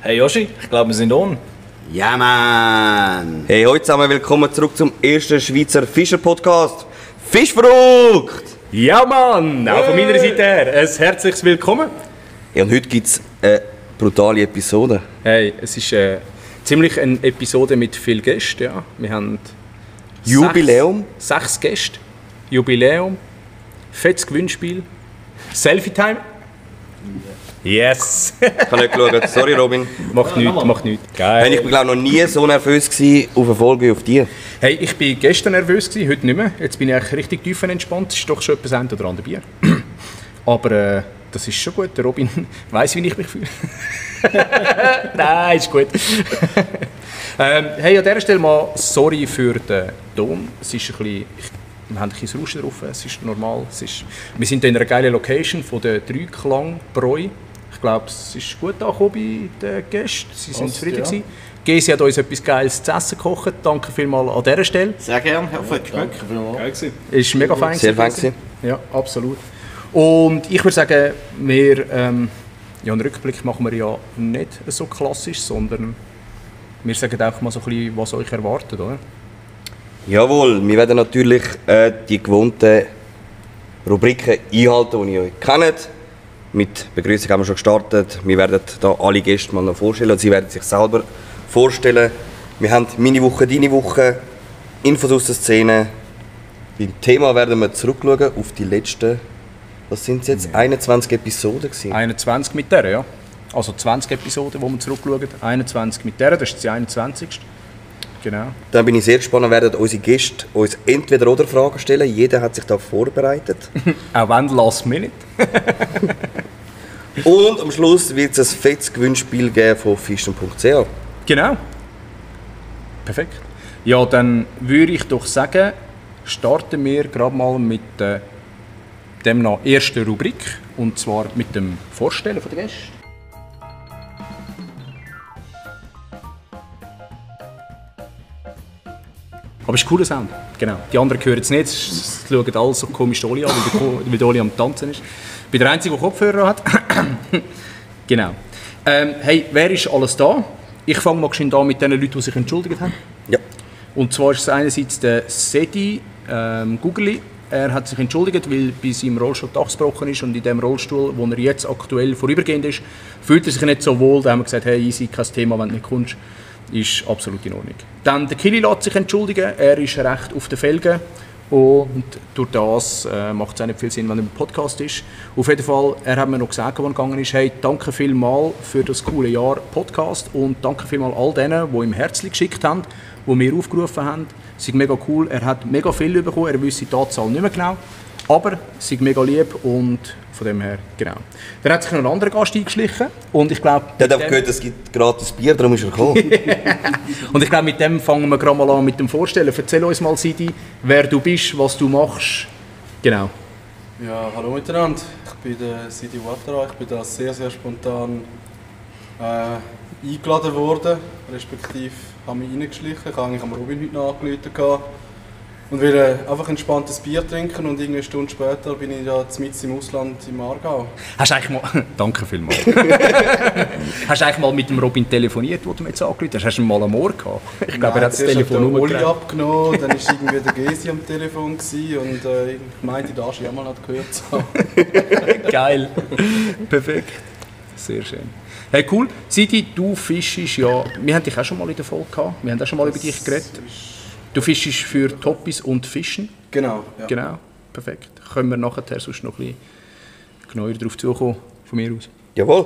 Hey Joshi, ich glaube, wir sind on. Ja, Mann! Hey, heute zusammen willkommen zurück zum ersten Schweizer Fischer-Podcast. Fischverrückt! Ja, Mann! Auch von meiner Seite her ein herzliches Willkommen. Ja, und heute gibt es eine brutale Episode. Hey, es ist ziemlich eine Episode mit vielen Gästen. Ja. Wir haben Jubiläum. Sechs Gäste. Jubiläum. Fettes Gewinnspiel. Selfie-Time. Yes! Ich habe nicht geschaut. Sorry, Robin. Macht nichts. Geil. Hey, ich war noch nie so nervös gewesen auf eine Folge wie auf die. Hey, ich war gestern nervös, heute nicht mehr. Jetzt bin ich eigentlich richtig tiefenentspannt. Es ist doch schon etwas ein oder andere Bier. Aber das ist schon gut. Der Robin weiss, wie ich mich fühle. Nein, ist gut. Hey, an dieser Stelle mal sorry für den Ton. Es ist ein bisschen, wir haben ein bisschen Rauschen drauf. Es ist normal. Wir sind in einer geilen Location von der Dreiklang-Bräu. Ich glaube, es ist gut angekommen bei den Gästen. Sie sind zufrieden gewesen. Gesi hat uns etwas Geiles zu essen gekocht. Danke vielmals an dieser Stelle. Sehr gerne, ich hoffe, es schmeckt. Geil gewesen. Es war mega fein. Sehr fein gewesen. Ja, absolut. Und ich würde sagen, einen Rückblick machen wir ja nicht so klassisch, sondern wir sagen auch mal so ein bisschen, was euch erwartet, oder? Jawohl, wir werden natürlich die gewohnten Rubriken einhalten, die ihr euch kennt. Mit Begrüßung haben wir schon gestartet. Wir werden da alle Gäste mal noch vorstellen und sie werden sich selber vorstellen. Wir haben meine Woche, deine Woche, Infos aus der Szene. Beim Thema werden wir zurückschauen auf die letzten, was sind es jetzt, 21 Episoden gewesen? 21 mit der, ja. Also 20 Episoden, wo wir zurückschauen. 21 mit der, das ist die 21. Genau. Dann bin ich sehr gespannt, werden unsere Gäste uns entweder oder Fragen stellen. Jeder hat sich da vorbereitet. Auch wenn last minute. Und am Schluss wird es ein fettes Gewinnspiel geben von fischen.ch. Genau. Perfekt. Ja, dann würde ich doch sagen, starten wir gerade mal mit dem ersten Rubrik. Und zwar mit dem Vorstellen der Gäste. Aber es ist ein cooler Sound. Genau. Die anderen hören es nicht. Sie schauen alle so komisch Oli an, weil der Oli am Tanzen ist. Ich bin der Einzige, der Kopfhörer hat. Genau. Hey, wer ist alles da? Ich fange mal an mit den Leuten, die sich entschuldigt haben. Ja. Und zwar ist es einerseits der Sedi Gugeli. Er hat sich entschuldigt, weil bei seinem Rollstuhl die Achse gebrochen ist und in dem Rollstuhl, wo er jetzt aktuell vorübergehend ist, fühlt er sich nicht so wohl. Da haben wir gesagt, hey, easy, kein Thema, wenn du nicht kommst. Ist absolut in Ordnung. Dann der Kili lässt sich entschuldigen. Er ist recht auf den Felgen. Und durch das macht es auch nicht viel Sinn, wenn er im Podcast ist. Auf jeden Fall, er hat mir noch gesagt, als er gegangen ist, hey, danke vielmals für das coole Jahr Podcast und danke vielmals all denen, die ihm Herzchen geschickt haben, die wir aufgerufen haben. Es ist mega cool, er hat mega viel bekommen, er wüsste die Anzahl nicht mehr genau, aber es ist mega lieb und von dem her, genau. Dann hat sich noch ein anderer Gast eingeschlichen und ich glaube... Der hat gehört, es gibt gratis Bier, darum ist er gekommen. Und ich glaube, mit dem fangen wir gerade mal an mit dem Vorstellen. Erzähl uns mal, Sidi, wer du bist, was du machst. Genau. Ja, hallo miteinander. Ich bin der Sidi Ouattara. Ich bin da sehr, sehr spontan eingeladen worden, respektive habe mich reingeschlichen. Ich habe eigentlich am Robin heute noch angerufen und will einfach ein entspanntes Bier trinken und eine Stunde später bin ich da mitten im Ausland im Aargau. Hast du eigentlich mal... Danke vielmals. Hast du eigentlich mal mit dem Robin telefoniert, wo du mir jetzt angerufen hast? Hast du ihn mal am Ohr gehabt? Ich glaube, er hat das Telefon umgedreht. Abgenommen, dann war irgendwie der Gesi am Telefon und ich meinte, da hast du ja mal nicht gehört zu haben. Geil. Perfekt. Sehr schön. Hey, cool. Sidi, du fischst ja... Wir haben dich auch schon mal in der Folge gehabt. Wir haben auch schon mal über dich geredet. Du fischst für Toppis und Fischen? Genau, ja. Genau, perfekt. Können wir nachher sonst noch ein bisschen genauer darauf zukommen, von mir aus? Jawohl.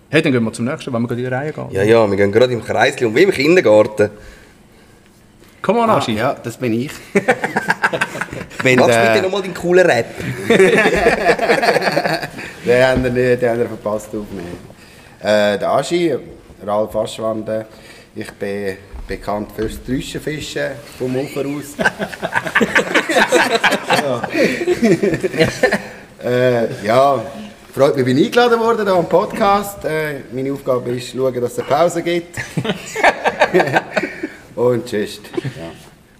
Hey, dann gehen wir zum nächsten, wenn wir gerade in die Reihe gehen. Ja, wir gehen gerade im Kreisli und wie im Kindergarten. Komm on, Aschi. Ja, das bin ich. Machst bitte nochmal deinen coolen Rap. Den haben wir verpasst aufnehmen. Der Aschi, Ralf Aschwande, ich bin bekannt fürs Drüschenfischen vom Ufer aus. Ja, freut mich, bin ich eingeladen worden hier am Podcast. Meine Aufgabe ist, schauen, dass es eine Pause gibt. Und tschüss. Ja.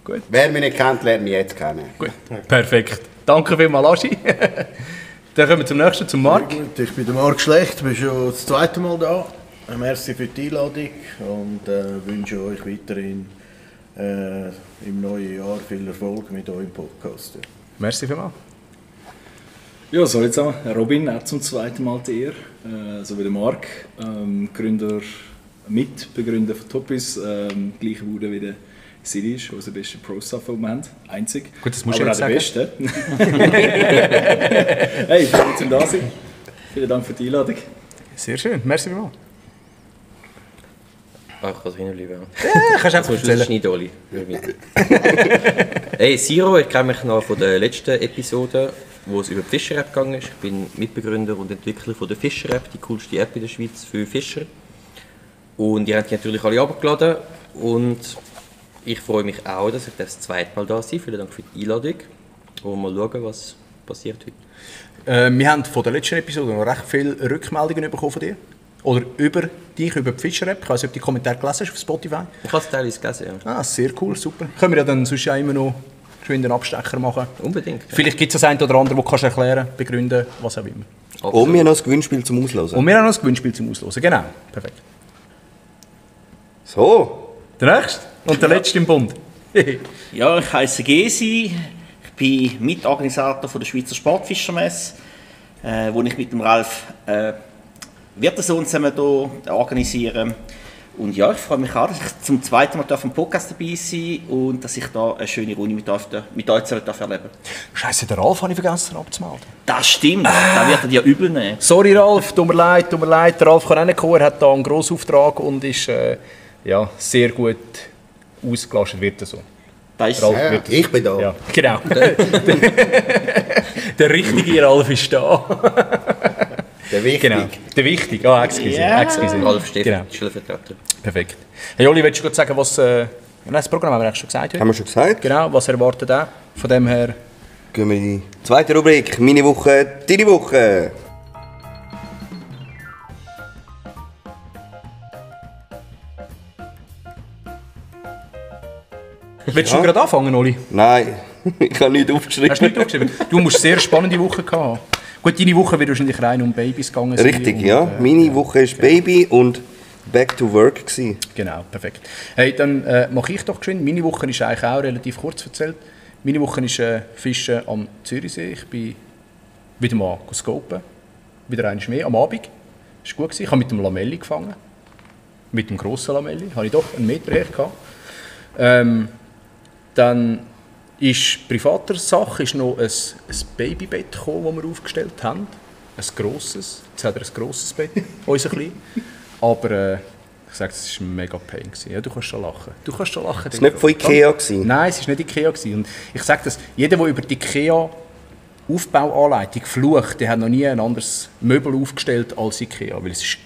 Gut. Wer mich nicht kennt, lernt mich jetzt kennen. Gut. Perfekt. Danke vielmals, Aschi. Dann kommen wir zum nächsten, zum Marc. Gut, ich bin der Marc Schlecht, bin schon das zweite Mal da. Merci für die Einladung und wünsche euch weiterhin im neuen Jahr viel Erfolg mit eurem Podcast. Merci vielmals. Ja, so jetzt auch. Robin, auch zum zweiten Mal die Ehre. So wie der Marc, Mitbegründer von Topis, gleiche Bude wie der Siri ist, unser bester Pro-Staff, den wir haben. Einzig. Gut, das musst du aber jetzt auch der sagen. Beste. Hey, vielen Dank, dass ihr da seid. Vielen Dank für die Einladung. Sehr schön, merci vielmals. Ah, ich kann es hinbleiben. Kannst du einfach Das erzählen. ist nicht Oli. Hey, Siro, ich kenne mich noch von der letzten Episode, wo es über die Fischer-App gegangen ist. Ich bin Mitbegründer und Entwickler von der Fischer-App, die coolste App in der Schweiz für Fischer. Und ihr habt die natürlich alle abgeladen und ich freue mich auch, dass ich das zweite Mal da sein. Vielen Dank für die Einladung und mal schauen, was passiert heute. Wir haben von der letzten Episode noch recht viele Rückmeldungen bekommen von dir. Oder über dich, über die Fischer-App. Ich weiß nicht, ob du die Kommentare gelesen hast auf Spotify. Ich habe es teilweise gelesen, ja. Ah, sehr cool, super. Können wir ja dann sonst auch immer noch geschwind einen Abstecher machen. Unbedingt. Ja. Vielleicht gibt es das eine oder andere, das du erklären, begründen, was auch immer. Und wir haben noch ein Gewinnspiel zum Auslösen. Und wir haben noch ein Gewinnspiel zum Auslösen. Genau, perfekt. So, Der nächste und der letzte im Bund. Ja, ich heiße Gesi, ich bin Mitorganisator von der Schweizer Sportfischermesse, wo ich mit dem Ralf Wirtesohn zusammen hier organisiere. Und ja, ich freue mich auch, dass ich zum zweiten Mal auf dem Podcast dabei sein darf und dass ich da eine schöne Runde mit euch zusammen erleben darf. Scheiße, den Ralf habe ich vergessen abzumelden. Das stimmt, da wird er dir übel nehmen. Sorry Ralf, tut mir leid. Der Ralf kann auch nicht kommen, er hat da einen Grossauftrag und ist ja, sehr gut ausgelastet, wird er so. Das ist Ralf Ja, wird ich bin da. Ja, genau. Der richtige Ralf ist da. Der Wichtige. Genau, der Wichtige. Ah, excuse. Ja. excuse. Ralf Steffen, Genau. Stellvertreter. Perfekt. Hey Oli, willst du kurz sagen, was... das Programm haben wir eigentlich schon gesagt heute. haben wir schon gesagt. Genau, was erwartet er? Von dem her... Gehen wir in die zweite Rubrik. Meine Woche, deine Woche. Willst du gerade anfangen, Oli? Nein, ich habe nichts aufgeschrieben. Hast du nicht aufgeschrieben? Du musst sehr spannende Woche gehabt haben. Gut, deine Woche wird wahrscheinlich rein um Babys gegangen sein. Richtig, und, ja. Meine Woche war Baby und Back to Work gewesen. Genau, perfekt. Hey, dann mache ich doch geschwind. Meine Woche ist eigentlich auch relativ kurz erzählt. Meine Woche ist Fischen am Zürichsee. Ich bin wieder mal scopen. Wieder einmal mehr am Abend. Das war gut. Ich habe mit dem Lamelli gefangen. Mit dem grossen Lamelli. Habe ich doch einen Meter her gehabt. Dann ist privater Sache ist noch ein Babybett gekommen, das wir aufgestellt haben. Ein grosses. Jetzt hat er ein grosses Bett, unser klein. Aber ich sage, es war ein mega Pain. Ja, du kannst schon lachen. Du kannst schon lachen. Das war nicht von Ikea gewesen. Nein, es war nicht Ikea. Und ich sage das, jeder, der über die Ikea Aufbauanleitung flucht, der hat noch nie ein anderes Möbel aufgestellt als Ikea. Weil es ist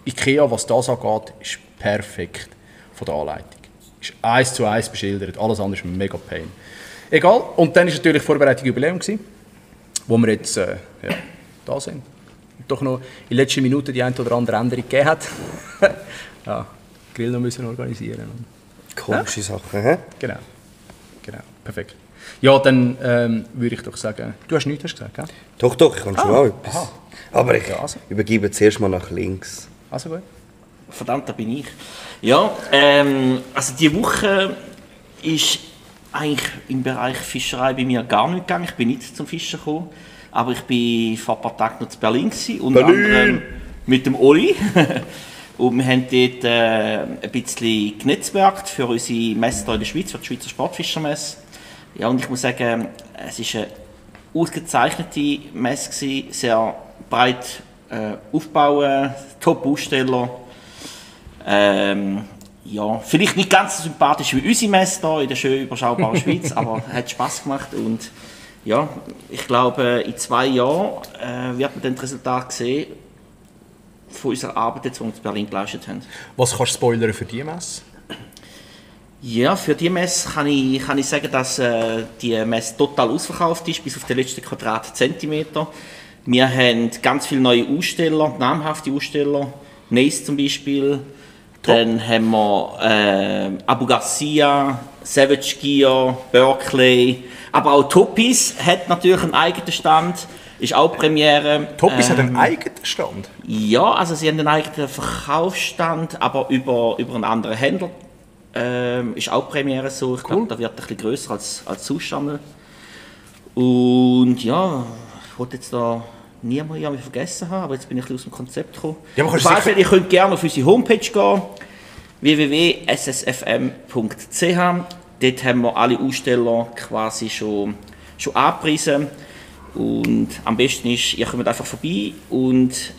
Ikea, was das angeht, ist perfekt von der Anleitung. Ist 1:1 beschildert, alles andere ist mega Pain. Egal, und dann war natürlich Vorbereitung Jubiläum, wo wir jetzt ja, da sind. Und doch noch in letzter Minute die eine oder andere Änderung gegeben hat. Ja, Grill noch müssen organisieren. Komische Sachen, hä? Genau, perfekt. Ja, dann würde ich doch sagen, du hast nichts gesagt, gell? Doch, ich kann schon auch etwas. aha. Aber ich Ja, also. übergebe zuerst mal nach links. Also gut. Verdammt, da bin ich. Ja, also die Woche ist eigentlich im Bereich Fischerei bei mir gar nicht gegangen. Ich bin nicht zum Fischen gekommen, aber ich bin vor ein paar Tagen noch in Berlin gewesen, unter anderem mit dem Oli. Und wir haben dort ein bisschen genetzwerkt für unsere Messe hier in der Schweiz, für die Schweizer Sportfischermesse. Ja, und ich muss sagen, es war eine ausgezeichnete Messe gewesen, sehr breit aufbauen, Top-Aussteller. Ja, vielleicht nicht ganz so sympathisch wie unsere Messe hier in der schön überschaubaren Schweiz, aber hat Spass gemacht und ja, ich glaube, in 2 Jahren wird man dann das Resultat sehen von unserer Arbeit, jetzt, die wir in Berlin geleistet haben. Was kannst du spoilern für die Messe? Ja, für die Messe kann ich sagen, dass die Messe total ausverkauft ist, bis auf den letzten Quadratzentimeter. Wir haben ganz viele neue Aussteller, namhafte Aussteller, Neis zum Beispiel. Top. Dann haben wir Abu Garcia, Savage Gear, Berkeley, aber auch Topis hat natürlich einen eigenen Stand. Ist auch Premiere. Toppis hat einen eigenen Stand. Ja, also sie haben einen eigenen Verkaufsstand, aber über einen anderen Händler. Ist auch Premiere so. Ich glaube, da wird ein bisschen grösser als Zuschauer. Und ja, ich wollte jetzt da niemand mich vergessen haben, aber jetzt bin ich ein bisschen aus dem Konzept gekommen. Ja, auf jeden Fall, ihr könnt gerne auf unsere Homepage gehen, www.ssfm.ch. Dort haben wir alle Aussteller quasi schon angepriesen. Und am besten ist, ihr kommt einfach vorbei und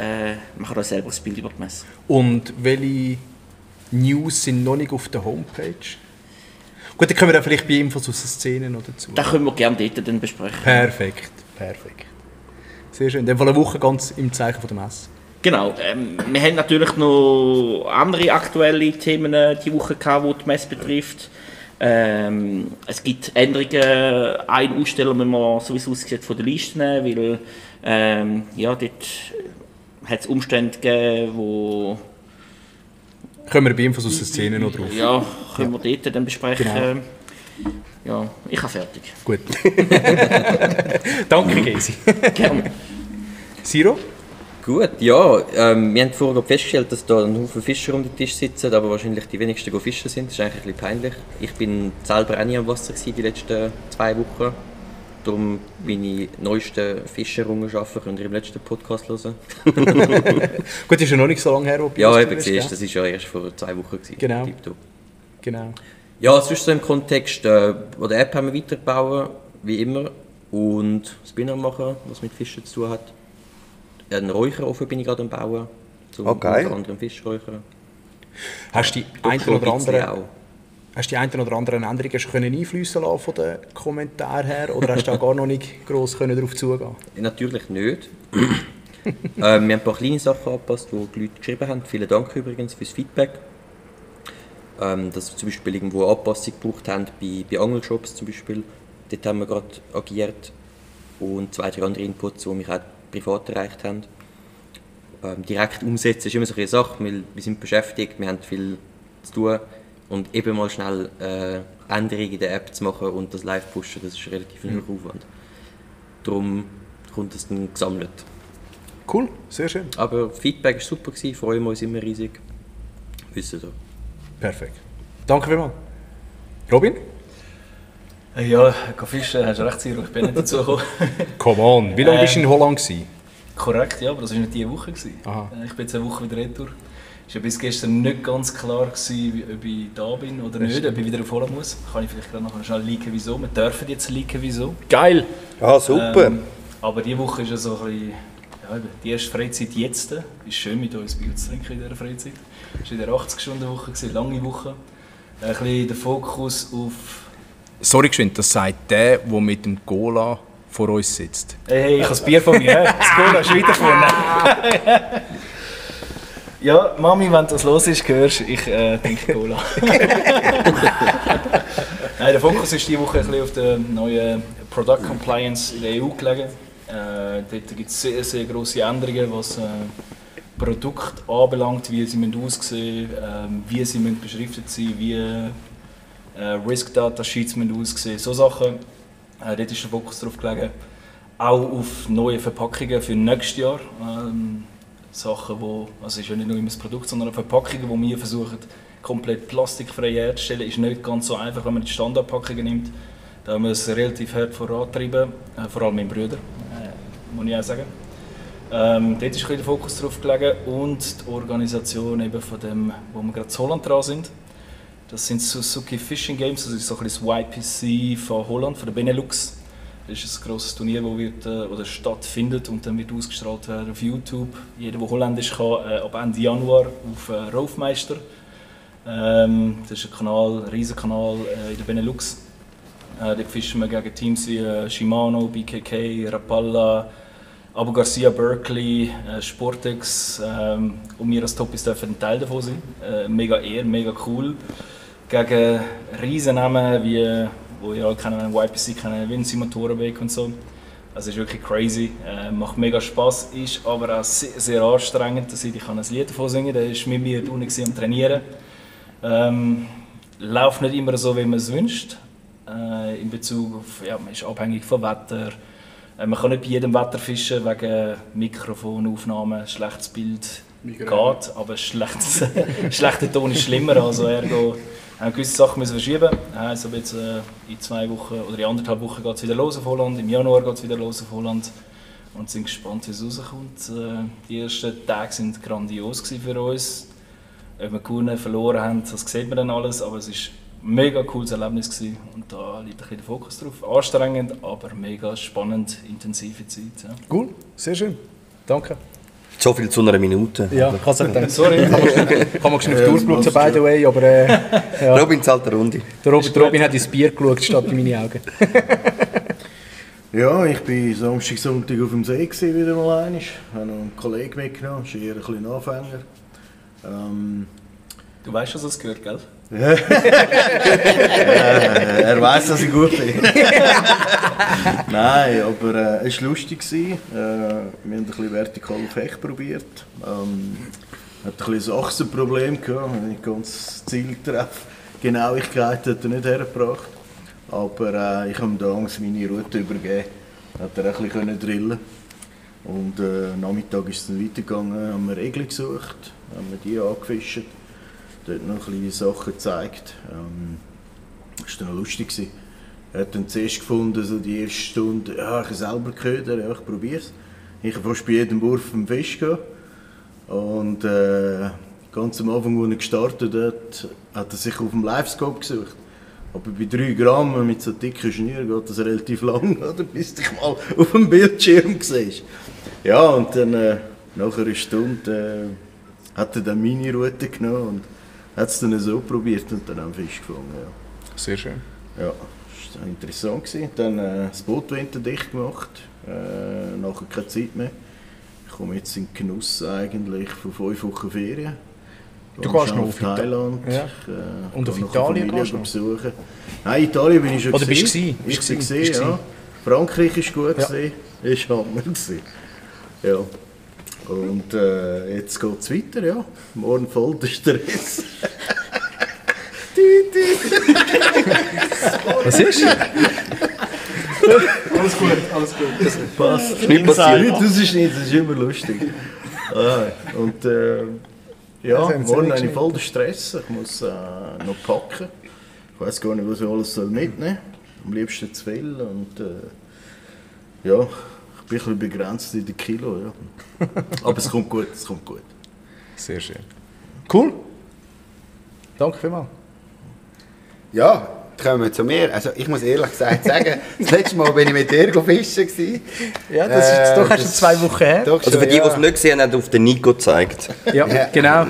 macht euch selber ein Bild über die Messe. Und welche News sind noch nicht auf der Homepage? Gut, dann können wir dann vielleicht bei Infos aus den Szenen noch dazu. Das können wir gerne dort dann besprechen. Perfekt. Sehr schön. In dem Fall eine Woche ganz im Zeichen von der Messe. Genau. Wir haben natürlich noch andere aktuelle Themen die Woche gehabt, die Messe betrifft. Es gibt Änderungen. Ein Aussteller müssen wir sowieso ausgesetzt von der Liste nehmen, weil dort hat es Umstände gegeben, wo... Können wir bei Infos aus der Szene noch drauf? Ja, können wir dort dann besprechen. Genau. Ja, ich habe fertig. Gut. Danke, Gesi. Gerne. Siro? Gut, ja. Wir haben vorher festgestellt, dass da ein Haufen Fischer um den Tisch sitzen, aber wahrscheinlich die wenigsten Fischer sind. Das ist eigentlich ein bisschen peinlich. Ich bin selber auch nie am Wasser die letzten 2 Wochen. Darum meine neuesten Fischererrungenschaften könnt ihr im letzten Podcast hören. Gut, das ist ja noch nicht so lange her, wo du ja, eben siehst, das war ja erst vor 2 Wochen. Genau. Ja, sonst so im Kontext, der App haben wir weitergebaut, wie immer. Und Spinner machen, was mit Fischen zu tun hat. Einen Räucherofen bin ich gerade am Bauen, zum unter anderem Fisch räuchern. Hast du die einen oder anderen Änderungen schon einfließen lassen von den Kommentaren her? Oder hast du auch gar noch nicht gross darauf zugehen? Natürlich nicht. Wir haben ein paar kleine Sachen angepasst, die die Leute geschrieben haben. Vielen Dank übrigens fürs Feedback. Dass wir zum Beispiel irgendwo eine Anpassung gebraucht haben, bei Angelshops zum Beispiel. Dort haben wir gerade agiert. Und 2, 3 andere Inputs, die mich auch privat erreicht haben. Direkt umsetzen ist immer so eine Sache, weil wir sind beschäftigt, wir haben viel zu tun. Und eben mal schnell Änderungen in der App zu machen und das live pushen, das ist relativ ein hoher Aufwand. Darum kommt es dann gesammelt. Cool, sehr schön. Aber Feedback war super, freuen wir uns immer riesig. Wissen Sie. Perfekt. Danke vielmals. Robin? Ja, fischen hast du recht, Siro, ich bin nicht dazu gekommen. Come on, wie lange warst du in Holland? Korrekt, ja, aber das war nicht diese Woche. Ich bin jetzt eine Woche wieder retour. Es war bis gestern nicht ganz klar, ob ich da bin oder nicht, ob ich wieder auf Holland muss. Kann ich vielleicht gerade noch schnell leaken, wieso. Wir dürfen jetzt leaken, wieso. Geil! Ah, super! Aber diese Woche ist ja so ein bisschen, ja, die erste Freizeit jetzt. Es ist schön, mit uns Bier zu trinken in dieser Freizeit. Es war wieder 80-Stunden-Woche, lange Woche. Ein bisschen der Fokus auf... Sorry, geschwind, das sagt der mit dem Cola vor uns sitzt. Hey, ich habe das Bier von mir, das Cola ist weiter vorne. Ja, Mami, wenn das los ist, hörst du, ich trinke Cola. Nein, der Fokus ist diese Woche ein bisschen auf der neuen Product Compliance in der EU gelegen. Dort gibt es sehr, sehr grosse Änderungen, was Produkte anbelangt, wie sie aussehen müssen, wie sie beschriftet sein müssen, wie Risk Data Sheets aussehen, so Sachen. Dort ist der Fokus darauf gelegen. Auch auf neue Verpackungen für nächstes Jahr. Sachen, also es ist ja nicht nur immer das Produkt, sondern auch Verpackungen, die wir versuchen, komplett plastikfrei herzustellen. Ist nicht ganz so einfach, wenn man die Standardpackungen nimmt. Da haben wir es relativ hart vorangetrieben, vor allem meine Brüder, muss ich auch sagen. Dort ist der Fokus drauf gelegen und die Organisation eben von dem, wo wir gerade in Holland dran sind. Das sind Suzuki Fishing Games, das ist so ein bisschen das YPC von Holland, von der Benelux. Das ist ein grosses Turnier, das stattfindet und dann wird ausgestrahlt werden auf YouTube. Jeder, der Holländisch kann, ab Ende Januar auf Raufmeister. Das ist ein riesiger Kanal in der Benelux. Dort fischen wir gegen Teams wie Shimano, BKK, Rapala, Abu Garcia, Berkeley, Sportex. Und wir als Toppis dürfen ein Teil davon sein. Mega mega cool. Gegen Riesennamen wie wo ihr alle kennen, YPC kennen, Vinci Motorenweg und so. Also es ist wirklich crazy, macht mega Spass, ist aber auch sehr, sehr anstrengend. Ich kann ein Lied davon singen, der war mit mir unten am Trainieren. Läuft nicht immer so, wie man es wünscht. In Bezug auf, ja, man ist abhängig vom Wetter, Man kann nicht bei jedem Wetter fischen, wegen Mikrofonaufnahmen, schlechtes Bild geht, aber schlechter Ton ist schlimmer. Also ergo haben gewisse Sachen müssen verschieben. Also jetzt in 2 Wochen oder in 1,5 Wochen geht es wieder los auf Holland, im Januar geht es wieder los auf Holland und sind gespannt, wie es rauskommt. Die ersten Tage waren grandios für uns. Ob wir gewonnen, verloren haben, das sieht man dann alles, aber es war ein mega cooles Erlebnis gewesen. Und da liegt ein bisschen der Fokus drauf. Anstrengend, aber mega spannend, intensive Zeit. Ja. Cool, sehr schön. Danke. So viel zu einer Minute. Ja, kannst du nicht. Sorry. Kann man schnell auf die Uhr schauen, by the way, aber ja. Robin zahlt eine Runde. Der Robin hat ins Bier geschaut, statt in meine Augen. Ja, ich war Samstag, Sonntag auf dem See wieder mal einmal. Ich habe noch einen Kollegen mitgenommen, ist eher ein bisschen Anfänger. Du weißt, was es gehört, gell? Er weiss, dass ich gut bin. Nein, aber es war lustig. Wir haben ein bisschen vertikal auf Hecht probiert. Hat ein bisschen ein Achsenproblem gehabt, nicht ganz Zieltreffgenauigkeit hat er nicht hergebracht. Aber ich habe ihm da Angst meine Route übergeben. Hat er ein bisschen drillen. Und am Nachmittag ist es dann weitergegangen, haben wir Egli gesucht, haben wir die angefischt, dort noch ein bisschen Sachen gezeigt. Das war dann lustig. Er hat dann zuerst gefunden, so die erste Stunde, ja, ich habe selber Köder, ja, ich probiere es. Ich habe fast bei jedem Wurf einen Fisch gehabt. Und ganz am Anfang, als er gestartet hat, hat er sich auf dem Livescope gesucht. Aber bei 3 Gramm mit so dicken Schnüren geht das relativ lang, oder? Bis du dich mal auf dem Bildschirm siehst. Ja, und dann nach einer Stunde hat er dann meine Route genommen und hat es dann so probiert und dann einen Fisch gefangen. Ja. Sehr schön. Ja, das war interessant. Dann das Boot winterdicht gemacht, nachher keine Zeit mehr. Ich komme jetzt in den Genuss eigentlich von 5 Wochen Ferien. Du gehst noch auf Thailand. Ja. Und auf Italien gehst du besuchen. Nein, Italien bin ich schon. Oder bist du? Bist du ja. Frankreich war gut, ja. Ist Hammer. Ja. Und jetzt geht es weiter, ja. Morgen voll der Stress. Was ist? Alles gut. Das passt. Nicht passiert. Das ist immer lustig. Und ja, morgen habe ich voll den Stress. Ich muss noch packen. Ich weiß gar nicht, was ich alles mitnehmen soll. Am liebsten zu viel. Und ja, ich bin ein bisschen begrenzt in den Kilo. Ja. Aber es kommt gut, Sehr schön. Cool. Danke vielmals. Ja, kommen wir zu mir. Also ich muss ehrlich gesagt sagen, das letzte Mal bin ich mit dir fischen gewesen. Ja, das ist jetzt doch erst 2 Wochen her. Doch Also für schon, die, die ja. es nicht gesehen haben, hat auf den Nico gezeigt. Ja, genau.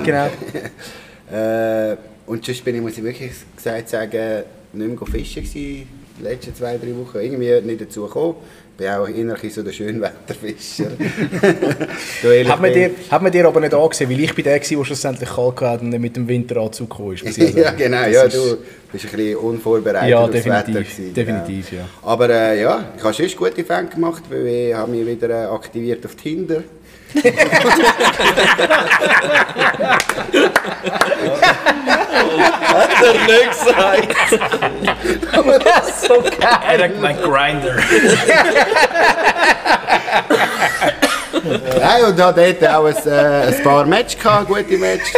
Und sonst bin ich, muss ich wirklich gesagt sagen, nicht mehr fischen gewesen, die letzten 2-3 Wochen. Irgendwie nicht dazu gekommen. Ich bin auch innerlich so der Schönwetterfischer. Hat man dir aber nicht angesehen, weil ich bin der war, der schlussendlich kalt hatte und nicht mit dem Winteranzug gekommen ist. Ja, genau. Ja, du bist ein bisschen unvorbereitet ja, aufs Wetter gewesen. definitiv, ja. Aber ja, ich habe schon gute Fänge gemacht, weil ich habe mich wieder aktiviert auf Tinder. Hat er nicht gesagt. Aber das ist so geil. Er mein Grinder. Nein, und hat dort auch ein paar Matches gehabt, gute Matches.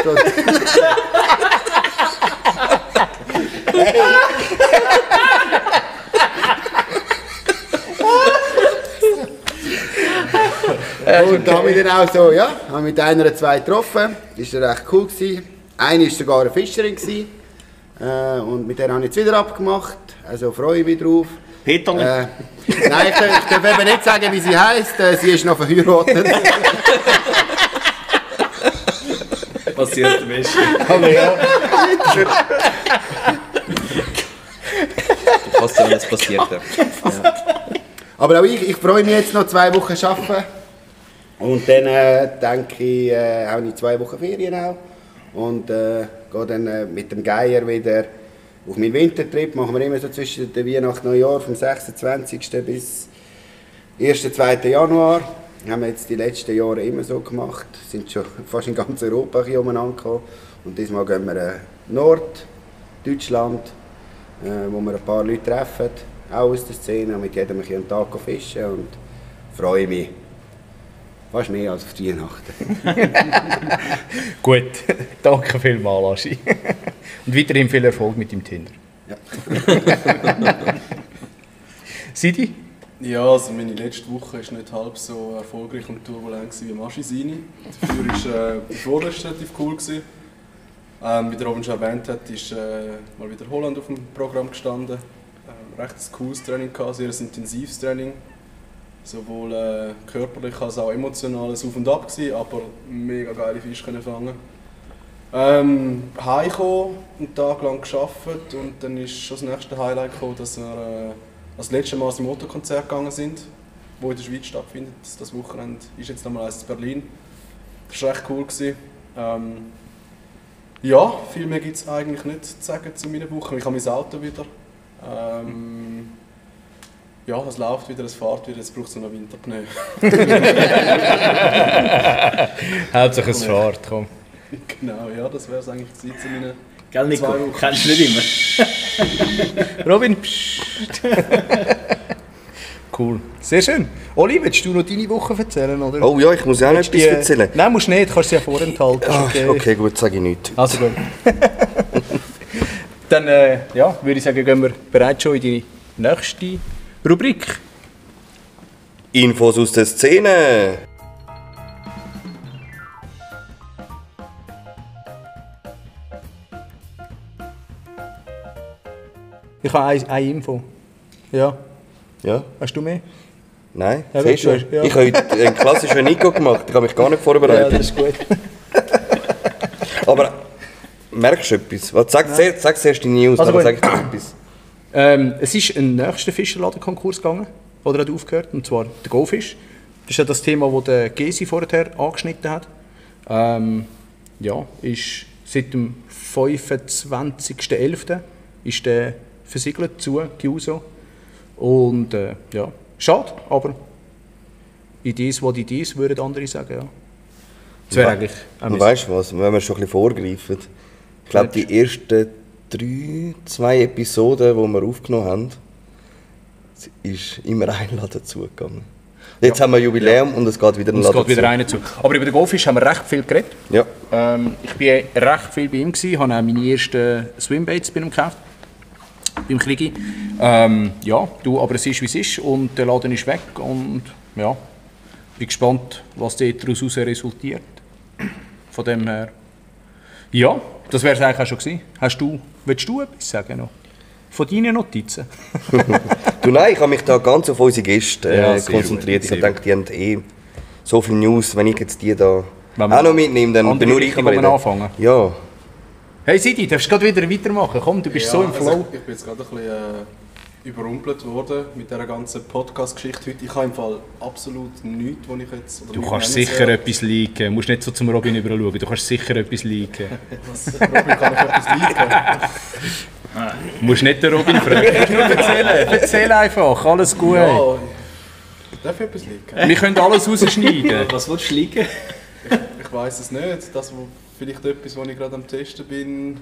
Und da habe ich dann auch so, ja, habe mit einer oder 2 getroffen. Das war recht cool gewesen. Eine war sogar eine Fischerin gewesen. Und mit der habe ich jetzt wieder abgemacht. Also freue ich mich drauf. Peterli? Nein, ich darf eben nicht sagen, wie sie heisst. Sie ist noch verheiratet. Passiert am besten. Aber ja. Was soll jetzt passiert? Ja. Aber auch ich freue mich jetzt noch 2 Wochen arbeiten. Und dann denke ich, habe ich 2 Wochen Ferien auch. Und gehe dann mit dem Geier wieder auf meinen Wintertrip. Machen wir immer so zwischen der Weihnachten und Neujahr, vom 26. bis 1. 2. Januar. Das haben wir jetzt die letzten Jahre immer so gemacht. Wir sind schon fast in ganz Europa umeinander gekommen. Und diesmal gehen wir Norddeutschland, wo wir ein paar Leute treffen, auch aus der Szene, und mit jedem einen Tag fischen. Und freue mich fast mehr als auf die Weihnachten. Gut, danke vielmals, Laschi. Und weiterhin viel Erfolg mit dem Tinder. Ja. Sidi? Ja, also meine letzte Woche war nicht halb so erfolgreich und turbulent wie Maschi seine. Dafür war die vorletzte relativ cool. Wie der Robin schon erwähnt hat, ist mal wieder Holland auf dem Programm gestanden. Recht ein cooles Training gehabt, sehr intensives Training. Sowohl körperlich als auch emotionales Auf und Ab gewesen, aber mega geile Fische können fangen. Heimgekommen, einen Tag lang gearbeitet und dann ist schon das nächste Highlight gekommen, dass wir das letzte Mal zum Motorkonzert gegangen sind, das in der Schweiz stattfindet. Das Wochenende ist jetzt nochmal eins in Berlin. Das war echt cool. Ja, viel mehr gibt es eigentlich nicht zu sagen zu meiner Woche. Ich habe mein Auto wieder. Ja, es läuft wieder, es fährt wieder, jetzt braucht es noch Winterpneu. Hauptsache es fährt, komm. Genau, ja, das wäre es eigentlich zu meinen Gell, Nico? 2 Wochen. Kennst du nicht immer. Robin, pssst. Cool, sehr schön. Oli, willst du noch deine Woche erzählen, oder? Oh ja, ich muss ja auch noch etwas erzählen. Nein, musst nicht, kannst sie ja vorenthalten. Okay, gut, sage ich nicht. Also gut. Dann ja, würde ich sagen, gehen wir bereits schon in die nächste Rubrik. Infos aus der Szene. Ich habe eine Info. Ja. Ja? Hast du mehr? Nein, Ja, siehst du? ja. Ich habe heute einen klassischen Nico gemacht, ich habe mich gar nicht Ja, vorbereitet. das ist gut. Aber merkst du etwas? Sag zuerst die News, Also dann gut. sag ich dir etwas. Es ist ein nächster Fischerladenkonkurs gegangen, oder hat aufgehört, und zwar der GoFish. Das ist ja das Thema, das der Gesi vorher angeschnitten hat. Ja, ist seit dem 25.11. ist der versiegelt zu Giuso. Und ja, schade, aber Idees, was Idees, würden andere sagen, ja. Das wäre eigentlich Und weißt du was, wenn wir schon ein bisschen vorgreifen, ich glaube die ersten 2 Episoden, die wir aufgenommen haben, ist immer ein Laden zugegangen. Jetzt haben wir Jubiläum und es geht wieder ein und Laden es geht wieder einer zu. Aber über den GoFish haben wir recht viel geredet. Ja. Ich war recht viel bei ihm, habe auch meine ersten Swimbaits bei ihm gekauft. Beim Kligi. Ja, du, aber es ist wie es ist und der Laden ist weg und ja, bin gespannt, was daraus resultiert. Von dem her. Ja, das wäre es eigentlich auch schon gewesen. Willst du etwas sagen noch? Von deinen Notizen? Du, nein, ich habe mich da ganz auf unsere Gäste Ja, sehr konzentriert. gut, Ich habe gedacht, die haben so viele News, wenn ich jetzt die da Wenn wir auch noch mitnehme, dann andere bin nur ich Richtung am Reden. anfangen. Ja. Hey Sidi, darfst du gerade wieder weitermachen? Komm, du bist so im Flow. Also ich bin jetzt gerade ein bisschen überrumpelt worden mit dieser ganzen Podcast-Geschichte heute. Ich habe im Fall absolut nichts, was ich jetzt... Oder Du nicht kannst nennen sicher soll. etwas liken. Du musst nicht so zum Robin überschauen. Du kannst sicher etwas liken. Was, Robin, kann ich etwas liken? Du musst nicht den Robin fragen. Du musst nur erzählen. Erzähl einfach, alles gut. Ja, darf ich etwas liken? Wir können alles rausschneiden. Was willst du liegen? Ich weiss es nicht. Das, vielleicht etwas, wo ich gerade am Testen bin...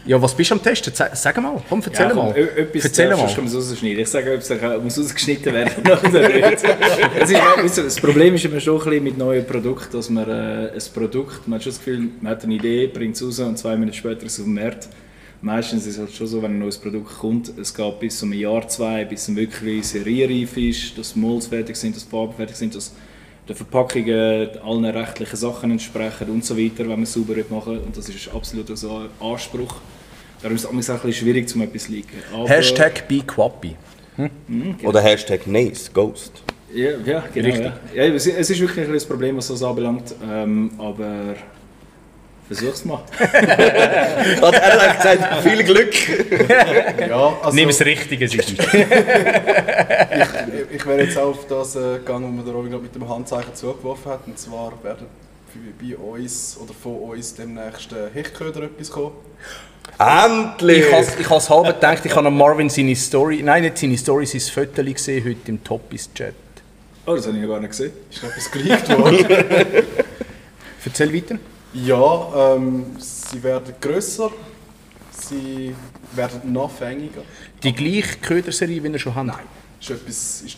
Ja, was bist du am Testen? Sag mal, komm, erzähl mal. Etwas Erzähl mal. Kann man rausschneiden. Ich sage, ob es muss ausgeschnitten werden Das Problem ist immer schon ein bisschen mit neuen Produkten, dass man ein Produkt, man hat schon das Gefühl, man hat eine Idee, bringt es raus und 2 Minuten später ist es auf dem Markt. Meistens ist es halt schon so, wenn ein neues Produkt kommt, es geht bis um ein Jahr, 2, bis es wirklich serienreif ist, dass die Molds fertig sind, dass die Farben fertig sind, dass die Verpackungen allen rechtlichen Sachen entsprechen und so weiter, wenn man es sauber machen will. Und das ist absolut so ein Anspruch. Darum ist es auch ein bisschen schwierig, um etwas zu liken. Hashtag BeQuappy. Genau. Oder Hashtag Nice Ghost. Ja, genau. Richtig. Ja, es ist wirklich ein das Problem, was das anbelangt. Aber versuch's mal. Hat er gesagt, viel Glück. Ja, also Nimm das Richtige, Sidi. ich wäre jetzt auch auf das gegangen, was mir der Robin gerade mit dem Handzeichen zugeworfen hat. Und zwar werden bei uns oder von uns demnächst Hechtköder etwas kommen. Endlich! Ich habe es halb gedacht, ich habe an Marvin seine Story, nein, nicht seine Story, sein Foto gesehen, heute im Toppis-Chat. Oh, das habe ich noch gar nicht gesehen. Ist noch etwas geleakt worden. Erzähl weiter. Ja, sie werden grösser, sie werden noch fängiger. Die gleiche Köderserie, wie wir schon haben? Nein, ist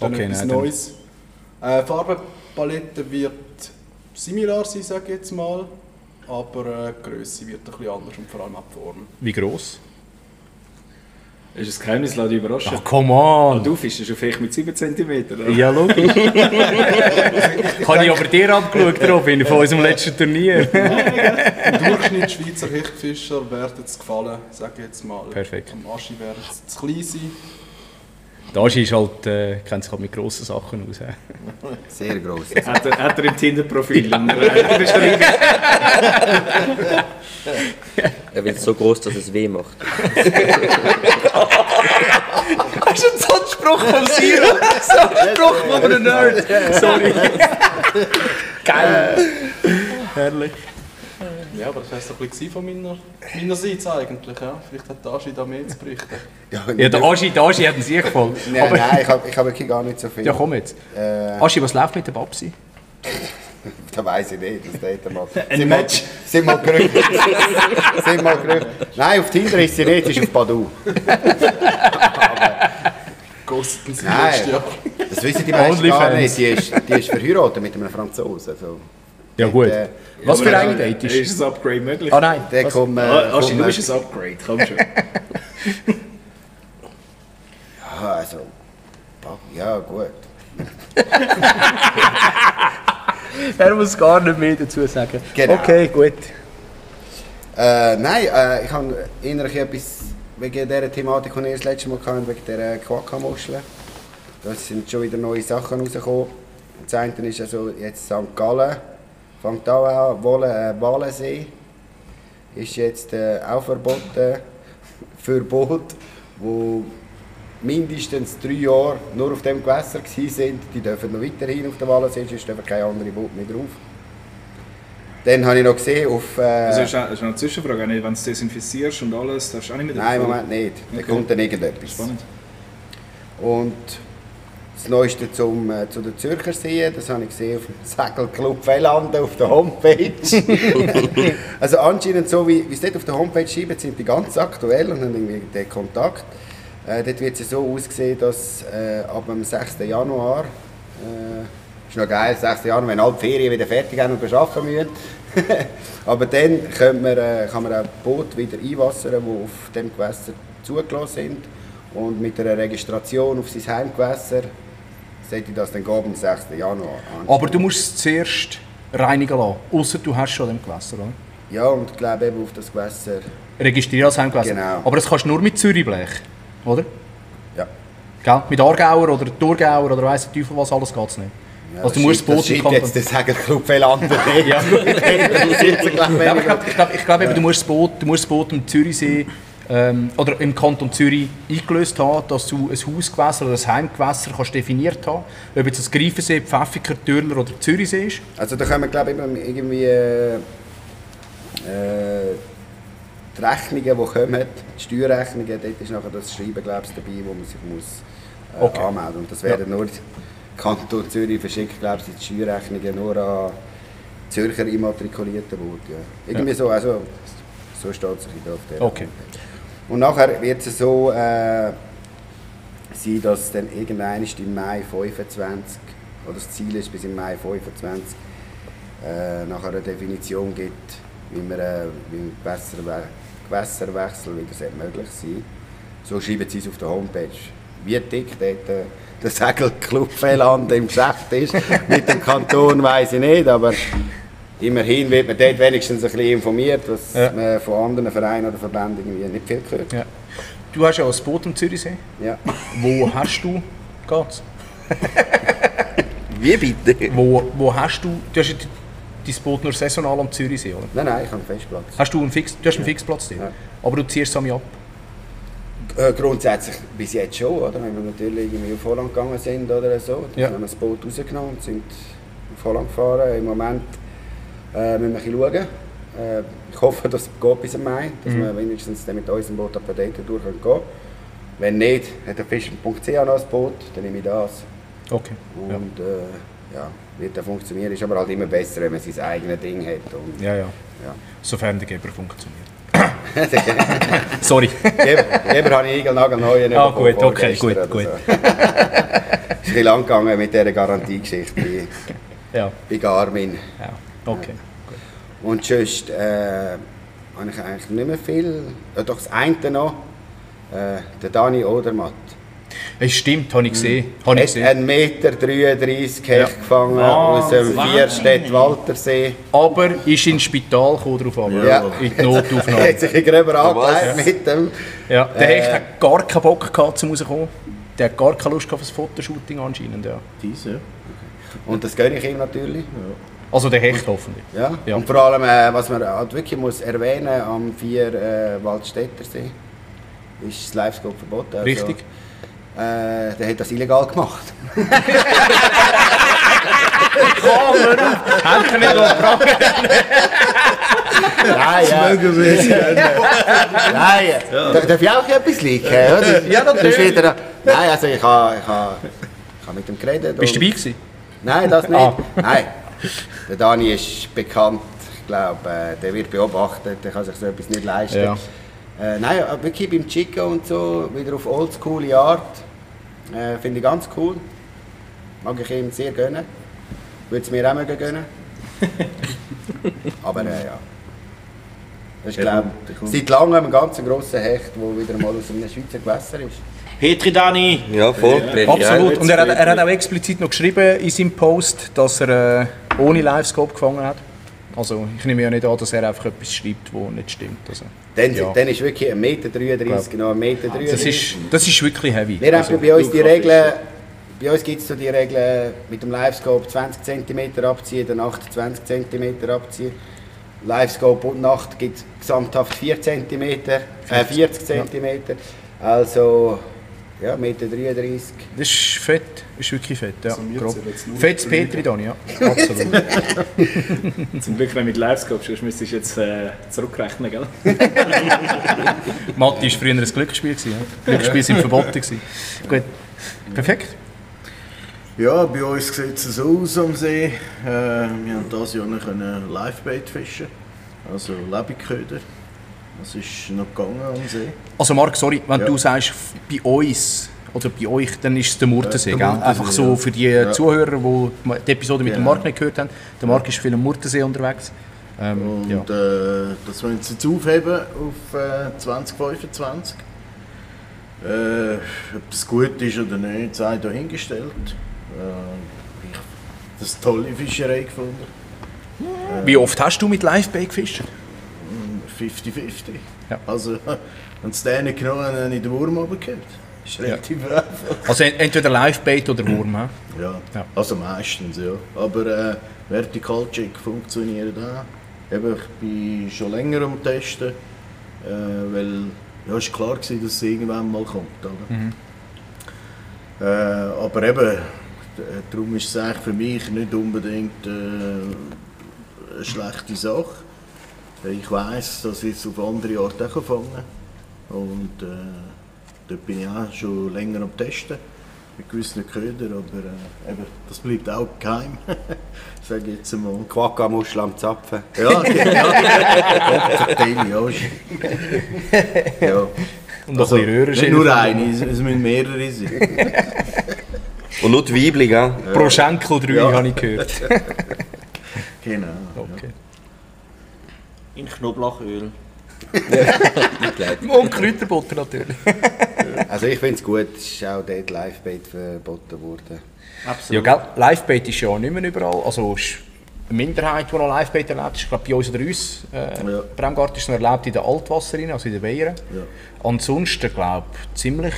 dann Okay, etwas nein, dann- Neues. Farbenpalette wird similar sein, sage ich jetzt mal. Aber die Grösse wird ein bisschen anders und vor allem auch die Form. Wie gross? Das ist ein Geheimnis, lass dich überraschen. Ach, come on! Du fischst auf vielleicht mit 7 cm. Ja, logisch. Habe ich aber dir abgeschaut, Robin, von unserem letzten Turnier. Im Durchschnitt Schweizer Hechtfischer werden es gefallen, sage ich jetzt mal. Perfekt. Am Aschi werden es zu klein sein. Der Aschi ist halt, kennt sich halt mit grossen Sachen aus. Sehr gross. Hat er im Tinder-Profil. Ja. Er wird so groß, dass es weh macht. Hast du so einen Spruch vom Siro? So einen Spruch von einem Nerd. Sorry. Geil. Herrlich. Ja, aber das war es ein bisschen von meinerseits eigentlich. Ja. Vielleicht hat der Aschi da mehr zu berichten. Ja, der Aschi hat einen Sieg voll. Nein, ich habe wirklich gar nicht so viel. Ja, komm jetzt. Aschi, was läuft mit der Babsi? Das weiss ich nicht, das dort mal. Ein Match. Sind mal gerüchtet. Nein, auf Tinder ist sie nicht, sie ist auf Badoo. Ghostet sie Nein, letztes Jahr. das wissen die meisten gar Onlyfans. nicht. Die ist verheiratet mit einem Franzosen. Also, Ja gut. Was für ein Date Date ist ein Upgrade möglich? Ah nein. der kommt... Aschi, du bist ein Upgrade, komm schon. Ja, also... Ja, gut. Er muss gar nicht mehr dazu sagen. Genau. Okay, gut. Nein, ich habe innerlich etwas wegen dieser Thematik, die ich das letzte Mal hatte, wegen dieser Quokka-Muscheln. Da sind schon wieder neue Sachen rausgekommen. Das eine ist also jetzt St. Gallen, fängt auch an, Walensee ist jetzt auch verboten für Boote, die mindestens 3 Jahre nur auf dem Gewässer waren. Die dürfen noch weiterhin auf der Walensee, sonst dürfen keine anderen Boote mehr drauf. Dann habe ich noch gesehen auf... Also ist noch eine Zwischenfrage, wenn du es desinfizierst und alles, darfst du auch nicht mehr Nein, im drauf? Moment nicht. Da Okay. kommt dann irgendetwas. Spannend. Und das Neueste zu der Zürcher See, das habe ich gesehen auf dem Segelclub Velande auf der Homepage. Also anscheinend so, wie es dort auf der Homepage schreiben, sind die ganz aktuell und haben irgendwie den Kontakt. Dort wird es so aussehen, dass ab dem 6. Januar, ist noch geil, 6. Januar, wenn alle die Ferien wieder fertig haben und arbeiten müssen. Aber dann kann man auch Boote wieder einwassern, die auf dem Gewässer zugelassen sind. Und mit einer Registration auf sein Heimgewässer sollte das dann am 6. Januar an. Aber du musst es zuerst reinigen lassen, ausser du hast schon dem Gewässer, oder? Ja, und ich glaube eben auf das Gewässer. Registrieren als Heimgewässer. Genau. Aber das kannst du nur mit Zürichblech, oder? Ja. Gell? Mit Aargauer oder Thurgauer oder weiss der Teufel was, alles geht es nicht. Ja, Also du musst das Boot im schreibt jetzt der Segelclub Velande nicht. Ja. Ja. Ich glaube, du musst das Boot am Zürichsee oder im Kanton Zürich eingelöst haben, dass du ein Hausgewässer oder ein Heimgewässer kannst definiert haben. Ob jetzt das Greifensee, Pfäffiker, Thürler oder Zürichsee ist. Also da können wir glaube ich immer irgendwie die Rechnungen, die kommen, die Steuerrechnungen, dort ist nachher das Schreiben glaube ich, dabei, wo man sich muss, anmelden muss. Und das werden nur Kanton Zürich verschickt, glaube ich, die Steuerrechnungen nur an Zürcher immatrikulierten Boote. Ja. Irgendwie so, also so steht es auf der Okay. Und nachher wird es so sein, dass dann irgendwann im Mai 25, oder das Ziel ist bis im Mai 25, nachher eine Definition gibt, wie man wie Gewässerwechsel wieder möglich sein. So schreiben sie es auf der Homepage. Wie dick dort der Segelclub Velande im Geschäft ist, mit dem Kanton weiss ich nicht, aber immerhin wird man dort wenigstens ein bisschen informiert, was man von anderen Vereinen oder Verbänden irgendwie nicht viel gehört. Ja. Du hast ja ein Boot am Zürichsee. Ja. Wo hast du... Geht's? Wie bitte? Wo hast du... Du hast ja dein Boot nur saisonal am Zürichsee, oder? Nein, ich habe einen Festplatz. Du hast einen Fixplatz dort? Ja. Aber du ziehst es ab? Grundsätzlich bis jetzt schon, oder? Wenn wir natürlich irgendwie auf Holland gegangen sind oder so, dann haben wir das Boot rausgenommen und sind auf Holland gefahren. Im Moment müssen wir ein bisschen schauen. Ich hoffe, dass es geht bis Mai, dass wir wenigstens mit unserem Boot ab dort durch gehen können. Wenn nicht, hat der Fischen.ch noch ein Boot, dann nehme ich das. Okay. Und ja, wird dann funktionieren. Ist aber halt immer besser, wenn man sein eigenes Ding hat. Und, Ja. ja. Sofern der Geber funktioniert. Sorry. Geber habe ich Igelnagel neu. Ah, gut, okay, gut. So. bisschen lang gegangen mit dieser Garantiegeschichte bei Garmin. Ja, okay. Und sonst habe ich eigentlich nicht mehr viel. Ja, doch das eine noch, der Dani Odermatt. Es stimmt, habe ich gesehen. Hat 1,33 Meter Hecht gefangen aus dem Vierstedt-Waltersee. Aber ist ins Spital gekommen, drauf an, in die Notaufnahme. Er hat sich gröber angelegt mit dem. Ja, der Hecht hat gar keinen Bock gehabt, zum rauszukommen. Der hat gar keine Lust auf ein Fotoshooting anscheinend. Ja. Diese. Und das gönne ich ihm natürlich. Also der Hecht hoffentlich. Ja. Ja. Und vor allem, was man halt wirklich muss erwähnen am Waldstätter See, ist das Livescope verboten. Also, Richtig. Der hat das illegal gemacht. Hat er nicht noch Nein, ja. Nein, darf ich auch etwas liken? Oder? Ja, natürlich. Nein, also ich habe mit ihm geredet. Bist du dabei gewesen? Nein, das nicht. Nein. Der Dani ist bekannt. Ich glaube, der wird beobachtet, der kann sich so etwas nicht leisten. Ja. Nein, wirklich beim Chico und so, wieder auf oldschoole Art. Finde ich ganz cool. Mag ich ihm sehr gönnen. Würde es mir auch mögen gönnen. Aber ja. Das ist, glaube ich, seit langem ein ganz grosser Hecht, der wieder mal aus einem Schweizer Gewässer ist. Petri Dani! Ja, voll. Absolut. Und er hat auch explizit noch geschrieben in seinem Post, dass er ohne Livescope gefangen hat. Also ich nehme ja nicht an, dass er einfach etwas schreibt, das nicht stimmt. Also, Dann ist wirklich 1,33 Meter, genau 1,33 Meter. Das ist wirklich heavy. Wir haben bei uns die Regeln, bei uns gibt es so die Regeln mit dem Livescope 20 cm abziehen, der Nacht 20 cm abziehen. Livescope und Nacht gibt es gesamthaft 40 cm. Also ja, 1,33 Meter. Das ist fett, ist wirklich fett. Ja. Also wir Grob. zählen jetzt nur Fettes Petri, Dani, ja. Absolut. Zum Glück, wenn du mit Livescope sonst müsstest du jetzt zurückrechnen, gell? Matti war früher ein Glücksspiel. Ja. Glücksspiele sind verboten. Gut, perfekt. Ja, bei uns sieht es so aus am See. Wir haben dieses Jahr noch Livebait fischen, also Lebendköder. Das ist noch gegangen am See. Also Marc, sorry, wenn du sagst, bei uns oder bei euch, dann ist es der Murtensee, der gell? Murtensee, Einfach so für die Zuhörer, die die Episode mit dem Marc nicht gehört haben. Der Marc ist viel am Murtensee unterwegs. Und das wollen sie jetzt aufheben auf 2025. Ob das gut ist oder nicht, sei dahingestellt. Ich habe das eine tolle Fischerei gefunden. Wie oft hast du mit Livebait gefischt? 50-50. Ja. Also, wenn es den nicht genommen haben, habe ich den Wurm runtergehört. Das ist relativ einfach. Also entweder Livebait oder Wurm, he? Ja, also meistens, ja. Aber Vertikalcheck funktioniert auch. Eben, ich bin schon länger am Testen, weil ja, es war klar, dass es irgendwann mal kommt. Oder? Aber eben, darum ist es eigentlich für mich nicht unbedingt eine schlechte Sache. Ich weiss, dass ich es auf andere Art auch fangen kann. Und dort bin ich auch schon länger am Testen. Mit gewissen Ködern, aber eben, das bleibt auch geheim. Sag ich jetzt einmal. Quagga-Muschel am Zapfen. Ja, genau. Ja. Und also, nicht nur eine, es müssen mehrere sein. Und nur die Weibli, gell? Pro Schenkel 3 habe ich gehört. Genau. Okay. In Knoblauchöl. Und Kräuterbutter natürlich. Also ich finde es gut, es ist auch dort Livebait verboten worden. Ja, gell? Livebait ist ja nicht mehr überall. Also ist eine Minderheit, die noch Livebait erlebt. Ich glaube, bei uns oder uns. Bremgarten ist noch erlaubt in den Altwasser, also in den Weihern. Ja. Ansonsten, glaube ich, ziemlich...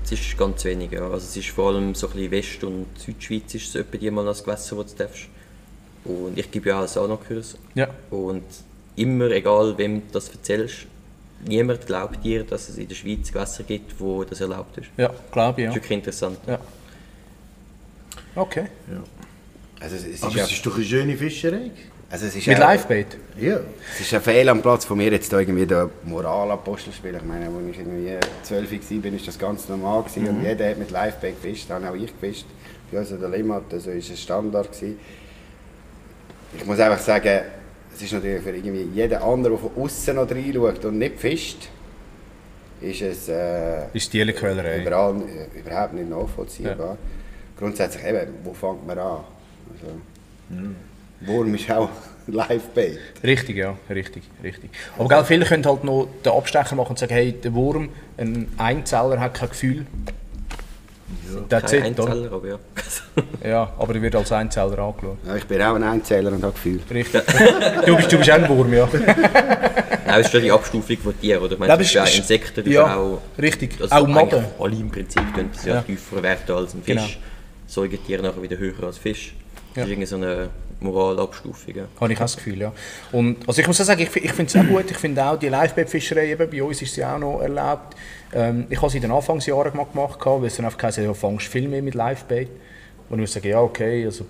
Es ist ganz wenig, ja. Also es ist vor allem so ein bisschen West- und Südschweiz ist es etwa die mal als Gewässer, wo du darfst. Und ich gebe ja auch einen Saunakurs. Ja. Und immer, egal wem du das erzählst, niemand glaubt dir, dass es in der Schweiz Gewässer gibt, wo das erlaubt ist. Ja, glaube ich, ja. Das ist wirklich interessant. Ja. Okay. Ja. Also es Aber es ist doch eine schöne Fischerei. Also es ist mit Livebait? Ja. Es ist ein Fehl am Platz von mir, jetzt da irgendwie den Moralapostel spielen. Ich meine, als ich irgendwie 12 war, war das ganz normal gewesen. Und jeder hat mit Livebait gefischt, dann auch ich gefischt. Bei uns an der Limmat, also ist es Standard gewesen. Ich muss einfach sagen, es ist natürlich für irgendwie jeden anderen, der von außen noch reinschaut und nicht fischt, ist es ist die Quellerei. überhaupt nicht nachvollziehbar. Ja. grundsätzlich eben, wo fängt man an? Also, Wurm ist auch Live-Bait. Richtig, ja, richtig. Aber gell, viele können halt noch den Abstecher machen und sagen, hey, der Wurm, ein Einzeller hat kein Gefühl. Kein Einzeller, aber ja. Ja, aber er wird als Einzeller angeschaut. Ja, ich bin auch ein Einzeller und habe Gefühl. Richtig. Du bist auch ein Wurm, ja. Nein, es ist schon die Abstufung von Tieren, oder? Ich meine, es ist Insekten, ja, auch... richtig, Also auch Maden. Alle im Prinzip können sie ja tiefer werten als ein Fisch. Genau. Säugetiere nachher wieder höher als Fisch. Das Ja. ist irgendwie so eine Moralabstufung. Ja. Habe ich auch das Gefühl, ja. Und, also ich muss auch sagen, ich finde es auch gut. Ich finde auch die Livebait-Fischerei, eben, bei uns ist sie auch noch erlaubt. Ich habe sie in den Anfangsjahren mal gemacht, weil es dann einfach gesagt hat, ja, fängst viel mehr mit Livebait. Und ich muss sagen, ja, okay, also...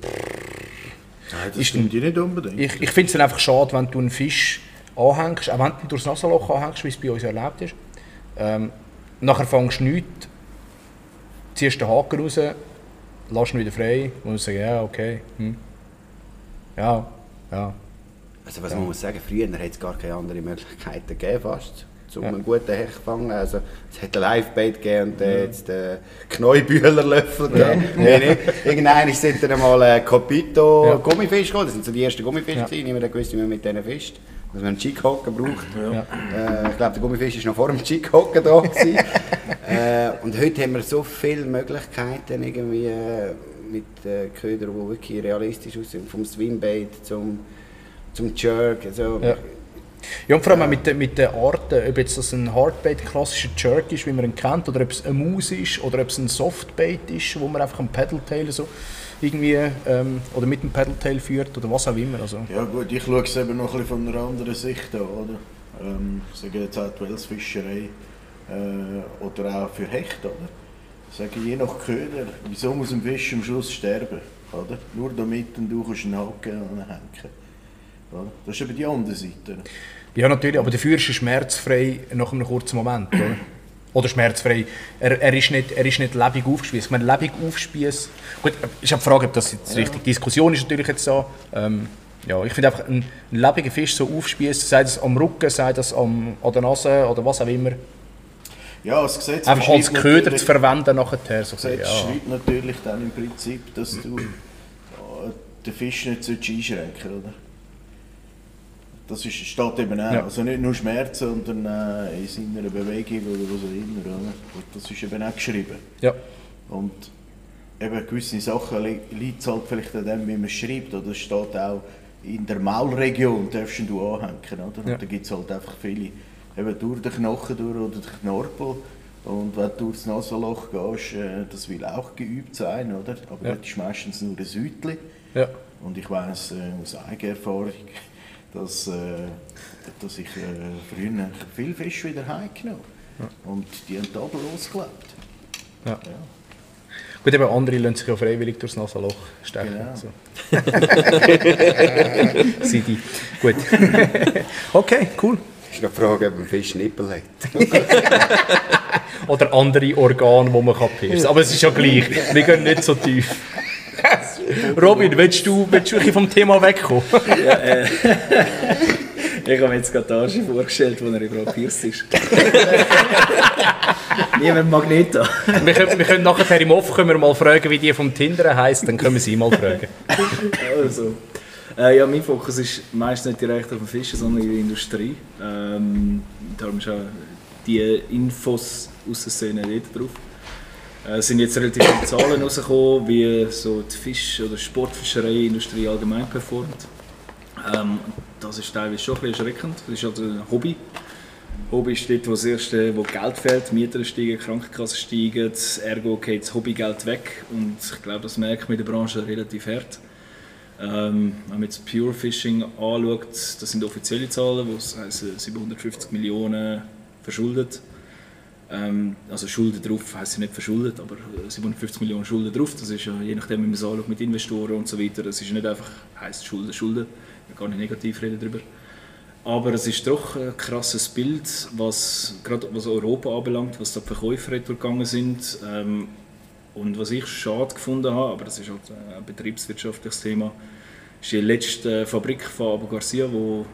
Nein, das stimmt nicht unbedingt. Ich finde es dann einfach schade, wenn du einen Fisch anhängst, auch wenn du ihn durchs Nasenloch anhängst, wie es bei uns erlaubt ist. Nachher fängst du nichts, ziehst den Haken raus, lässt ihn wieder frei und sagst, ja, okay, ja. Also was man muss sagen, früher hat es gar keine anderen Möglichkeiten gegeben, fast, um einen guten Hecht zu fangen. Also es hat ein Livebait gegeben und jetzt Kneubühlerlöffel gegeben. Nee. Irgendwann sind dann mal Copito Gummifisch gekommen, das sind so die ersten Gummifische gewesen. Niemand wusste, wie man mit denen fischt. Dass man einen Jighocken braucht. Ich glaube, der Gummifisch war noch vor dem Jighocken da. Und heute haben wir so viele Möglichkeiten irgendwie, mit Ködern, die wirklich realistisch aussehen. Vom Swimbait zum Jerk. Also, Ja, und vor allem auch mit den Arten, ob jetzt das ein Hardbait, ein klassischer Jerk ist, wie man ihn kennt, oder ob es eine Maus ist, oder ob es ein Softbait ist, wo man einfach ein Paddletail so irgendwie oder mit dem Paddletail führt oder was auch immer. Also. Ja gut, ich schaue es eben noch ein bisschen von einer anderen Sicht an, oder? Ich sage jetzt auch die Welsfischerei oder auch für Hecht, oder? Ich sage, je nach Köder, wieso muss ein Fisch am Schluss sterben, oder? Nur damit du einen Haken anhängen. Oder? Das ist eben die andere Seite. Ja natürlich, aber dafür ist er schmerzfrei nach einem kurzen Moment, oder? Oder schmerzfrei. Er ist nicht lebendig aufgespießt. Ich meine, lebendig aufspießen. Gut, ist auch die Frage, ob das jetzt richtig Diskussion ist natürlich jetzt so. Ja, ich finde einfach, ein lebendiger Fisch so aufspießen, sei das am Rücken, sei das an der Nase oder was auch immer. Ja, das Gesetz einfach als Köder zu verwenden nachher. So das Gesetz schreibt natürlich dann im Prinzip, dass du den Fisch nicht einschränken sollst, oder? Das steht eben auch. Ja. Also nicht nur Schmerzen, sondern in seiner Bewegung oder was auch immer. Oder? Das ist eben auch geschrieben. Ja. Und eben gewisse Sachen liegt es halt vielleicht an dem, wie man es schreibt. Oder es steht auch, in der Maulregion darfst du anhängen. Oder? Ja. Und da gibt es halt einfach viele, eben durch den Knochen durch oder den Knorpel. Und wenn du durchs Nasenloch gehst, das will auch geübt sein. Oder? Aber das ist meistens nur ein Säutchen. Ja. Und ich weiss aus eigener Erfahrung, dass ich früher viel Fisch wieder heimgenommen habe. Und die haben tadellos gelebt. Ja. Gut, eben andere lassen sich ja freiwillig durchs Nasenloch stechen. Genau. So. Sidi. Gut. Okay, cool. Das ist noch die Frage, ob ein Fisch Nippel hat. Oder andere Organe, die man piercen kann. Aber es ist ja gleich. Wir gehen nicht so tief. Robin, willst du vom Thema wegkommen? Ja, ich habe mir jetzt gerade Arsch vorgestellt, wo er überhaupt pierced ist. Niemand Magneto. Wir können nachher im Off mal fragen, wie die vom Tinder heisst, dann können wir sie mal fragen. Also, ja, mein Fokus ist meistens nicht direkt auf den Fischen, sondern in der Industrie. Darum ist auch die Infos aus der Szene dort drauf. Es sind jetzt relativ viele Zahlen rausgekommen, wie so die Fisch- oder Sportfischereiindustrie allgemein performt. Das ist teilweise schon ein bisschen erschreckend. Das ist also ein Hobby. Hobby ist dort, wo Geld fehlt, Mieten steigen, Krankenkassen steigen, ergo geht das Hobbygeld weg. Und ich glaube, das merkt man in der Branche relativ hart. Wenn man jetzt Pure Fishing anschaut, das sind offizielle Zahlen, wo es 750 Millionen verschuldet. Also Schulden drauf heisst nicht verschuldet, aber 750 Millionen Schulden drauf. Das ist ja, je nachdem, wie man es anschaut, mit Investoren und so weiter, das ist nicht einfach, heisst Schulden. Ich kann gar nicht negativ reden darüber. Aber es ist doch ein krasses Bild, gerade was Europa anbelangt, was da die Verkäufer gegangen sind. Und was ich schade gefunden habe, aber das ist halt ein betriebswirtschaftliches Thema, ist die letzte Fabrik von Abu Garcia, wo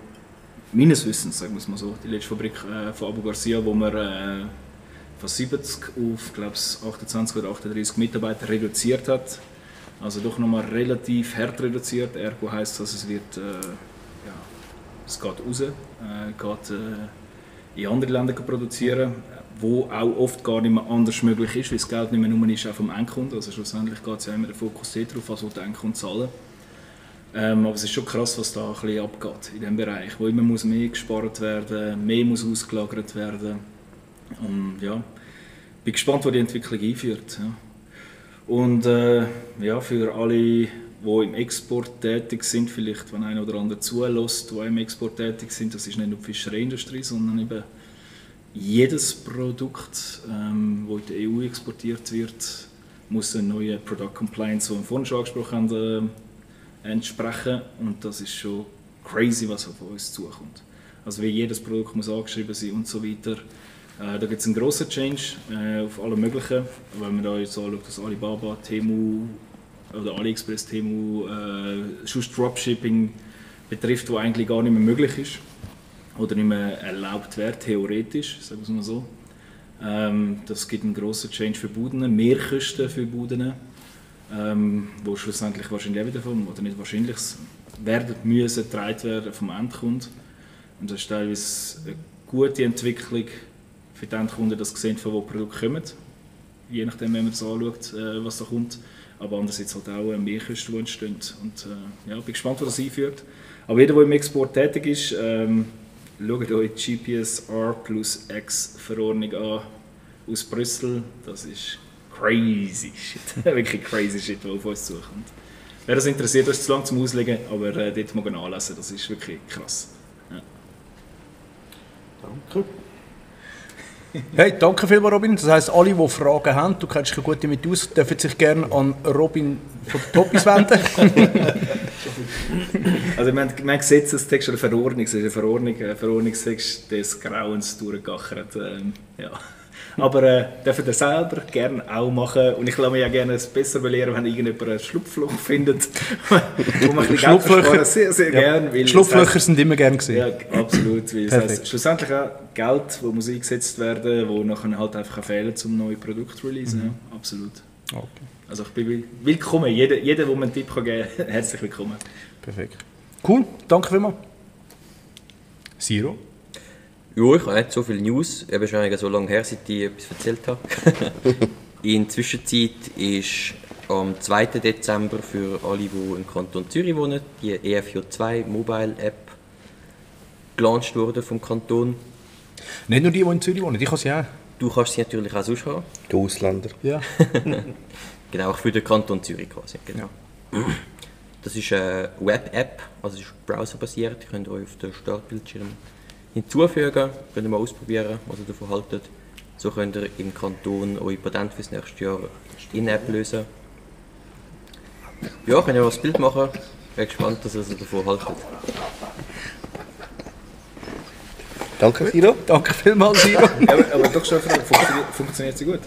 meines Wissens, sagen wir es mal so, die letzte Fabrik von Abu Garcia, wo man von 70 auf, glaube ich, 28 oder 38 Mitarbeiter reduziert hat. Also doch nochmal relativ hart reduziert. Ergo heisst das, es wird, es geht raus, geht in andere Länder produzieren, wo auch oft gar nicht mehr anders möglich ist, weil das Geld nicht mehr nur ist auch vom Endkunden. Also schlussendlich geht es ja immer der Fokus darauf, was der Endkunde zahlen. Aber es ist schon krass, was da ein bisschen abgeht in diesem Bereich, wo immer muss mehr gespart werden, mehr muss ausgelagert werden. Und ja, bin gespannt, wo die Entwicklung einführt. Ja. Und für alle, die im Export tätig sind, vielleicht wenn einer oder andere zulässt, die im Export tätig sind, das ist nicht nur die Fischereiindustrie, sondern eben jedes Produkt, das in die EU exportiert wird, muss eine neue Product Compliance, die wir vorhin schon angesprochen haben, entsprechen. Und das ist schon crazy, was auf uns zukommt. Also wie jedes Produkt muss angeschrieben sein und so weiter. Da gibt es einen grossen Change auf alle möglichen. Wenn man da jetzt anschaut, dass Alibaba, Temu oder AliExpress, Temu, sonst Dropshipping betrifft, was eigentlich gar nicht mehr möglich ist oder nicht mehr erlaubt wird, theoretisch, sagen wir es mal so. Das gibt einen grossen Change für Buden, Mehrkosten für Buden, wo schlussendlich wahrscheinlich wieder oder nicht wahrscheinlich werden müssen getragen werden vom Endkunden. Und das ist teilweise eine gute Entwicklung für die Endkunden, dass sie sehen, von wo Produkte kommen, je nachdem, wenn man das anschaut, was da kommt. Aber andererseits halt auch Mehrkosten, die entstehen. Und bin gespannt, was das einführt. Aber jeder, der im Export tätig ist, schaut euch die GPSR+X-Verordnung an aus Brüssel. Das ist crazy shit. Wirklich crazy shit, was auf uns zukommt. Wer das interessiert, ist zu lang zum Auslegen, aber dort mal anlesen. Das ist wirklich krass. Ja. Danke. Hey, danke vielmals, Robin. Das heisst, alle, die Fragen haben, du kennst dich gut damit aus, dürfen sich gerne an Robin von den Toppis wenden. Also wir haben Gesetzestext oder Verordnung, es ist ein Verordnungstext des Grauens durchgegachert. Ja. Aber dürfen ihr selber gerne auch machen. Und ich lasse mich ja gerne besser belehren, wenn irgendjemand ein Schlupfloch findet. Wo man ein bisschen Geld versparen, sehr, sehr gerne. Ja. Schlupflöcher sind immer gerne gesehen. Ja, absolut. Weil das heisst, schlussendlich auch Geld, das muss eingesetzt werden, wo nachher halt einfach fehlen, um neue Produkte zu releasen. Ja, absolut. Okay. Also ich bin willkommen. Jeder, der mir einen Tipp geben kann, herzlich willkommen. Perfekt. Cool, danke vielmals. Siro? Ja, ich habe nicht so viele News, eben schon so lange her, seit ich etwas erzählt habe. In der Zwischenzeit ist am 2. Dezember für alle, die im Kanton Zürich wohnen, die EFJ2 Mobile App gelauncht worden vom Kanton. Nicht nur die in Zürich wohnen, ich kann sie auch. Du kannst sie natürlich auch sonst haben. Die Ausländer. Ja. Genau, für den Kanton Zürich quasi. Genau. Ja. Das ist eine Web-App, also es ist browserbasiert. Ihr könnt euch auf den Startbildschirm hinzufügen, könnt ihr mal ausprobieren, was ihr davon haltet. So könnt ihr im Kanton eure Patent fürs nächste Jahr in-App lösen. Ja, könnt ihr mal ein Bild machen. Ich bin gespannt, was ihr davon haltet. Danke, Siro. Danke vielmals, Siro. aber doch schon eine Frage, funktioniert sie gut?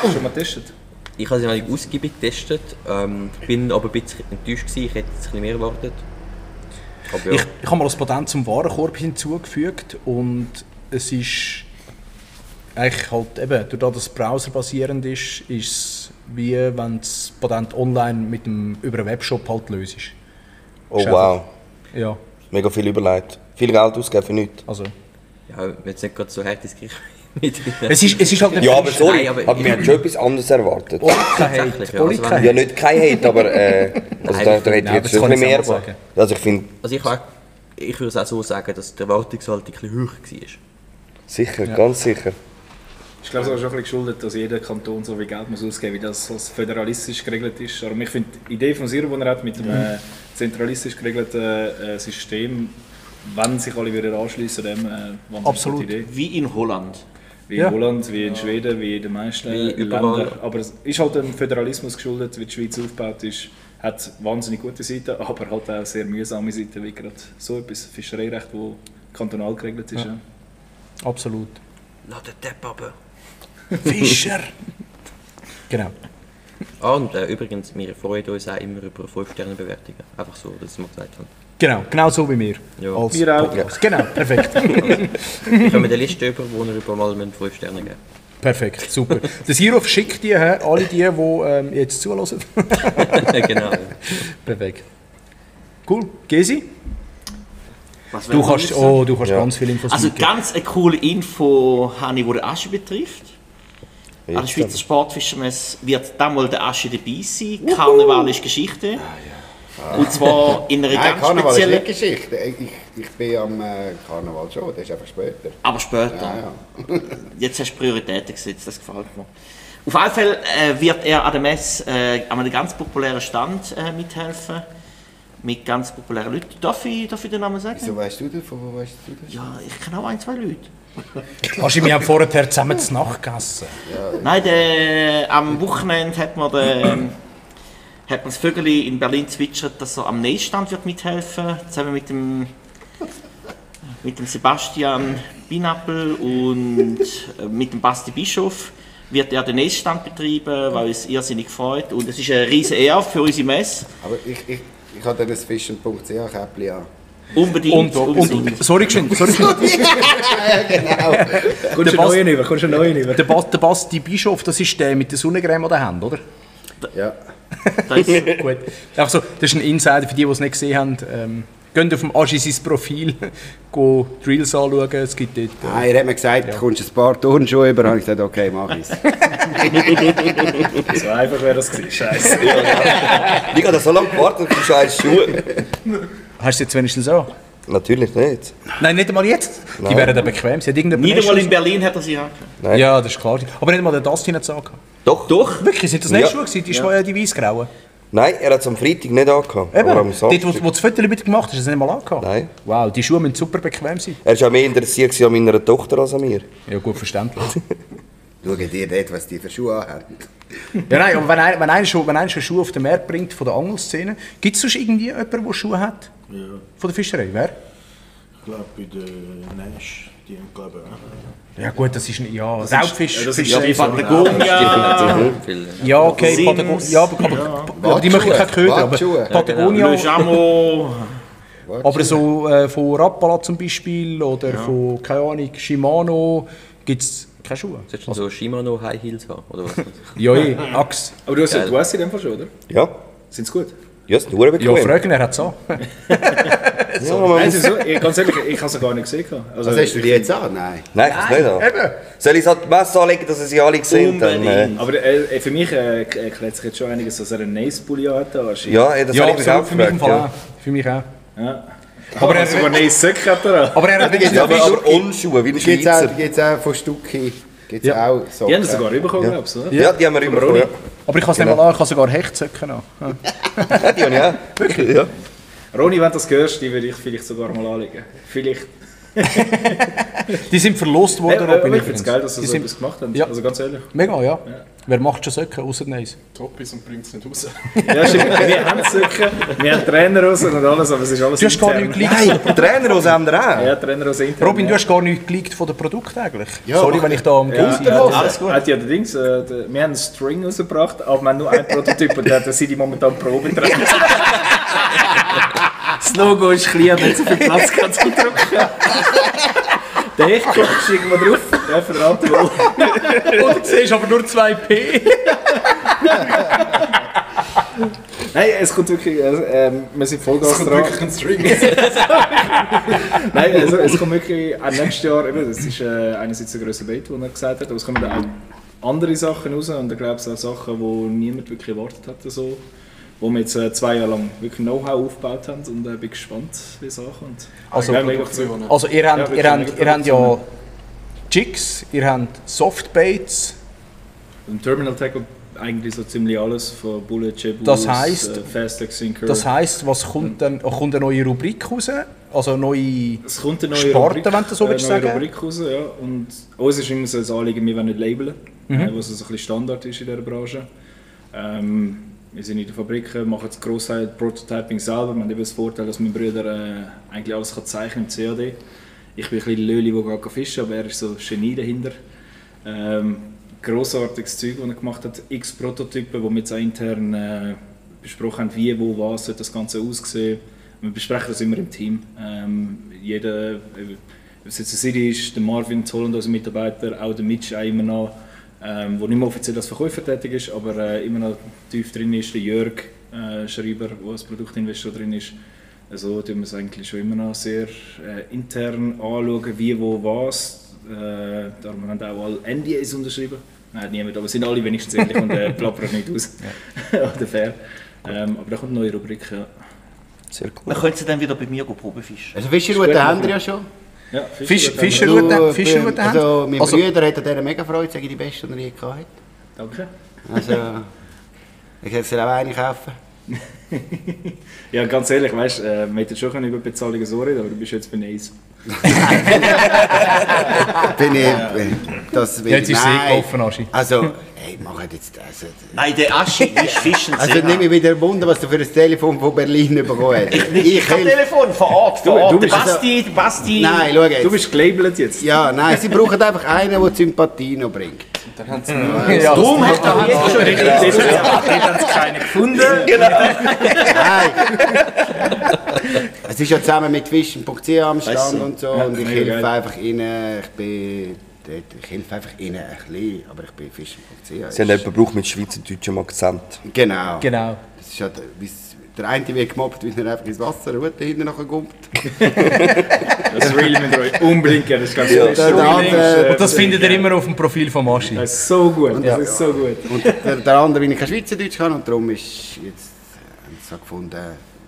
Schon mal getestet? Ich habe sie noch nicht ausgiebig getestet, bin aber ein bisschen enttäuscht gewesen. Ich hätte jetzt ein bisschen mehr erwartet. Aber ja. Ich habe mal das Patent zum Warenkorb hinzugefügt und es ist eigentlich halt eben, dadurch, dass es browserbasierend ist, ist es wie wenn das Patent online über einen Webshop halt löst. Oh wow. Ja. Mega viel überlegt. Viel Geld ausgeben für nichts. Ja, Also. jetzt nicht gerade so hart ins Gericht. Es ist halt nicht. Ja, aber sorry, Nein, aber wir haben schon etwas anderes erwartet. Ja. Ja, nicht kein Hate, aber also da hätte ich jetzt schon ein bisschen mehr. Also ich finde... Also ich würde es auch so sagen, dass die Erwartungshaltung ein bisschen hoch war. Sicher, ganz sicher. Ich glaube, es ist auch ein bisschen geschuldet, dass jeder Kanton so viel Geld muss ausgeben muss, wie das föderalistisch geregelt ist. Aber ich finde die Idee von Siro, die er hat mit einem zentralistisch geregelten System, wenn sich alle anschließen würden, absolut. Gute Idee. Wie in Holland. Wie in Holland, wie in Schweden, wie in den meisten Ländern. Aber es ist halt dem Föderalismus geschuldet, wie die Schweiz aufgebaut ist. Hat wahnsinnig gute Seiten, aber halt auch sehr mühsame Seiten, wie gerade so etwas Fischereirecht, das kantonal geregelt ist. Ja. Absolut. Lass den Depp runter. Fischer! Genau. Und übrigens, wir freuen uns auch immer über 5-Sterne-Bewertungen. Einfach so, dass wir gesagt haben. Genau so wie wir. Ja. Als wir auch. Podcast. Genau, perfekt. Wir können eine Liste über, wo wir über mal 5 Sterne geben. Perfekt, super. Der Siro schickt die, alle die jetzt zuhören. Genau. Perfekt. Cool. Gesi? Was Du wollen wir kannst wissen? ganz viele Infos Also mitgeben. ganz eine coole Info habe ich, die den Asche betrifft. An der Schweizer Sportfischermesse wird damals der Asche dabei sein. Karneval ist Geschichte. Und zwar in einer Nein, ganz Karneval ist speziellen... nicht Geschichte. Ich bin am Karneval schon, das ist einfach später. Aber später. Ja. Jetzt hast du Prioritäten gesetzt, das gefällt mir. Auf jeden Fall wird er an der Messe an einem ganz populären Stand mithelfen. Mit ganz populären Leuten. Darf ich den Namen sagen? Wieso weißt du das? Von wo weißt du das? Ja, ich kenne auch 1, 2 Leute. Hast du mir vorher zusammen zu Nacht gegessen? Nein, am Wochenende hat man das Vögeli in Berlin zwitschert, dass er am Nähstand wird mithelfen, zusammen mit dem Sebastian Binappel und mit dem Basti Bischof wird er den Nähstand betreiben, weil es irrsinnig freut. Und es ist eine riesige Ehre für unsere Messe. Aber ich habe dann das fischen.ch-Käppli an. Unbedingt. Und sorry, geschwind. Ja, genau. Kommst du einen neuen über? Der Basti Bischof, das ist der mit der Sonnencreme an der Hand, oder? Ja. Das ist, Gut. Einfach so, das ist ein Insider für die es nicht gesehen haben. Geht auf dem Agi sein Profil, go Drills anschauen, es gibt dort... Nein, er hat mir gesagt, du kommst ein paar Turnschuhe über, habe ich gesagt, okay, mach ich's. So einfach wäre das gewesen. Scheiße. Ich habe da so lange gewartet auf die scheiß Schuhe. Hast du jetzt wenigstens auch? Natürlich nicht. Nein, nicht einmal jetzt. Die Nein. wären dann bequem. Sie hat irgendeinen nicht einmal in Berlin hat er sie angehabt. Nein. Ja, das ist klar. Aber nicht einmal der Dustin hat es angehabt. Doch. Wirklich, sind das nicht Ja. Schuhe gewesen? Die Schuhe, die weißgrauen? Nein, er hat es am Freitag nicht angehabt. Eben, Aber am dort, Samstag. wo du das Foto mit gemacht hast, hast du es nicht mal angehabt? Nein. Wow, die Schuhe müssen super bequem sein. Er war auch mehr interessiert an meiner Tochter als an mir. Ja, gut verständlich. Schau dir dort, was die für Schuhe anhaben. Ja, nein, aber wenn einer schon Schuhe auf den Markt bringt von der Angelszene, gibt es sonst irgendwie jemanden, der Schuhe hat? Ja, Von der Fischerei? Wer? ich glaube bei der Nash, die haben glaube ich auch. Ja gut, das ist ein... Ja, Raubfisch. das ist Fischerei. ja Patagonia, Ja, okay, Sims. Patagonia. Ja, aber die möchten keine Köder. Aber Wattschuhe. Patagonia... Le Jamo. Aber so von Rapala zum Beispiel oder von, keine Ahnung, Shimano gibt es keine Schuhe. Solltest du so Shimano High Heels haben, oder was? Ja, Axe. Aber du hast in dem Fall schon, oder? Ja. Sind sie gut? Ja, es ist nur Ja, bequem. fragen, er hat es auch. Ja, man Nein, muss- sie sind so, ganz ehrlich, ich habe sie gar nicht gesehen. Also, Was hast du die jetzt an? Nein. Nein, ich kann es nicht an. Eben. Soll ich es an die Messe anlegen, dass ihr sie alle gesehen dann, Unbedingt. aber für mich erklärt sich jetzt schon einiges, dass er einen Nace-Pulli hat. Ja, das Ja, habe ich mich auch absolut, für mich im gefragt. Fall Ja. auch. Für mich auch. Ja. Aber er- sogar Nace-Söcke hat er an. Aber er hat wenigstens Ja, aber Unschuhe, wie ein Gibt's Schweizer. auch von Stucki. Gibt's Ja. auch so. Die haben sie sogar bekommen, glaubst du, oder? Ja, die haben wir immer bekommen. Ja. Aber ich kann es nicht mal an, ich kann sogar Hechtsöcken an. Ja. Ja, die habe ich auch. Wirklich? Ja. Roni, wenn du das hörst, die würde ich vielleicht sogar mal anlegen. Vielleicht. Die sind verlost worden, Ich Robin. finde es übrigens. geil, dass sie Die so sind- etwas gemacht haben. Ja. Also ganz ehrlich. Mega, ja. Wer macht schon Söcken, außer Neis? Toppis und bringt es nicht raus. Ja, stimmt. Wir haben Söcke, wir haben Trainer raus und alles, aber es ist alles Du hast gar intern. nichts geleakt. Nein, Trainerhose haben wir auch. Ja, Trainer aus intern. Robin, du ja. hast gar nichts geleakt von den Produkten eigentlich. Ja, Sorry, aber- wenn ich da am Ja, Gesi alles gut. Ja, allerdings, wir haben einen String rausgebracht, aber wir haben nur einen Prototyp und da sind die momentan Probe dran. Das Logo ist klein, nicht so viel Platz kann zum Drucken. Der Hechtkopf ist irgendwo drauf, der verraten wohl. Und du siehst aber nur 2P. Nein, es kommt wirklich, wir sind Vollgas Das kommt dran. wirklich ein String. Nein, also es kommt wirklich auch nächstes Jahr, eben, das ist einerseits ein grosser Bait, den er gesagt hat, aber es kommen dann auch andere Sachen raus und ich glaube es auch Sachen, die niemand wirklich erwartet hat, so, wo wir jetzt 2 Jahre lang wirklich Know-how aufgebaut haben und bin gespannt, wie es ankommt. Also, Ja, mega cool. Produktionen. Also ihr habt, wirklich ihr habt, mega ihr habt ja Produktionen. Jigs, ihr habt Softbaits. Im Terminal Tackle eigentlich so ziemlich alles, von Bullet, Jebus, Das heisst- Fast Sinker. Das heisst, was kommt dann? Kommt eine neue Rubrik raus? Also neue... Es kommt eine neue Sparte, Rubrik, wenn du so willst neue sagen. Rubrik raus, ja. Und uns ist immer so ein Anliegen, wir wollen nicht labeln, was so ein bisschen Standard ist in dieser Branche. Wir sind in der Fabrik, machen das Grossteil Prototyping selber. Wir haben eben das Vorteil, dass mein Bruder eigentlich alles kann zeichnen im CAD. Ich bin ein bisschen Löli, der geht fischen, aber er ist so ein Genie dahinter. Grossartiges Zeug, das er gemacht hat. X Prototypen, die wir jetzt auch intern besprochen haben, wie, wo, was soll das Ganze aussehen. Wir besprechen das immer im Team. Jeder, ob es jetzt der Siri ist, der Marvin Zollend, unser Mitarbeiter, auch der Mitch auch immer noch. der nicht mehr offiziell als Verkäufer tätig ist, aber immer noch tief drin ist, der Jörg Schreiber, der als Produktinvestor drin ist. Also tun wir es eigentlich schon immer noch sehr intern anschauen, wie, wo, was. Darum haben auch alle NDAs unterschrieben. Nein, niemand, aber sind alle wenigstens ehrlich und plappern nicht aus. Oder fair. Aber da kommt eine neue Rubrik, ja. Sehr cool. Man könnte sie dann wieder bei mir Probefischen. Also Fischerroute haben wir ja schon. Ja, Fischerroute haben. Also mein Bruder hat an dieser mega Freude, sage ich, die beste, die er je gehabt hat. Danke. Also, ich hätte sie auch eine kaufen. Ja, ganz ehrlich, weißt du, wir hätten schon über Bezahlungen so reden, aber du bist jetzt bei Neis. Das Jetzt ist es gelaufen, Aschi. Also, hey, mach jetzt das. Nein, der Aschi ist Fischen. Also nimm mich wieder Wunder, was du für ein Telefon von Berlin bekommen hast. Ich habe Telefon von Ort. Du bist Basti. Nein, schau jetzt. Du bist gelabelt jetzt. Ja, nein, sie brauchen einfach einen, der die Sympathie noch bringt. Dann haben sie Darum hast du jetzt schon Jetzt haben sie keinen gefunden. Nein. Es ist ja zusammen mit Fischen.ch am Stand und so. Ja, und ich mega helfe geil. einfach ihnen. Ich helfe einfach ihnen ein bisschen, aber ich bin Fischen.ch. Sie haben jemanden gebraucht mit schweizerdeutschem Akzent. Genau. Genau. Das ist ja, der eine wird gemobbt, weil er einfach ins Wasser hinten nachher kommt. Das Reel müsst ihr euch unbedingt geben. Das ist ganz Und das findet ihr immer auf dem Profil von Maschi. Das ist so gut. Das ist so gut. Und der andere, weil ich kein Schweizerdeutsch kann, und darum ist jetzt so gefunden,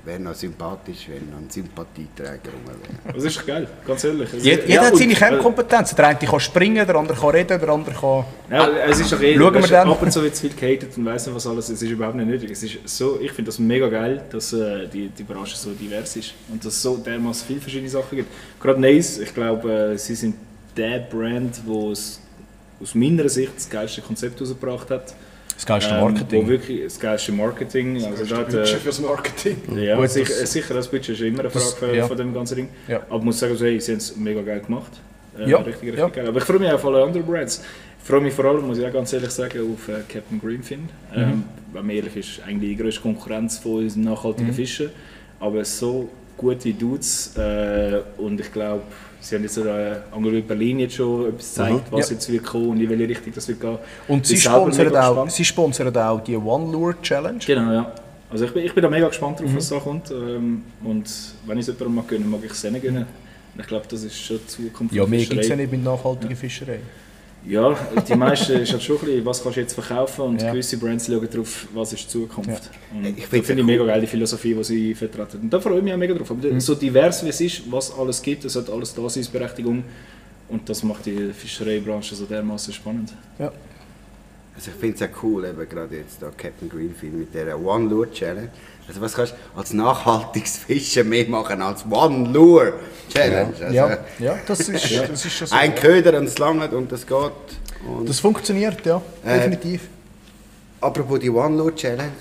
wäre noch sympathisch, wenn noch ein Sympathieträger rum wäre. Das ist geil, ganz ehrlich. Jeder hat seine Kernkompetenzen. Der eine kann springen, der andere kann reden, der andere kann... Ja, es ist doch Schauen wir dann. ab und zu wird zu viel gehatet und weiss nicht was alles. Es ist überhaupt nicht nötig. Es ist so, ich finde das mega geil, dass die Branche so divers ist und dass es so dermaßen viele verschiedene Sachen gibt. Gerade Neis, ich glaube, sie sind der Brand, wo es aus meiner Sicht das geilste Konzept herausgebracht hat. Das geilste Marketing. Wo wirklich das geilste Marketing. Also da hat, Budget fürs Marketing. ja, Gut, sicher, das Budget ist immer eine Frage von dem ganzen Ding. Ja. Aber ich muss sagen, hey, sie haben es mega geil gemacht. Ja, Richtig ja. geil. Aber ich freue mich auch auf alle anderen Brands. Ich freue mich vor allem, muss ich auch ganz ehrlich sagen, auf Captain Greenfin. Wenn man ehrlich ist, eigentlich die grösste Konkurrenz von unseren nachhaltigen Fischen. Aber so gute Dudes und ich glaube, sie haben jetzt Angelo Berlin jetzt schon etwas gezeigt, was jetzt wird kommen und in welche Richtung das wird gehen. Und sie sponsern auch die One Lure Challenge. Genau, ja. Also ich bin da mega gespannt drauf, was da kommt. Und wenn ich es jemandem mag gönnen, mag ich es denen gönnen. Und ich glaube, das ist schon die Zukunft Ja, der mehr Fischerei. gibt es ja nicht mit nachhaltiger Fischerei. Ja, die meisten ist halt schon ein bisschen, was kannst du jetzt verkaufen und Ja. gewisse Brands schauen darauf, was ist die Zukunft. Ja. Und Ich ich find's finde ja mega geil, die Philosophie, die sie vertreten. Und da freue ich mich auch mega drauf. Aber so divers wie es ist, was alles gibt, es hat alles Daseinsberechtigung. Und das macht die Fischereibranche so dermaßen spannend. Ja. Also ich finde es ja cool, eben gerade jetzt da Captain Greenfield mit dieser One Lure Challenge. Also was kannst du als nachhaltiges Fischen mehr machen als One Lure Challenge? Also Ja, das ist schon so. ein Köder und es langt und das geht. Und Das funktioniert, ja, definitiv. apropos die One Lure Challenge,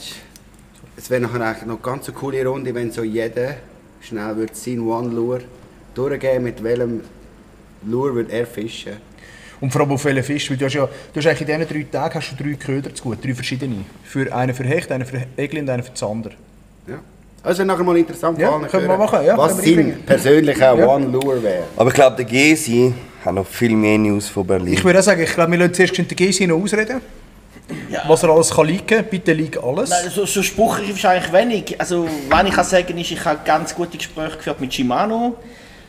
es wäre nachher eigentlich noch ganz eine coole Runde, wenn so jeder schnell würde seinen One Lure durchgeben, mit welchem Lure würde er fischen. Und vor allem auf welchen Fisch, weil du hast eigentlich in diesen 3 Tagen hast du 3 Köder zu gut, 3 verschiedene. Einen für Hecht, einen für Egli und einen für Zander. Ja. Also wäre nachher mal interessant, Ja, vor allem können wir hören, machen, ja, was können wir sein einbringen. persönlicher Ja. One Lure wäre. Aber ich glaube, der Gesi hat noch viel mehr News von Berlin. Ich würde auch sagen, ich glaube, wir lassen zuerst den Gysi noch ausreden. Ja. Was er alles kann liegen, bitte lieg alles. Nein, so spruchreif ist eigentlich wenig. Also, was ich kann sagen ist, ich habe ganz gute Gespräche geführt mit Shimano.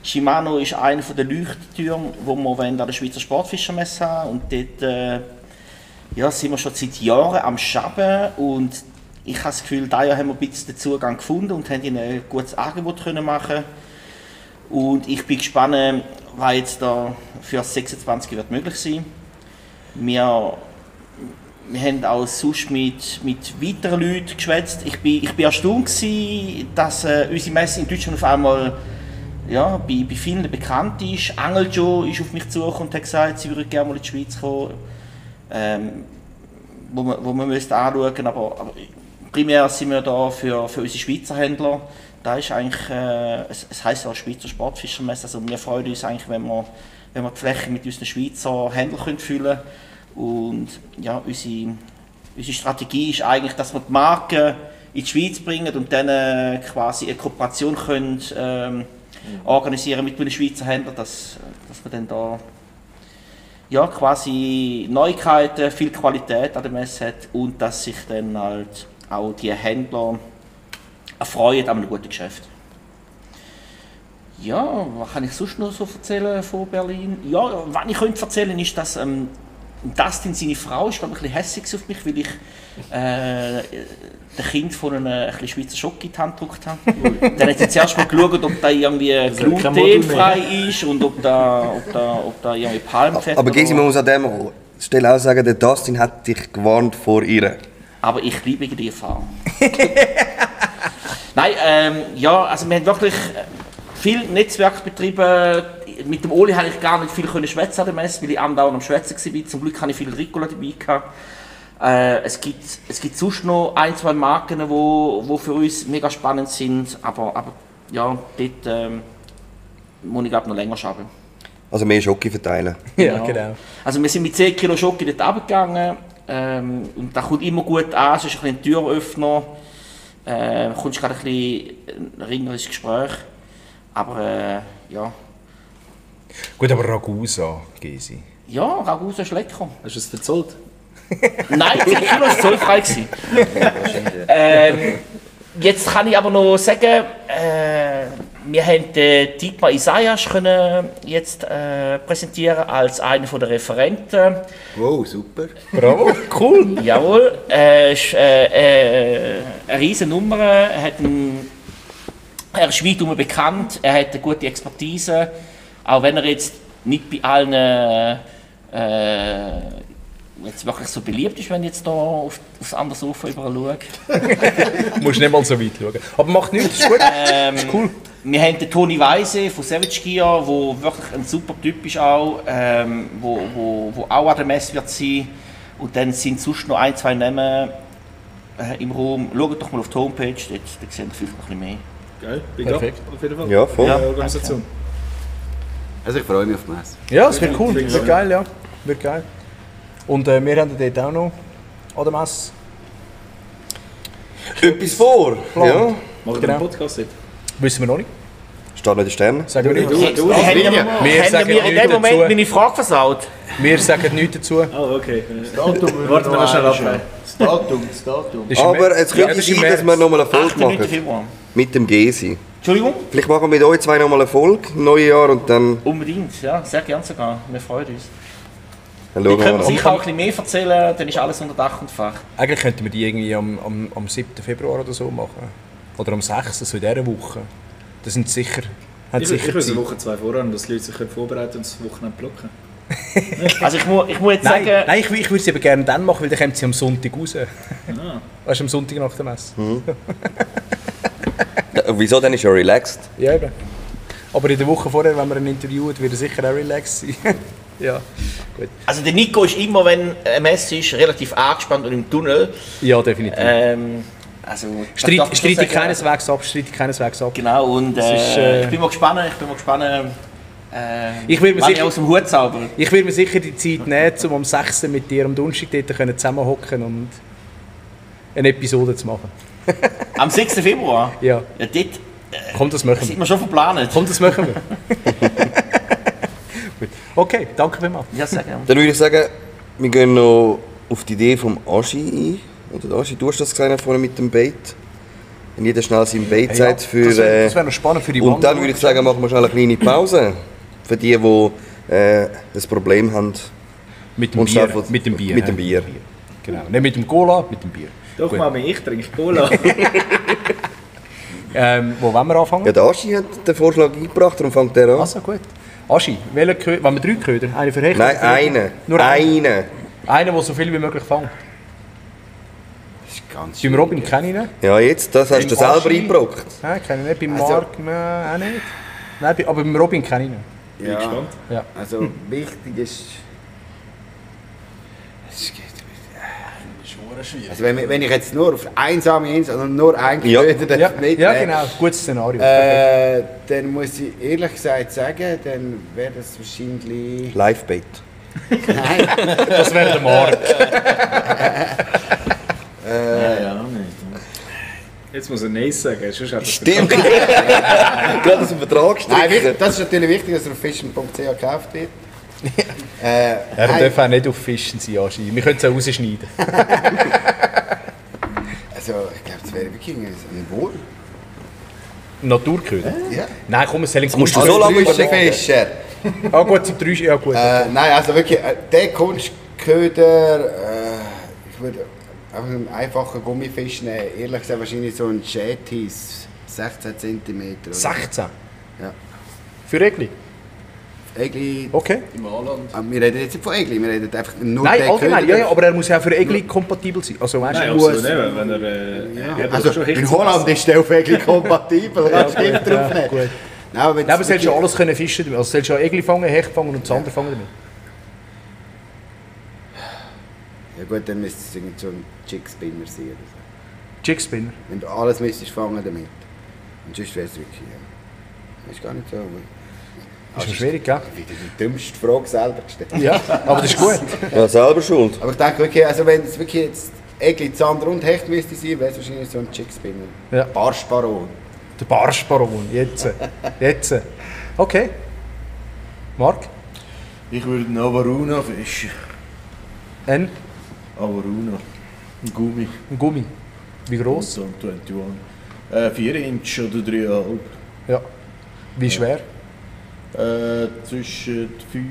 Shimano ist einer der Leuchttürme, die wir an der Schweizer Sportfischermesse haben. Und dort sind wir schon seit Jahren am Schaben. Und ich habe das Gefühl, dieses Jahr haben wir ein bisschen den Zugang gefunden und haben ihnen ein gutes Angebot machen. Und ich bin gespannt, was jetzt da für das 26 wird möglich sein. Wir haben auch sonst mit weiteren Leuten geschwätzt. Ich bin erstaunt gewesen, dass unsere Messe in Deutschland auf einmal bei vielen bekannt ist. Angel Joe ist auf mich zugekommen und hat gesagt, sie würde gerne mal in die Schweiz kommen, wo man müsste anschauen. Aber primär sind wir da für unsere Schweizer Händler. Da ist eigentlich, es heisst auch Schweizer Sportfischermesse. Also wir freuen uns eigentlich, wenn wir die Fläche mit unseren Schweizer Händlern füllen können. Und ja, unsere Strategie ist eigentlich, dass wir die Marken in die Schweiz bringen und dann quasi eine Kooperation können, organisieren mit einem Schweizer Händler, dass wir dann da ja, quasi Neuigkeiten, viel Qualität an der Messe hat und dass sich dann halt auch die Händler erfreuen an einem guten Geschäft. Ja, was kann ich sonst noch so erzählen von Berlin? Ja, was ich könnte erzählen ist, dass Dustin, seine Frau, ist glaube ich ein bisschen hässlich auf mich, weil ich dem Kind von einem Schweizer Schoki in die Hand gedrückt habe. Dann hat sie zuerst mal geschaut, ob da irgendwie glutenfrei ist und ob da irgendwie Palmfett. Aber Gesi, man muss an dieser Stelle auch sagen, der Dustin hat dich gewarnt vor ihr. Aber ich liebe die Erfahrung. Nein, ja, also wir haben wirklich viel Netzwerk betrieben. Mit dem Oli konnte ich gar nicht viel schwätzen an der Messe, weil ich andauernd am Schwätzen war. Zum Glück hatte ich viel Ricola dabei gehabt. Es gibt sonst noch ein, zwei Marken, die für uns mega spannend sind, aber ja, dort muss ich glaube noch länger arbeiten. Also mehr Schoki verteilen. Ja, genau. Also wir sind mit 10 Kilo Schoki dort runtergegangen und das kommt immer gut an, es ist ein Türöffner, kommst gerade ein bisschen ringer ins Gespräch, aber ja. Gut, aber Ragusa, Gesi. Ja, Ragusa ist lecker. Hast du es verzollt? Nein, 10 Kilo war zollfrei. Jetzt kann ich aber noch sagen, wir haben den Dietmar Isaias jetzt präsentieren als einen der Referenten. Wow, super. Bravo, cool. Jawohl, ist eine riesen Nummer. Er ist weit bekannt, er hat eine gute Expertise. Auch wenn er jetzt nicht bei allen jetzt wirklich so beliebt ist, wenn ich jetzt hier aufs andere Sofa überall schaue. Du musst nicht mal so weit schauen. Aber macht nichts, ist gut. Ist cool. Wir haben den Toni Weise von Savage Gear, der wirklich ein super Typ ist, auch, wo auch an der Messe wird sein. Und dann sind sonst noch ein, zwei Namen im Raum. Schaut doch mal auf die Homepage, dort seht ihr vielleicht noch ein bisschen mehr. Geil, big Perfekt. up, auf jeden Fall. Ja, voll. Ja. Organisation. Also ich freue mich auf die Messe. Ja, es wird cool. Wird geil, ja. Wird geil. Und wir haben dort auch noch an der Messe. Etwas vor. Plan. Ja. Machen wir Genau. einen Podcast jetzt? Wissen wir noch nicht. Steht noch in den Sternen. Sagen wir nicht. Haben wir in dem Moment meine Frage versaut? Wir sagen nichts dazu. Oh, okay. Datum Warten wir noch schnell ab. Das Datum. Das ist im Aber März. es könnte das ist im sein, dass wir März. nochmal eine Folge 8. 9. machen. Februar. Mit dem Gesi. Entschuldigung? Vielleicht machen wir mit euch zwei nochmal eine Folge im neuen Jahr und dann Unbedingt, ja, sehr gerne sogar. Wir freuen uns. schauen Wir wir können mal. sicher auch ein bisschen mehr erzählen, dann ist alles unter Dach und Fach. Eigentlich könnten wir die irgendwie am 7. Februar oder so machen. Oder am 6. so in dieser Woche. Das sind sicher... Ich will eine Woche, zwei voran, dass die Leute sich vorbereiten und das Wochenende blocken. Also ich muss jetzt Nein, sagen... nein, ich würde sie aber gerne dann machen, weil dann kommt sie am Sonntag raus. Ah. Weißt du, am Sonntag nach der Messe. Wieso, dann ist ja relaxed. Ja, eben. Aber in der Woche vorher, wenn wir ihn interviewen, wird er sicher auch relaxed sein. Ja, gut. Also der Nico ist immer, wenn eine Messe ist, relativ angespannt und im Tunnel. Ja, definitiv. Also, Streitet keineswegs ab. Genau, und Das ist, ich bin mal gespannt, Ich will mir wann ich sicher- aus dem Hut zaubere. Ich will mir sicher die Zeit nehmen, um am 6. mit dir am Donnerstag dort zusammenhocken und eine Episode zu machen. Am 6. Februar? Ja, Ja, dort komm, das machen sind wir. wir schon verplant. Komm, das machen wir. Gut. Okay, danke vielmals. Ja, sehr gerne. Dann würde ich sagen, wir gehen noch auf die Idee vom Aschi ein. Oder Aschi, du hast das gesehen vorhin mit dem Bait. Wenn jeder schnell sein Bait sagt für... das wäre noch spannend für die und dann würde ich sagen, machen wir schnell eine kleine Pause. Für die, die ein Problem haben. mit dem Und Bier. schnell- Mit dem Bier. mit dem Bier. Genau. Nicht mit dem Cola, mit dem Bier. Doch, Gut. Mami, ich trinke Cola. Wo wollen wir anfangen? Ja, der Aschi hat den Vorschlag eingebracht, darum fängt er an. Also gut. Aschi, welchen Köder? Wollen wir 3 Köder? Einen für Hecht? Nein, einen. Nur einen. Einen, der so viel wie möglich fängt. Das ist ganz Beim Robin kenne ich ihn. Ja, jetzt, das hast du Beim selber Aschi? eingebracht. Nein, kenne ich nicht. Beim Also- Mark, nein, auch nicht. Nein, aber beim Robin kenne ich ihn. Ja, gespannt. Ja. also wichtig ist... Es geht- Also wenn ich jetzt nur auf einsame Insel und nur ein Ja. Köder Ja, mitnehme, ja, genau. Gutes Szenario. dann muss ich ehrlich gesagt sagen, dann wäre das wahrscheinlich... Live-Bait. Nein, Das wäre der Mark. Ja, nicht. Jetzt muss er Nein sagen, sonst hat er Stimmt. Gerade aus dem Vertrag nein, stricken. das ist natürlich wichtig, dass er auf fischen.ch gekauft wird. Er darf auch nicht auf Fischen sein, anscheinend. Wir können es auch rausschneiden. Also, ich glaube, es wäre wirklich ein Wurm. Naturköder? Ja. Nein, komm, es soll Musst du so lange überlegen? Fischer. Ah gut, sind 3... Ja gut. Nein, also wirklich, der Kunstköder, ich würde einfach einen einfachen Gummifisch nehmen. Ehrlich gesagt, wahrscheinlich so ein Jetis, 16 cm. 16? Ja. Für Egli? Egli. Okay. Im Anland. Wir reden jetzt nicht von Egli, wir reden einfach nur Nein, den allgemein, Köder. ja, aber er muss ja auch für Egli kompatibel sein. Also weißt Nein, du, absolut muss... nicht, wenn er... ja, Also in Holland ist der auf Egli kompatibel, kannst du nicht drauf nehmen. Gut. Nein, aber Nein, aber du sollst ja alles können fischen damit. Also du sollst ja Egli fangen, Hecht fangen und das andere fangen damit. Ja gut, dann müsste es irgend so ein Jigspinner sein oder so. Jigspinner? Wenn du alles müsstest fangen damit. Und sonst wäre es wirklich, ja. Das ist gar nicht so. Ist schon schwierig, gell? Wieder die dümmste Frage selber gestellt. Ja, aber das ist gut. Ja, selber schuld. Aber ich denke wirklich, also wenn es wirklich jetzt Egli, Zander und Hecht müsste sein, wäre es wahrscheinlich so ein Jigspinner. Ja. Barschbaron. Der Barschbaron, jetzt. Jetzt. Okay. Marc? Ich würde einen Avaruna fischen. Ein Avaruna. Ein Gummi. Gummi. Wie gross? So ein 21. 4 Inch oder 3,5. Ja. Wie schwer? Zwischen 5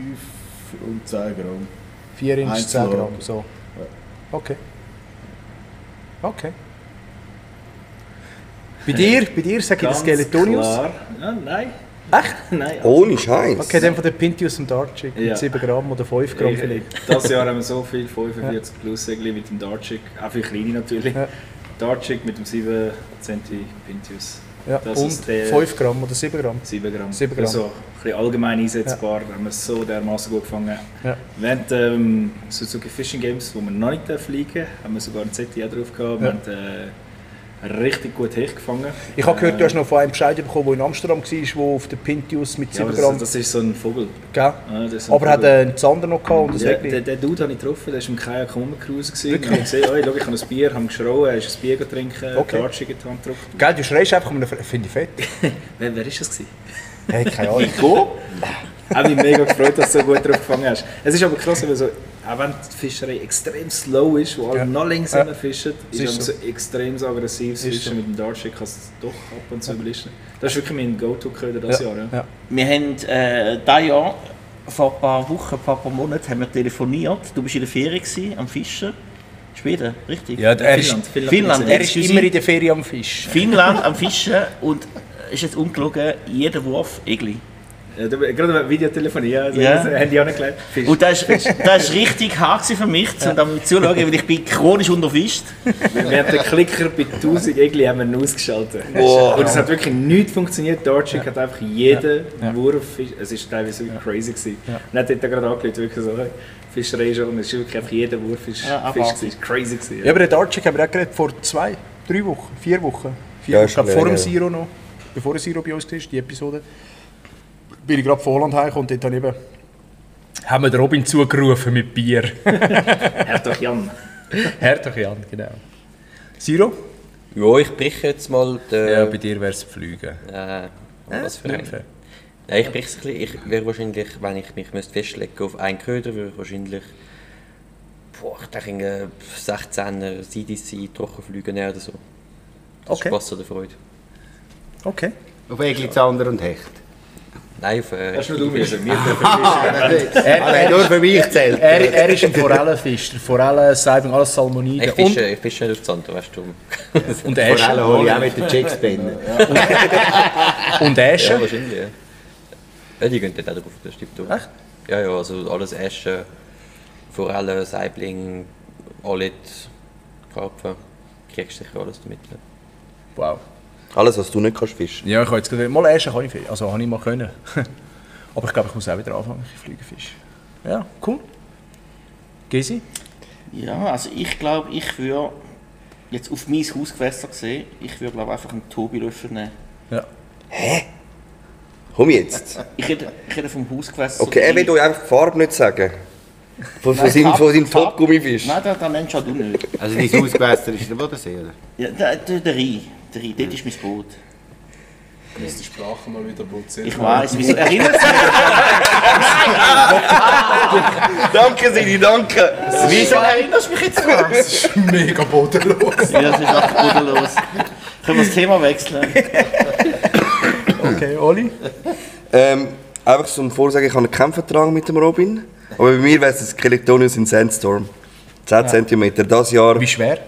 und 10 Gramm. 4 Inch, 10 Einzellager. Gramm, so. Okay. Okay. Bei dir sage ich das Skeletonius. Klar. Ja, nein. Echt? Nein. Ohne Scheiß. Okay, dann von der Pintius und Darchick Ja. mit 7 Gramm oder 5 Gramm vielleicht. Dieses Jahr haben wir so viel 45 plus Segli mit dem Darchick, auch für kleine natürlich. Ja. Darchick mit dem 7 Centi Pintius. Ja. Das Und ist der 5 Gramm oder 7 Gramm? 7 Gramm. 7 Gramm. Also ein bisschen allgemein einsetzbar, haben wir so dermaßen gut gefangen. Ja. Während Suzuki Fishing Games, wo wir noch nicht fliegen dürfen, haben wir sogar ein Ceti auch drauf gehabt. Wir haben richtig gut Hecht gefangen. Ich habe gehört, du hast noch von einem Bescheid bekommen, der in Amsterdam war, der auf der Pintius mit 7 Ja, Gramm... das ist so ein Vogel. Gell? Ja, das ist ein Aber er hat Vogel. einen Zander noch gehabt und ein Ja, Segli. den Dude habe ich getroffen, der war im Kajak rumgecruised. Ich habe gesehen, oh, schau, ich habe ein Bier, habe geschrauen, er ist ein Bier trinken, Okay. Darchick in die Hand gedrückt. Gell, du schreist einfach um eine... Finde ich fett. Wer war das? Hey, keine Ahnung. Ich habe mich mega gefreut, dass du so gut drauf gefangen hast. Es ist aber krass, weil so, auch wenn die Fischerei extrem slow ist, wo alle Ja. noch langsamer fischen, Es ist ist aber so extrem so aggressives Ist Fischen so. mit dem Darchick, kannst du doch ab und zu überlisten. Das ist wirklich mein Go-To-Köder dieses Jahr. Ja. Ja. Wir haben dieses Jahr, vor ein paar Wochen, vor ein paar Monaten, haben wir telefoniert. Du warst in der Ferien gewesen, am Fischen. Schweden, richtig? Ja, er ist, Finnland. er ist immer in der Ferien am Fisch. Finnland am Fischen und ist jetzt ungelogen, jeder Wurf Egli. Ja, gerade ein Videotelefonie, also Ja. das Handy auch nicht gelegt. Fisch. Und das ist richtig hart gewesen für mich, um da zuschauen, weil ich bin chronisch unterfischt. Wir haben den Klicker bei 1000 Egli haben wir ihn ausgeschaltet. Boah. Und es hat wirklich nicht funktioniert. Darchick hat einfach jeden Wurf, es war teilweise wirklich crazy gewesen. Und er hat dort gerade angelegt, wirklich so, hey, Fischerei schon, es ist wirklich einfach jeder Wurf ist Ja, Fisch aber- gewesen. Crazy gewesen. Ja, aber den Darchick haben wir auch geredet vor 2, 3 Wochen, 4 Wochen. Ja, Ich glaube, schon vor dem länger. Zero noch, bevor der Zero bei uns war, die Episode, bin ich gerade von Holland heimgekommen und dort habe ich eben, haben wir den Robin zugerufen mit Bier. Herr doch Jan. Herzlich Jan, genau. Zero? Ja, ich breche jetzt mal den... Ja, bei dir wäre es Pflügen. Was für Nicht ein... fair. Nein, ich breche es ein bisschen. Ich wäre wahrscheinlich, wenn ich mich festlegen auf einen Köder, würde ich wahrscheinlich... Boah, ich denke, 16er CDC Trockenflüge nehmen oder so. Das Okay. ist Spaß oder Freude. Okay. Auf Egli, Zander und Hecht. Nein, auf... Das ist nur du müssen. Wir Nur für mich zählt. Er ist ein Forellenfisch. Der Forellen, Saibling, alles Salmoniden. ich fische nicht auf Zander, weißt du. Und Vor allem Äschen. hole ich auch mit den Jigspinner. Und Ja, Äschen. wahrscheinlich, ja. Ja, die gehen dort auch drauf, das stimmt auch. Echt? Ja, ja, also alles Äschen, Forellen, Saibling, Olet, Karpfen, kriegst du sicher alles damit. Ja. Wow. Alles, was du nicht kannst fischen. Ja, ich habe jetzt gerade... Mal Äschen kann ich fischen. Also habe ich mal können. Aber ich glaube, ich muss auch wieder anfangen, ich fliege Fisch. Ja, cool. Gesi? Ja, also ich glaube, ich würde jetzt auf mein Hausgewässer gesehen, ich würde glaube einfach einen Tobi-Löffel nehmen. Ja. Komm jetzt. Ich rede vom Hausgewässer. Okay, er will euch einfach die Farbe nicht sagen. Von Nein, seinem Farbe- Top-Gummifisch. Nein, den nennst auch du nicht. Also dein Hausgewässer ist der Bodensee, oder? Ja, der Rhein, dort ist mein Boot. gewisse Sprachen mal wieder produziert. Ich weiss, wieso erinnert es mich? Danke, Sidi, danke. Wieso erinnerst du mich jetzt daran? Das ist mega bodenlos. Ja, das ist echt bodenlos. Können wir das Thema wechseln? Okay, Oli? Einfach zum Vorsagen, ich habe keinen Vertrag mit dem Robin. Aber bei mir wäre es ein Skeletonius in Sandstorm. 10 cm das Jahr. Wie schwer?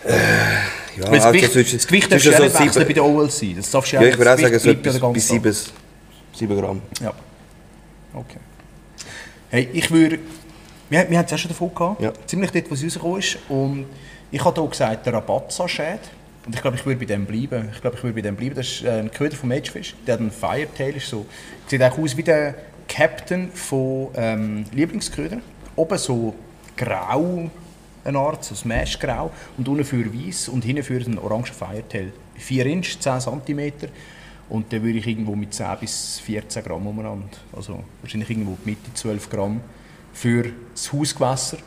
Ja, Weil das also Gewicht darfst du ja nicht wechseln bei der OLC. Das darfst du ja, ich würde auch sagen, so bleibt ja bis den ganzen 7 Gramm. Ja. Okay. Hey, ich würde... Wir haben es ja schon davon gehabt. Ja. Ziemlich dort, wo es rausgekommen ist. Und ich habe hier gesagt, der Rabatza-Schäd. Und ich glaube, ich würde bei dem bleiben. Das ist ein Köder von Magefish. Der hat einen Firetail. Ist so, sieht auch aus wie der Captain von Lieblingsköder. Oben so grau, eine Art, so Smash-grau. Und unten für weiß und hinten für einen orangen Firetail. 4 Inch, 10 cm. Und dann würde ich irgendwo mit 10 bis 14 Gramm umeinander. Also wahrscheinlich irgendwo Mitte 12 Gramm für das Hausgewässer.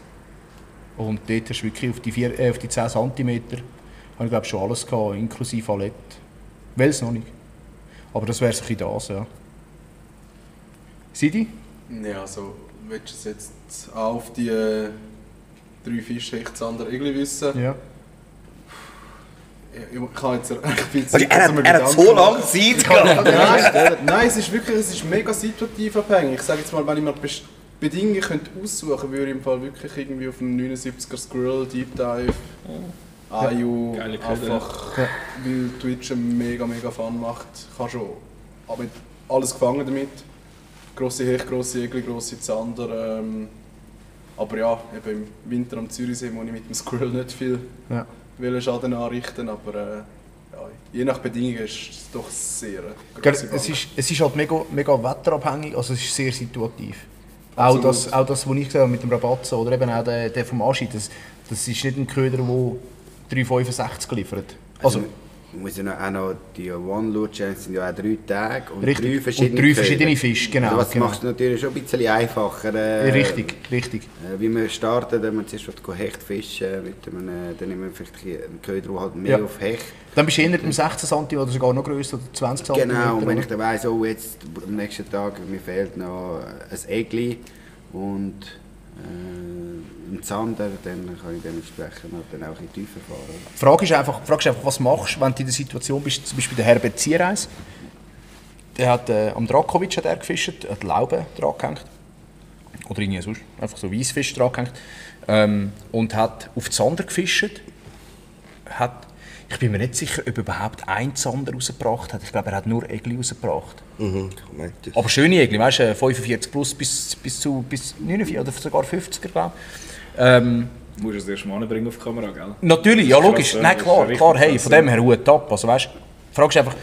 Und dort hast du wirklich auf die 10 cm habe ich glaube schon alles gehabt, inklusive Alette. Wells noch nicht. Aber das wäre so das, ja. Sidi? Ja, also willst du es jetzt auch auf die 3 Fischhechts an der Igli wissen? Ja. Ich kann jetzt ein Er hat so lange Zeit gehabt. Nein, es ist mega situativ abhängig. Ich sage jetzt mal, wenn ich mir Bedingungen könnte aussuchen könnte, würde ich im Fall wirklich irgendwie auf einem 79er Squirrel, Deep Dive, Ayu, einfach weil Twitch einen mega Fun macht. Ich habe schon alles gefangen damit. Grosse Hecht, grosse Egel, grosse Zander. Aber ja, eben im Winter am Zürichsee muss ich mit dem Squirrel nicht viel Schaden anrichten, aber ja, je nach Bedingungen ist es doch sehr grosse Bank. Es ist halt mega wetterabhängig, also es ist sehr situativ. Auch das, was ich gesagt habe mit dem Rabatza oder eben auch der vom Aschi, das ist nicht ein Köder, der 3,65 liefert. Also, muss ja auch noch die One-Lure-Challenge sind ja auch 3 Tage und richtig. 3 verschiedene, und 3 verschiedene Fische, genau. Das macht es natürlich schon ein bisschen einfacher. Richtig. Wie wir starten, wenn wir zuerst Hecht fischen, dann nehmen wir vielleicht einen Köder, der halt mehr auf Hecht. Dann bist du eher um 16 cm oder sogar noch grösser, oder 20 cm. Genau, und wenn ich dann weiss, oh, jetzt am nächsten Tag mir fehlt noch ein Egli und ein Zander, dann kann ich dementsprechend dann auch ein bisschen tiefer fahren. Die Frage ist einfach, was machst du, wenn du in der Situation bist, zum Beispiel der Herbert Ziereis. Der hat am Drakovic hat er gefischt, hat Lauben dran gehängt. Oder irgendwie sonst, einfach so Weissfisch dran gehängt. Und hat auf Zander gefischt. Ich bin mir nicht sicher, ob er überhaupt einen Zander rausgebracht hat. Ich glaube, er hat nur Egli rausgebracht. Aber schöne Egli, weißt du, 45 plus bis 49 oder sogar 50er, glaube ich. Du musst es erst mal bringen auf die Kamera, gell? Natürlich, ja logisch. Nein, klar, hey, von dem her Hut ab. Also, weißt, die Frage ist einfach,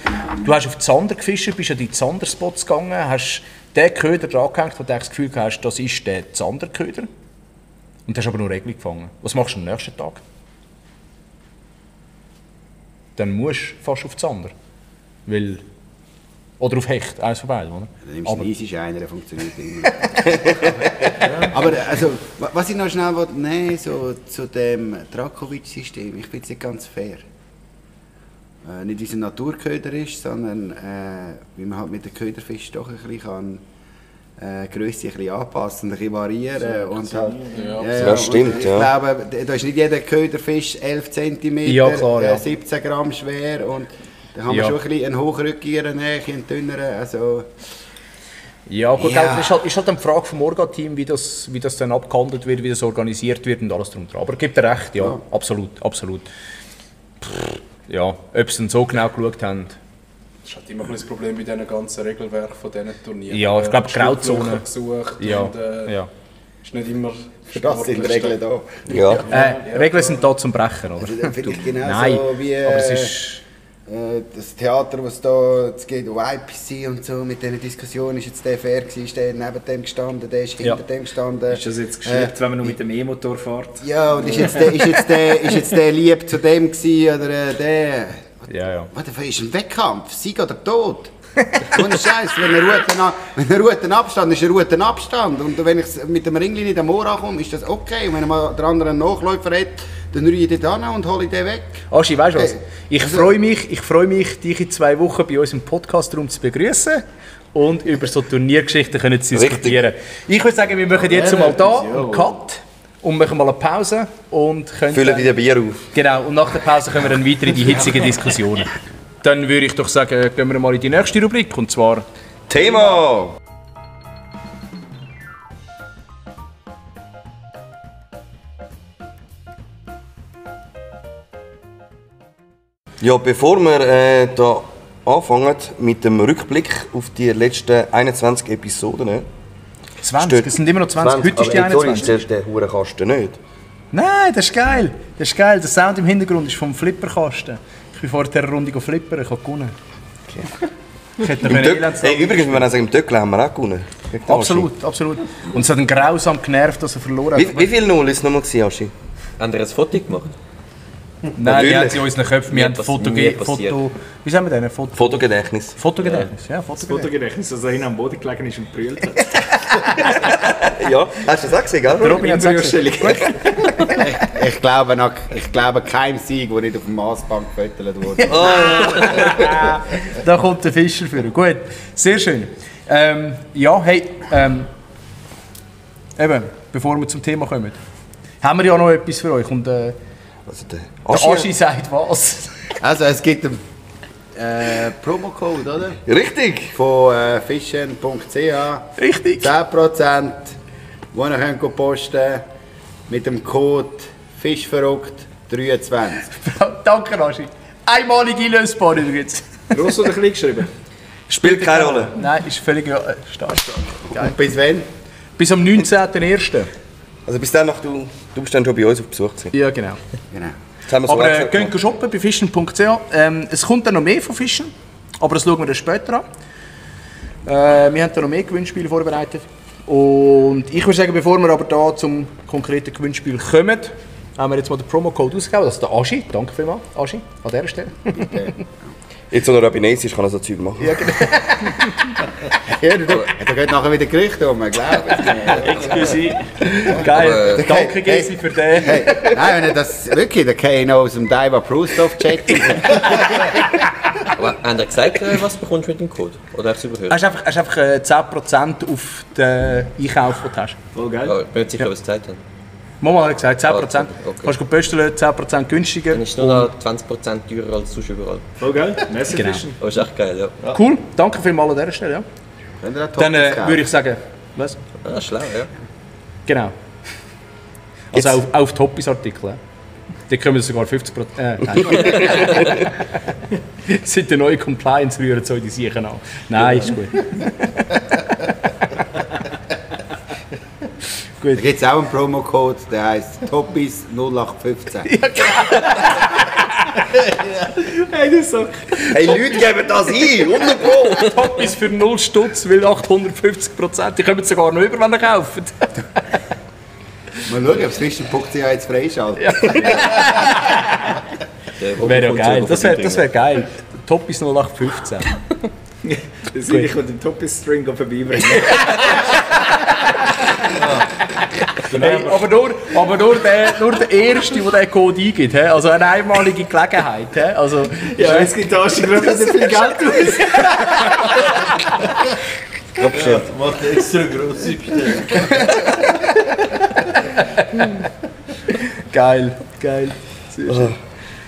du hast auf die Zander gefischt, bist an die Zanderspots gegangen, hast den Köder dran gehängt, wo du das Gefühl hast, das ist der Zanderköder. Und hast aber nur Egli gefangen. Was machst du am nächsten Tag? Dann musst du fast auf Zander. Oder auf Hecht, eines von beiden. Oder? Dann nimmst du einen Easy-Shiner, der funktioniert immer. Aber also, was ich noch schnell nehmen will, so zu dem Drakovic-System, ich finde es nicht ganz fair. Nicht wie es ein Naturköder ist, sondern wie man halt mit den Köderfischen doch ein bisschen Grösse ein bisschen anpassen und ein bisschen variieren. Und halt, das stimmt, ich glaube, da ist nicht jeder Köderfisch 11 cm, ja, klar, 17 Gramm schwer. Und da haben wir schon ein bisschen einen hochrückigeren, einen dünneren. Also, ja, gut, ist halt eine Frage vom Orga-Team, wie das dann abgehandelt wird, wie das organisiert wird und alles drum dran. Aber gibt er recht, ja. Absolut. Ja, ob sie dann so genau geschaut haben. Das ist halt immer ein das Problem bei diesen ganzen Regelwerken von diesen Turnieren. Ja, ich glaube, Grauzone gesucht ja, und ist nicht immer... Für das sind Regeln da. Ja. Regeln sind da zum Brechen, oder? Also, vielleicht genau Nein, so wie aber es ist... das Theater, was da es geht, YPC und so, mit diesen Diskussionen, ist jetzt der fair gewesen, ist der neben dem gestanden, der ist hinter dem gestanden. Ist das jetzt geschleppt, wenn man nur mit dem E-Motor fährt? Ja, und ist jetzt der lieb zu dem gewesen, oder der... Ja. Was, ist ein Wettkampf? Sieg oder Tod? Ohne Scheiß, wenn ein Routenabstand ist, ein Routenabstand. Und wenn ich mit dem Ringli nicht am Ohr ankomme, ist das okay. Und wenn mal der andere einen Nachläufer hat, dann rühre ich den an und hole den weg. Aschi, weißt du was? Ich freue mich, dich in 2 Wochen bei uns im Podcastraum zu begrüßen und über so Turniergeschichten zu diskutieren. Ich würde sagen, wir machen jetzt mal hier einen Cut und machen mal eine Pause. Und füllen wieder Bier auf. Genau, und nach der Pause können wir dann weiter in die hitzigen Diskussionen. Dann würde ich doch sagen, gehen wir mal in die nächste Rubrik, und zwar... Thema! Ja, bevor wir da anfangen mit dem Rückblick auf die letzten 21 Episoden... 20, es sind immer noch 20, heute ist die 21. Sorry, ist der Hurenkasten nicht? Nein, das ist geil. Das ist geil. Der Sound im Hintergrund ist vom Flipperkasten. Ich bin vorher eine Runde flippern, ich habe gewonnen. Okay. Ich hätte übrigens, wenn man sagen, im Töckle haben wir auch gewonnen. Absolut, absolut. Und es hat ihn grausam genervt, dass er verloren hat. Wie viel 0 ist es nochmal, Aschi? Haben wir ein Foto gemacht? Nein, wir haben sie in unseren Köpfen. Wir haben Foto... Wie sagen wir denn? Fotogedächtnis. Fotogedächtnis, ja. Fotogedächtnis, dass er hin am Boden gelegen ist und brüllt hat. Ja, hast du das auch gesehen, gell? Der Robin hat es gesagt. Ich glaube, kein Sieg, der nicht auf dem Maßband gefüttert wurde. Da kommt der Fischer für. Gut, sehr schön. Ja, hey, eben, bevor wir zum Thema kommen, haben wir ja noch etwas für euch. Und der Aschi sagt was? Also, es gibt einen Promocode, oder? Richtig! Von fischen.ch. Richtig. 10%, wo ihr könnt posten mit dem Code FISCHVERRUCKT23. Danke, Aschi. Einmalig einlösbar übrigens. Gross oder klein geschrieben? Spielt keine Rolle. Nein, ist völlig stark. Und bis wann? Bis am 19.01. Also bis dann, du bist dann schon bei uns auf Besuch gewesen. Ja, genau. Genau. Geht shoppen bei fischen.ch. Es kommt dann noch mehr von Fischen, aber das schauen wir dann später an. Wir haben da noch mehr Gewinnspiele vorbereitet. Und ich würde sagen, bevor wir aber da zum konkreten Gewinnspiel kommen, haben wir jetzt mal den Promocode ausgegeben. Das ist der Aschi. Danke vielmals, Aschi, an dieser Stelle. Jetzt, wo er Rabinesi ist, kann er so Zeug machen. Ja, genau. Ja, da geht nachher wieder Gerüchte um, glaube ich. Excuse. Geil. Danke, Gesi, für den. Hey, nein, wenn er das wirklich, dann kann ich noch aus dem Diver Prustoff checken. Aber haben Sie gesagt, was du bekommst mit dem Code? Oder hast du es überhört? Hast du einfach 10% auf den Einkauf, den du hast. Voll geil. Ja, ich bin nicht sicher, was Sie gesagt haben. Mama hat gesagt, 10%. Okay. Kannst du bestellen, 10% günstiger. Dann ist es nur noch 20% teurer als sonst überall. Voll geil. Messi Genau. fischen. Aber ist echt geil, ja. Cool, danke vielmals an dieser Stelle. Ja. Dann würde ich sagen, was? Ah, schlau, ja. Genau. Also auch auf Toppis-Artikel. Die kommen sogar 50%. Nein. Seit der neuen Compliance rühren so die Sachen an. Nein, ist gut. Da gibt es auch einen Promocode, der heisst Toppis 0815. Hey, das ist so. Hey, Leute geben das ein! Wunderbar! Toppis für 0 Stutz, will 850%. Die kommen sogar noch über, wenn ihr kauft. Mal schauen, ob das Fischen.ch jetzt freischaltet. Ja. Wäre ja geil. Das wär geil. Toppis 0815. Ich will den Toppis-String vorbeibringen. Hey, aber nur der Erste, der diesen Code eingibt. He? Also eine einmalige Gelegenheit. He? Also, Ja, es gibt da schon nicht viel Geld aus. Ja, macht extra grosse Bestellung. Geil. Sehr schön.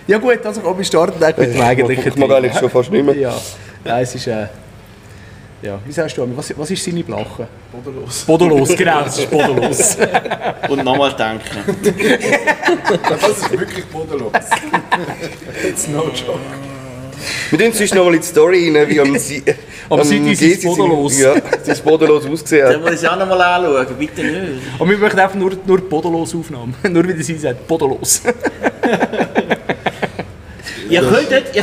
Ja gut, also komm, wir starten mit dem eigentlichen Guck mal, eigentlich schon fast nicht mehr. Ja, nein, es ist... ja, wie sagst du, was ist seine Blache? Bodenlos. Bodenlos, genau, es ist bodenlos. Und nochmal denken. Das ist wirklich bodenlos. It's no joke. Wir tun sonst noch mal in die Story rein, wie am Seite ist es bodenlos. Ja, es ist bodenlos ausgesehen. Den muss ich auch nochmal anschauen, bitte nicht. Und wir möchten einfach nur bodenlos Aufnahmen. Nur wie sie sagt, bodenlos. Ihr könntet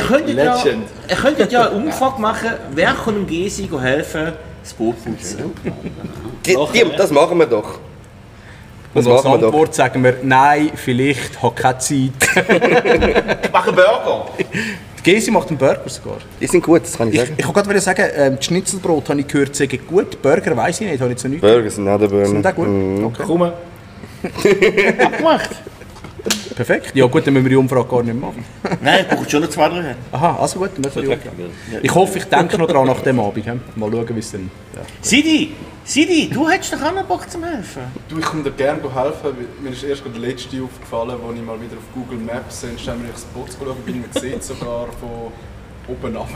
ja eine Umfrage machen, wer kann dem Gesi helfen, das Boot putzen. Das machen wir doch. Das Und als machen wir doch. Antwort sagen wir, nein, vielleicht, habe keine Zeit. Ich mache einen Burger. Die Gesi macht einen Burger sogar. Die sind gut, das kann ich sagen. Ich wollte gerade sagen, die Schnitzelbrot habe ich gehört, sagen gut. Burger weiss ich nicht, habe ich so nichts Burger sind auch der Burger. Sind auch gut? Okay. Komm. Abgemacht. Perfekt. Ja gut, dann müssen wir die Umfrage gar nicht machen. Nein, ich brauche schon noch 2, 3. Aha, also gut, dann machen wir die Umfrage. Ich hoffe, ich denke noch dran nach dem Abend. He? Mal schauen, wie es dann... Ja. Sidi, du hättest doch auch noch Bock zum helfen. Du, ich komme dir gerne helfen. Mir ist erst der letzte aufgefallen, als ich mal wieder auf Google Maps ständig das Boot geschaut bin. Man sieht sogar von oben ab.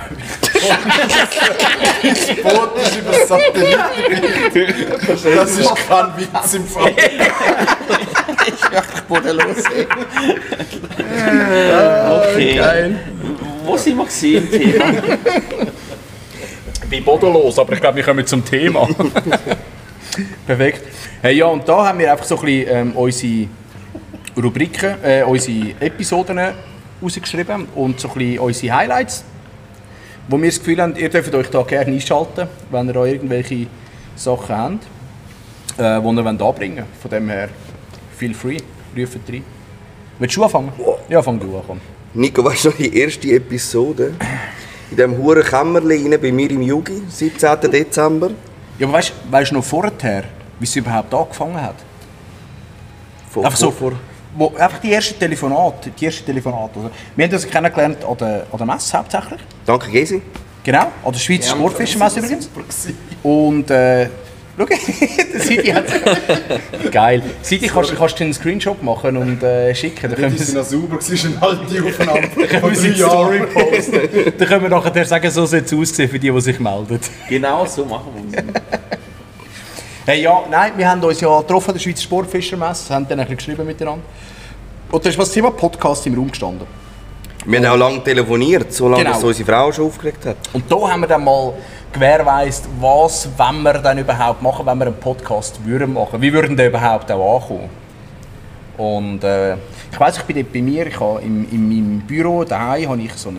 Das Boot ist über das Satellitenbild. Das ist kein Witz im Fall. Das ist wirklich bodenlos. Okay. Geil. Wo sind wir gewesen im Thema? Ich bin bodenlos, aber ich glaube, wir kommen zum Thema. Perfekt. Hey, ja, und da haben wir einfach so ein bisschen unsere Rubriken, unsere Episoden rausgeschrieben und so ein bisschen unsere Highlights, wo wir das Gefühl haben, ihr dürft euch da gerne einschalten, wenn ihr da irgendwelche Sachen habt, die ihr anbringen wollt. Von dem her, feel free, ruft rein. Willst du anfangen? Ja, fang du an. Komm. Nico, weißt du noch die erste Episode? In diesem huren Kämmerlein bei mir im Jugi, 17. Dezember. Ja, aber weißt du noch vorher, wie es überhaupt angefangen hat? Einfach so, einfach die ersten Telefonate. Also, wir haben uns kennengelernt an der Messe hauptsächlich. Danke, Gesi. Genau, an der Schweizer Sportfischermesse übrigens. Und schau, der Sidi hat geil. Sidi, kannst du einen Screenshot machen und schicken. Dann können Die sind noch sauber, es war eine alte Aufnahme wir von 3 Story Jahren. posten. Dann können wir nachher sagen, so soll es aussehen für die sich melden. Genau so machen wir es. Hey, ja, nein, wir haben uns ja getroffen an der Schweizer Sportfischermesse, haben dann ein bisschen geschrieben miteinander. Und da ist das Thema Podcast im Raum gestanden. Wir haben auch lange telefoniert, so lange, Genau. dass unsere Frau schon aufgeregt hat. Und da haben wir dann mal gewährleistet, was wenn wir dann überhaupt machen, wenn wir einen Podcast würden machen. Wie würden der überhaupt auch ankommen? Und ich weiss, ich bin dort bei mir, ich habe in meinem Büro daheim habe ich so ein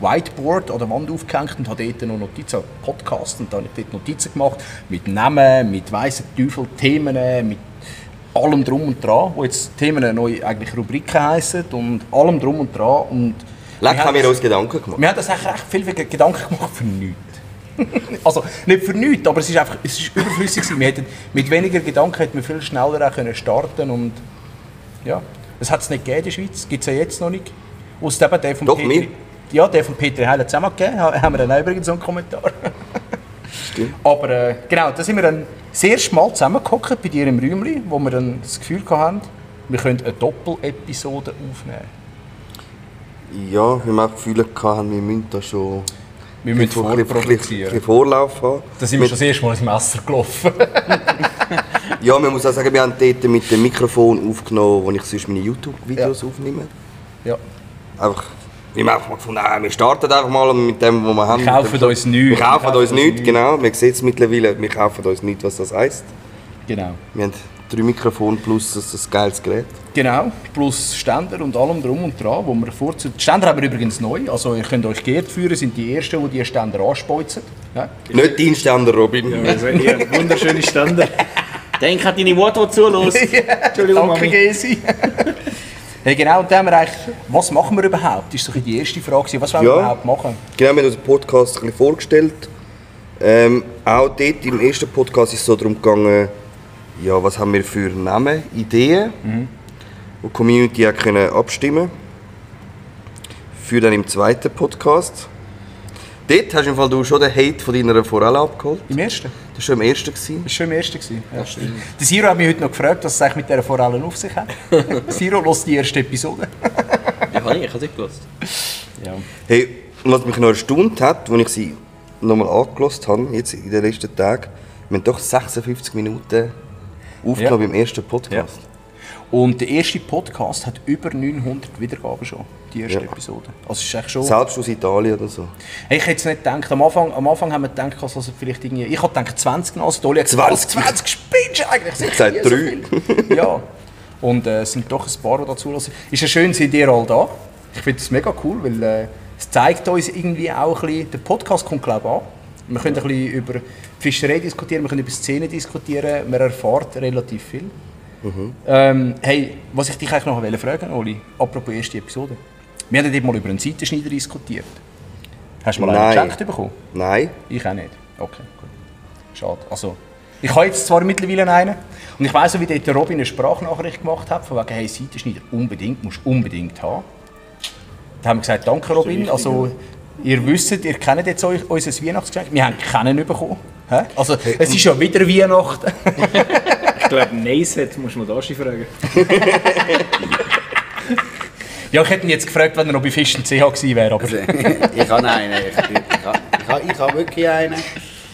Whiteboard an der Wand aufgehängt und habe dort noch Notizen, Podcast, und da habe ich dort Notizen gemacht mit Namen, mit weissen Teufel, Themen, mit allem drum und dran, wo jetzt Themen neu eigentlich Rubriken heissen und allem drum und dran. Und Leck haben wir uns Gedanken gemacht. wir haben uns eigentlich recht viel Gedanken gemacht für nichts. Also nicht für nichts, aber es ist überflüssig gewesen. Wir hätten, mit weniger Gedanken hätten wir viel schneller auch können starten und ja, es hat es nicht gegeben in der Schweiz, gibt es ja jetzt noch nicht. Ausser eben der von Doch, Petri. mir. Ja, der von Petri Heil hat es auch mal gegeben, haben wir dann auch übrigens so einen Kommentar. Stimmt. Aber genau, da sind wir dann das erste Mal zusammengehockt bei dir im Räumchen, wo wir dann das Gefühl hatten, wir können eine Doppel-Episode aufnehmen. Ja, wir haben auch das Gefühl gehabt, wir müssen da schon Wir müssen ein bisschen vorproduzieren. Vorlauf haben. Da sind wir schon das erste Mal ins Messer gelaufen. Ja, man muss auch sagen, wir haben dort mit dem Mikrofon aufgenommen, wo ich sonst meine YouTube-Videos aufnehme. Ja. Einfach, wir haben einfach mal gefunden, wir starten einfach mal mit dem, was wir haben. Wir kaufen uns nichts. Wir kaufen uns nichts, genau. Man sieht es mittlerweile, wir kaufen uns nicht, was das heisst. Genau. Wir haben 3 Mikrofone plus ein geiles Gerät. Genau, plus Ständer und allem drum und dran, wo wir vorzugsweise... Die Ständer haben wir übrigens neu, also ihr könnt euch geehrt führen, sind die Ersten, die Ständer anspeuzen. Ja. Nicht dein Ständer, Robin. Wunderschöne Ständer. Denk an deine Mutter, die zuhört. Entschuldigung, Danke, Mami. Gesi. Hey, genau, und dann haben wir eigentlich... Was machen wir überhaupt? Das war so die erste Frage. Was wollen wir überhaupt machen? Genau, wir haben unseren Podcast ein bisschen vorgestellt. Auch dort im ersten Podcast ist es so darum gegangen, ja, was haben wir für Namen, Ideen, wo die Community auch können abstimmen für dann im zweiten Podcast. Dort hast du im Fall du schon den Hate von deiner Forelle abgeholt. Im ersten? Das war schon im ersten. Das war schon im ersten. Ja, stimmt. Der Siro hat mich heute noch gefragt, was es eigentlich mit dieser Forelle auf sich hat. Siro, hört die erste Episode. Ja, ich habe nicht gehört. Ja. Hey, was mich noch erstaunt hat, als ich sie nochmal angehört habe, jetzt in den letzten Tagen, wir haben doch 56 Minuten aufgenommen beim ersten Podcast. Ja. Und der erste Podcast hat über 900 Wiedergaben schon, die erste Episode. Also ist echt schon... Selbst aus Italien oder so. Hey, ich hätte es nicht gedacht. Am Anfang haben wir gedacht, also vielleicht irgendwie... Ich habe gedacht 20 noch, also Dolly hat gesagt, 20 spinnst du eigentlich? Ich habe gesagt 3. Ja. Und es sind doch ein paar, die dazu hören. Ist ja schön, seid ihr alle da. Ich finde es mega cool, weil es zeigt uns irgendwie auch ein bisschen... Der Podcast kommt, glaube ich, an. Wir können ein bisschen über Fischerei diskutieren, wir können über Szenen diskutieren, man erfährt relativ viel. Hey, was ich dich eigentlich noch fragen wollte, Oli, apropos erste Episode. Wir haben dort mal über einen Seitenschneider diskutiert. Hast du mal einen geschenkt bekommen? Nein. Ich auch nicht. Okay, gut. Schade. Also, ich habe jetzt zwar mittlerweile einen. Und ich weiss auch, wie dort der Robin eine Sprachnachricht gemacht hat, von wegen, hey, Seitenschneider musst du unbedingt haben. Da haben wir gesagt, danke Robin. Also, ihr wisst, ihr kennt jetzt unser Weihnachtsgeschenk. Wir haben keinen bekommen. Also, es ist ja wieder Weihnachten. Ich glaube, Nein-Set muss man da schon fragen. Ja, ich hätte ihn jetzt gefragt, wenn er noch bei Fisch und CH gewesen wäre. Aber Also, ich habe einen. Ich habe wirklich einen.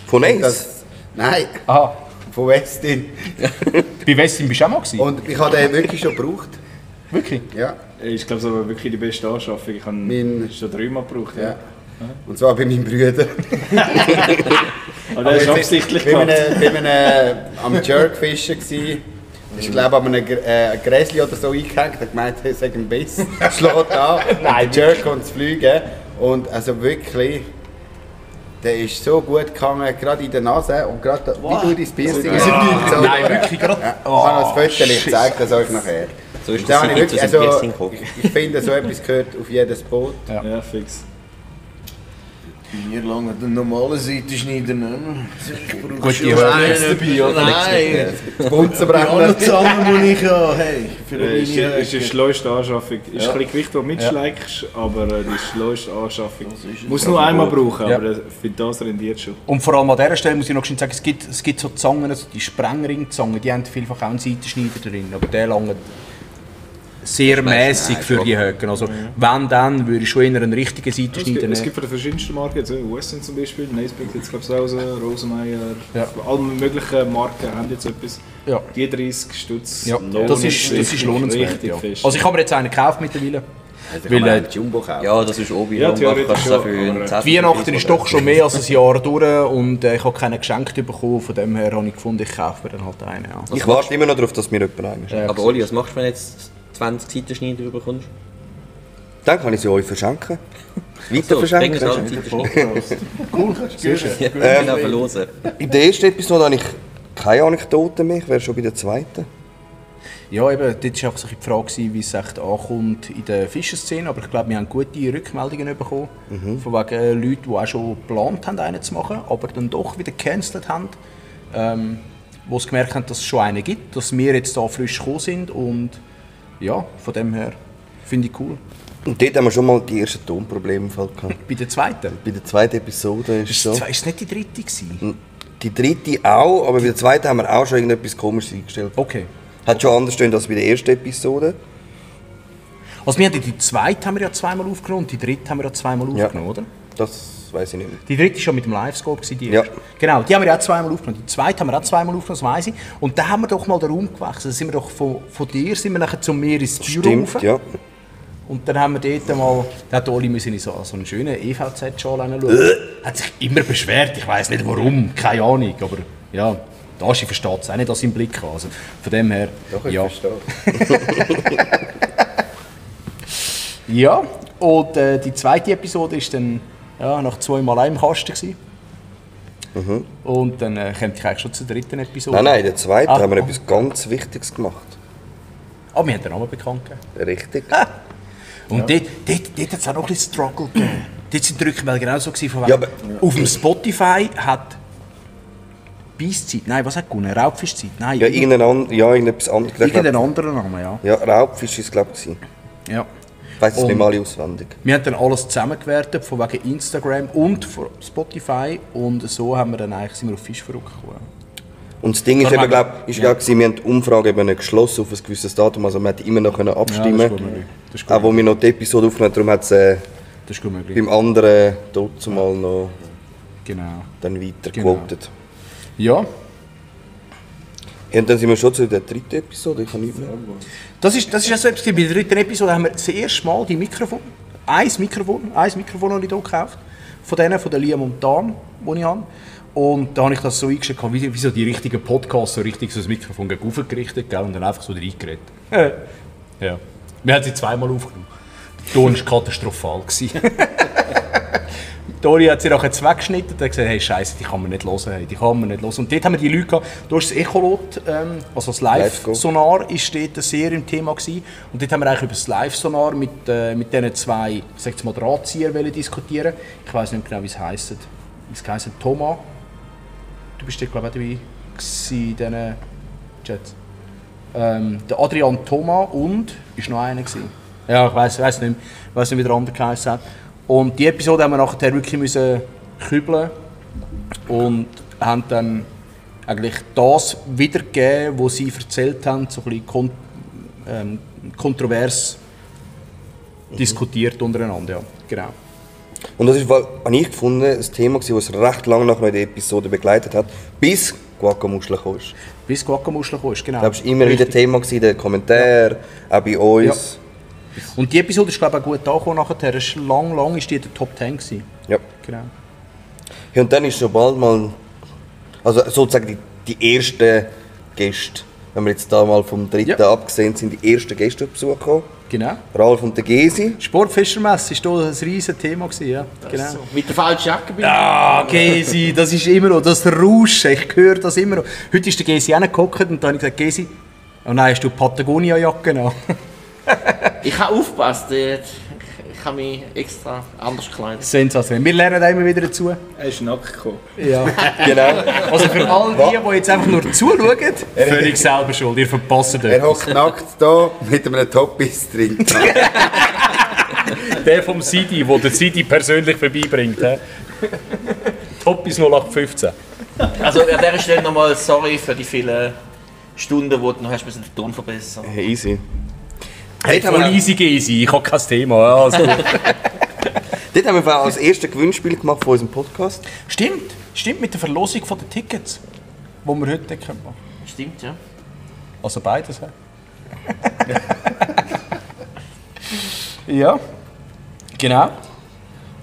Von Ace? Nein, aha, von Westin. bei Westin bist du auch mal gewesen? Und ich habe den wirklich schon gebraucht. Wirklich? Ja. Ich glaube, das war wirklich die beste Anschaffung. Ich habe ihn schon 3-mal gebraucht. Ja. Und zwar bei meinen Brüdern. Aber das ist absichtlich Ich war gemacht. am Jerkfischen. Ich glaube, an einem Gräsli oder so eingehängt. Er hat gemeint, er sei ein Biss. Schlägt an. Nein, der Jerk kommt zu fliegen. Und also wirklich, der ist so gut gegangen, gerade in der Nase. Und gerade wie du dein Piercing hast. Nein, wirklich gerade. Ja, ich habe noch ein Foto, ich zeige das euch nachher. So ist Da das habe ich zu wirklich, seinem also, Piercing gekommen. ich finde, so etwas gehört auf jedes Boot. Ja, fix. Mir lange den normalen Seitenschneider nicht mehr. Gut, die Nein, nein. Das Die Bunsenbrenner. anderen zusammen, die ich habe, hey. Für Ist meine die schlauste Anschaffung. Ist ein bisschen Gewicht, das du mitschlägst, aber die schlauste Anschaffung. Muss nur einmal brauchen, Ja. aber für das rendiert schon. Und vor allem an dieser Stelle muss ich noch schnell sagen, es gibt so Zangen, also die Sprengring-Zangen, die haben vielfach auch einen Seitenschneider drin, aber der lange sehr mäßig für die Höcken. Also wenn, dann würde ich schon eher einen richtigen Seitenschneider Es nehmen. gibt von den verschiedensten Marken, jetzt Westin zum Beispiel, Nace bringt jetzt glaube ich raus, Rosemeyer, Ja. alle möglichen Marken haben jetzt etwas. Ja. Die 30 Stutz. Ja, das ist lohnenswert. Richtig Ja. fest. Also ich habe mir jetzt einen gekauft mittlerweile. Also Weil, kann man einen Jumbo kaufen. Ja, das ist oben. Ja, Ja, theoretisch kannst du das auch für schon, einen aber, 10. Die Weihnachten ist doch schon mehr als ein Jahr durch und ich habe keine Geschenke bekommen. Von dem her habe ich gefunden, ich kaufe mir dann halt einen. Ja. Ich warte immer noch darauf, dass mir jemand einen schenkt. Aber Oli, was machst du, wenn du jetzt 20 Seitenschneider bekommst? Dann kann ich sie euch verschenken. Weiter So, bring es verschenken. an, Seitenschneider. Sehr schön. Genau, verlosen. In der ersten Episode habe ich keine Anekdoten mehr, ich wäre schon bei der zweiten. Ja, eben, dort war einfach so die Frage, wie es echt ankommt in der Fischerszene. Aber ich glaube, wir haben gute Rückmeldungen bekommen. Von wegen Leuten, die auch schon geplant haben, einen zu machen, aber dann doch wieder gecancelt haben. Wo sie gemerkt haben, dass es schon einen gibt, dass wir jetzt da frisch gekommen sind. Und ja, von dem her finde ich cool. Und dort haben wir schon mal die ersten Tonprobleme im Fall gehabt. Bei der zweiten? Bei der zweiten Episode ist es so. Ist es nicht die dritte gewesen? Die dritte auch, aber bei der zweiten haben wir auch schon irgendetwas Komisches eingestellt. Okay. Hat schon anders stehen als bei der ersten Episode. Also wir haben die zweite haben wir ja zweimal aufgenommen und die dritte haben wir ja zweimal Ja. aufgenommen, oder? Das weiß ich nicht mehr. Die dritte war schon mit dem Livescope, die Ja. erste. Genau, die haben wir auch zweimal aufgenommen. Die zweite haben wir auch zweimal aufgenommen, das weiss ich. Und dann haben wir doch mal den Raum gewechselt. Dann sind wir doch von dir sind wir nachher zum Meer ins Büro Stimmt, rauf. ja. Und dann haben wir dort mal, da hat Oli müssen in so einen schönen EVZ-Schal schauen. Hat sich immer beschwert, ich weiss nicht warum, keine Ahnung. Aber ja, da versteht es auch nicht aus seinem Blick. Also von dem her, Doch, ich ja. verstehe. Ja, und die zweite Episode war dann ja, nach 2 Mal im Kasten gewesen. Und dann kommt ich eigentlich schon zur dritten Episode. Nein, nein, in der zweiten Ah, haben wir ah. etwas ganz Wichtiges gemacht. Aber wir haben den Namen bekannt gegeben. Richtig. Und dort hat es auch noch ein bisschen Struggle gegeben. Dort sind die Rückmeldungen auch so gewesen, von wegen, Ja, aber- auf dem Spotify hat Beiszeit, nein, was hat gewonnen? Raubfischzeit? Nein, Ja, irgendetwas anderes. irgendeinen anderen Namen, ja. Ja, Raubfisch ist es, glaube ich. ja. Ich weiß es Und- nicht mal auswendig. Wir haben dann alles zusammengewertet, von wegen Instagram und von Spotify. Und so haben wir dann eigentlich, sind wir auf Fisch verrückt gekommen. Und das Ding ist Darum eben, haben glaube ich, wir haben die Umfrage eben geschlossen auf ein gewisses Datum. Also man hat immer noch können abstimmen. Ja, das ist gut möglich. Das ist gut Auch wo wir noch die Episode aufnehmen, darum hat es Das ist gut möglich. beim anderen dort zumal noch Genau. dann weiter Genau. gewotet. Ja, Ja, und dann sind wir schon zu der dritten Episode. Ich habe nichts mehr. das ist ja so etwas. Bei der dritten Episode haben wir das erste Mal die ein Mikrofon habe ich hier gekauft. Von denen, von der Lia Montan, die ich habe. Und da habe ich das so eingestellt, wie so die richtigen Podcasts, so richtig so das Mikrofon gegen oben gerichtet, gell, und dann einfach so reingeredet. Ja. Wir haben sie zweimal aufgenommen. Der Ton war katastrophal. Tori hat sie nachher jetzt weggeschnitten und hat gesagt, hey Scheiße, die kann man nicht hören. Hey, die kann man nicht hören. Und dort haben wir die Leute gehabt, da war das Echolot, also das Live-Sonar, ist dort sehr im Thema gewesen. Und dort haben wir eigentlich über das Live-Sonar mit diesen zwei, sag's mal, Drahtzieher diskutieren. Ich weiss nicht genau, wie es heisst. Es heisst Thomas. Du bist dort, glaube ich, auch dabei gewesen, in diesen Chats. Der Adrian Thomas und ist noch einer gewesen. Ja, ich weiss nicht wie der andere geheißen hat. Und die Episode haben wir nachher wirklich müssen kübeln und haben dann eigentlich das wiedergegeben, was sie erzählt haben, so ein bisschen kontrovers diskutiert untereinander. Ja, genau. Und das ist, habe ich gefunden, ein Thema, das uns recht lange nach der Episode begleitet hat, bis Guacamuschel kam. Bis Guacamuschel kam, genau. Ich glaube, es war immer wieder Thema in den Kommentaren, auch bei uns. Ja. Und die Episode ist, glaube ich, auch gut angekommen nachher. Es war lang ist die in der Top 10 gewesen. Ja. Genau. Ja, und dann ist schon bald mal, also sozusagen die ersten Gäste, wenn wir jetzt da mal vom dritten abgesehen sind, die ersten Gäste auf Besuch gekommen. Genau. Ralf und der Gesi. Sportfischermesse war hier ein riesiges Thema gewesen, ja. Genau. So. Mit der falschen Jacke bin ich. Ah, Gesi, das ist immer noch, das Rauschen, ich höre das immer noch. Heute ist der Gesi hingehockt und dann habe ich gesagt, Gesi, oh nein, hast du Patagonia-Jacke an? Ich habe aufgepasst, ich habe mich extra anders gekleidet. Sensationell. Wir lernen da immer wieder dazu. Er ist nackt gekommen. Ja, genau. Also für all die jetzt einfach nur zuschauen, völlig selber schuld, ihr verpasst Er etwas. hockt nackt da mit einem Toppis drin. Der vom Sidi, der den Sidi persönlich vorbeibringt. Toppis 0815. Also an dieser Stelle nochmal sorry für die vielen Stunden, wo du noch hast den Ton verbessern. Hey, easy. Hey, voll easy, ich habe kein Thema. Ja, also gut. Dort haben wir als erstes Gewinnspiel gemacht von unserem Podcast. Stimmt mit der Verlosung der Tickets, die wir heute machen können. Stimmt, ja. Also beides. Ja, genau.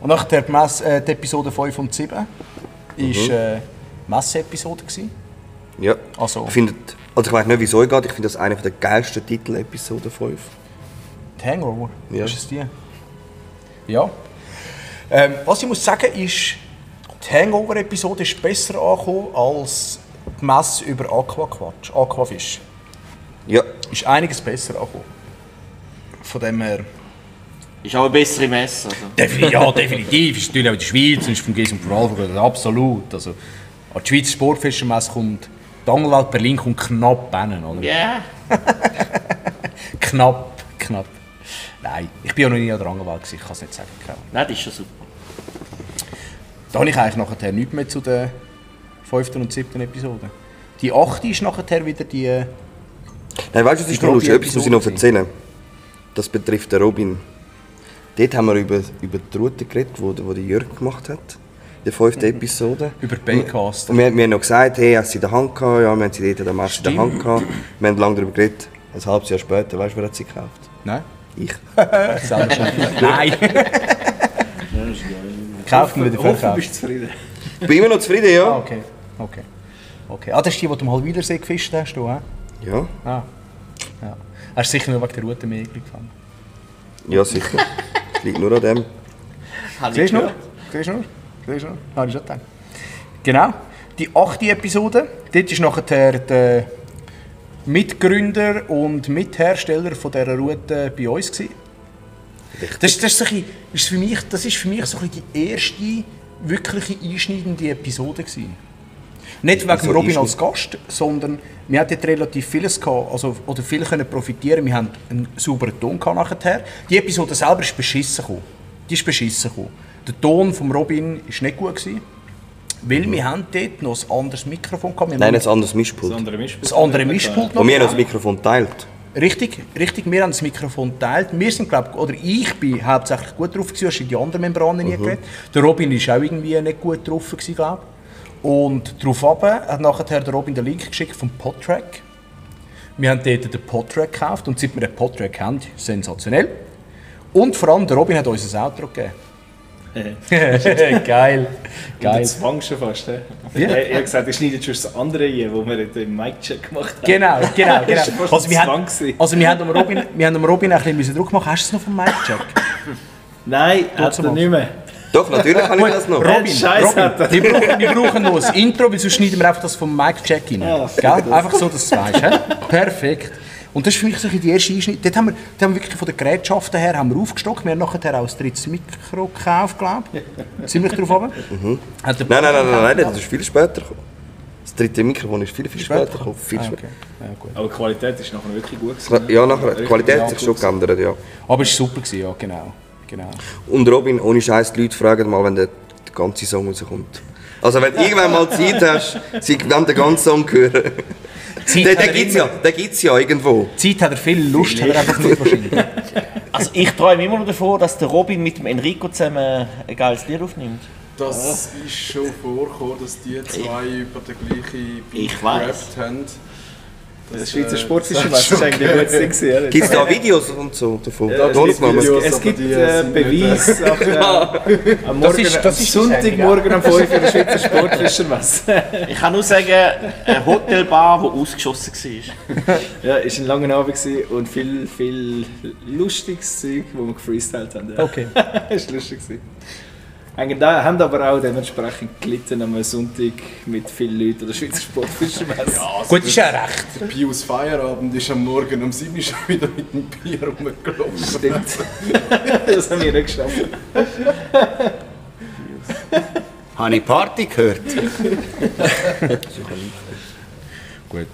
Und nach der die Episode 5 und 7 war Messe-Episode. Ja. Also, Ich weiß nicht, wieso ich gehe. Ich finde das eine der geilsten Titel, Episode 5. die Hangover, Ja. ist es die? Ja. Was ich muss sagen ist, die Hangover-Episode ist besser angekommen als die Messe über Aquafisch. Ja. Ist einiges besser angekommen. Von dem her... Ist auch eine bessere Messe. Also. Ja, definitiv. Ist natürlich auch in der Schweiz und ist vom GES und von Alpha absolut. Also, an die Schweizer Sportfischermesse kommt, die Angelwelt Berlin kommt knapp hin, oder? Ja. Knapp. Nein, ich bin ja noch nie an der Angelwelt, ich kann es nicht sagen. Nein, das ist schon super. Da habe ich eigentlich nachher nichts mehr zu der 5. und 7. Episode. Die 8. ist nachher wieder die... Nein, weißt du, es ist noch lustig, etwas muss ich noch erzählen. Das betrifft den Robin. Dort haben wir über die Route geredet, die Jörg gemacht hat. In der 5. Episode. Über Baycast. Und wir haben noch gesagt, hey, hast du sie in der Hand gehabt? Ja, wir haben sie dort am Arsch in der Hand gehabt. Wir haben lange darüber geredet. Ein halbes Jahr später, weißt du, wer hat sie gekauft? Nein? Ich. Nein! Kauft mir wieder verkauft. Bist du zufrieden? Ich bin immer noch zufrieden, ja. Ah, okay. Ah, das ist die, die du am Halwilersee gefischt hast, du, hä? Ja, Ah. Ja. Hast du sicher nur wegen der Route mehr gefangen? ja sicher. Es liegt nur an dem. Siehst du noch? Habe ich schon gedacht. Genau. Die 8. Episode, dort ist nachher der Mitgründer und Mithersteller von dieser Route bei uns gewesen. Das ist für mich so ein bisschen die erste wirkliche einschneidende Episode gewesen. Nicht wegen Robin als Gast, sondern wir hatten dort relativ vieles gehabt, also, oder viel können profitieren. Wir hatten einen sauberen Ton nachher. Die Episode selber ist beschissen gekommen. Der Ton von Robin war nicht gut gewesen, weil wir haben dort noch ein anderes Mikrofon gehabt. Nein, ein anderes Mischpult. Das andere Mischpult. Das andere Mischpult noch. Und wir haben das Mikrofon geteilt. Richtig, wir haben das Mikrofon geteilt. Wir sind, ich bin hauptsächlich gut drauf gewesen, hast in die anderen Membranen nie geredet. Der Robin war auch irgendwie nicht gut drauf gewesen, glaube ich. Und darauf hat nachher der Robin den Link geschickt vom Podtrack. Wir haben dort den Podtrack gekauft und seit wir den Podtrack haben, sensationell. Und vor allem der Robin hat uns ein Outro gegeben. Geil. Der Zwang schon fast. Ja. Er hat gesagt, er schneidet schon das andere ein, wo wir den Mic-Check gemacht haben. Genau. Das war fast ein Zwang. Wir haben dem Robin ein bisschen Druck machen. Hast du es noch vom Mic-Check? Nein, hat er nicht mehr. Doch, natürlich kann ich das noch. Robin, Scheiß hat er. wir brauchen noch ein Intro, weil sonst schneiden wir einfach das vom Mic Check rein. Gell? Einfach so, dass du es weißt. He? Perfekt. Und das ist für mich so die erste Einschnitt. Dort haben wir wirklich von den Gerätschaften her haben wir aufgestockt. Wir haben nachher auch ein drittes Mikro gekauft, glaube ich. Ziemlich drauf runter. Nein, das ist viel später gekommen. Das dritte Mikrofon ist viel später gekommen. Viel später. Okay. Ja, gut. Aber die Qualität ist nachher wirklich gut gewesen. Ja, nachher, die Qualität hat sich schon geändert, ja. Aber es war super, ja, genau. Und Robin, ohne Scheiß, die Leute fragen mal, wenn der ganze Song rauskommt. Also wenn du irgendwann mal Zeit hast, sie wollen den ganzen Song hören. Den gibt's ja irgendwo. Zeit hat er viel Lust, hat er einfach nicht wahrscheinlich. Also ich träume immer noch davon, dass der Robin mit dem Enrico zusammen ein geiles Lied aufnimmt. Das ist schon vorgekommen, dass die zwei über den gleichen Ich Beat weiss. gerappt haben. Das Schweizer Sportfischermesser ist eigentlich ein gutes Ding. Gibt es da Videos und so davon? Es gibt Beweise am Morgen, das ist Sonntagmorgen um 5 Uhr für den Schweizer Sportfischermesser. Ich kann nur sagen, eine Hotelbar, die ausgeschossen war. Ja, es war ein langer Abend und viel lustiges Zeug, das wir gefreestylt haben. Ja. Okay. Das war lustig. Haben aber auch dementsprechend gelitten am Sonntag mit vielen Leuten an der Schweizer Sportfischermesse. Gut, ist ja recht. Der Pius Feierabend ist am Morgen um 7 Uhr schon wieder mit dem Bier rumgelaufen. Stimmt. Das haben wir nicht geschafft. Habe ich Party gehört? Gut.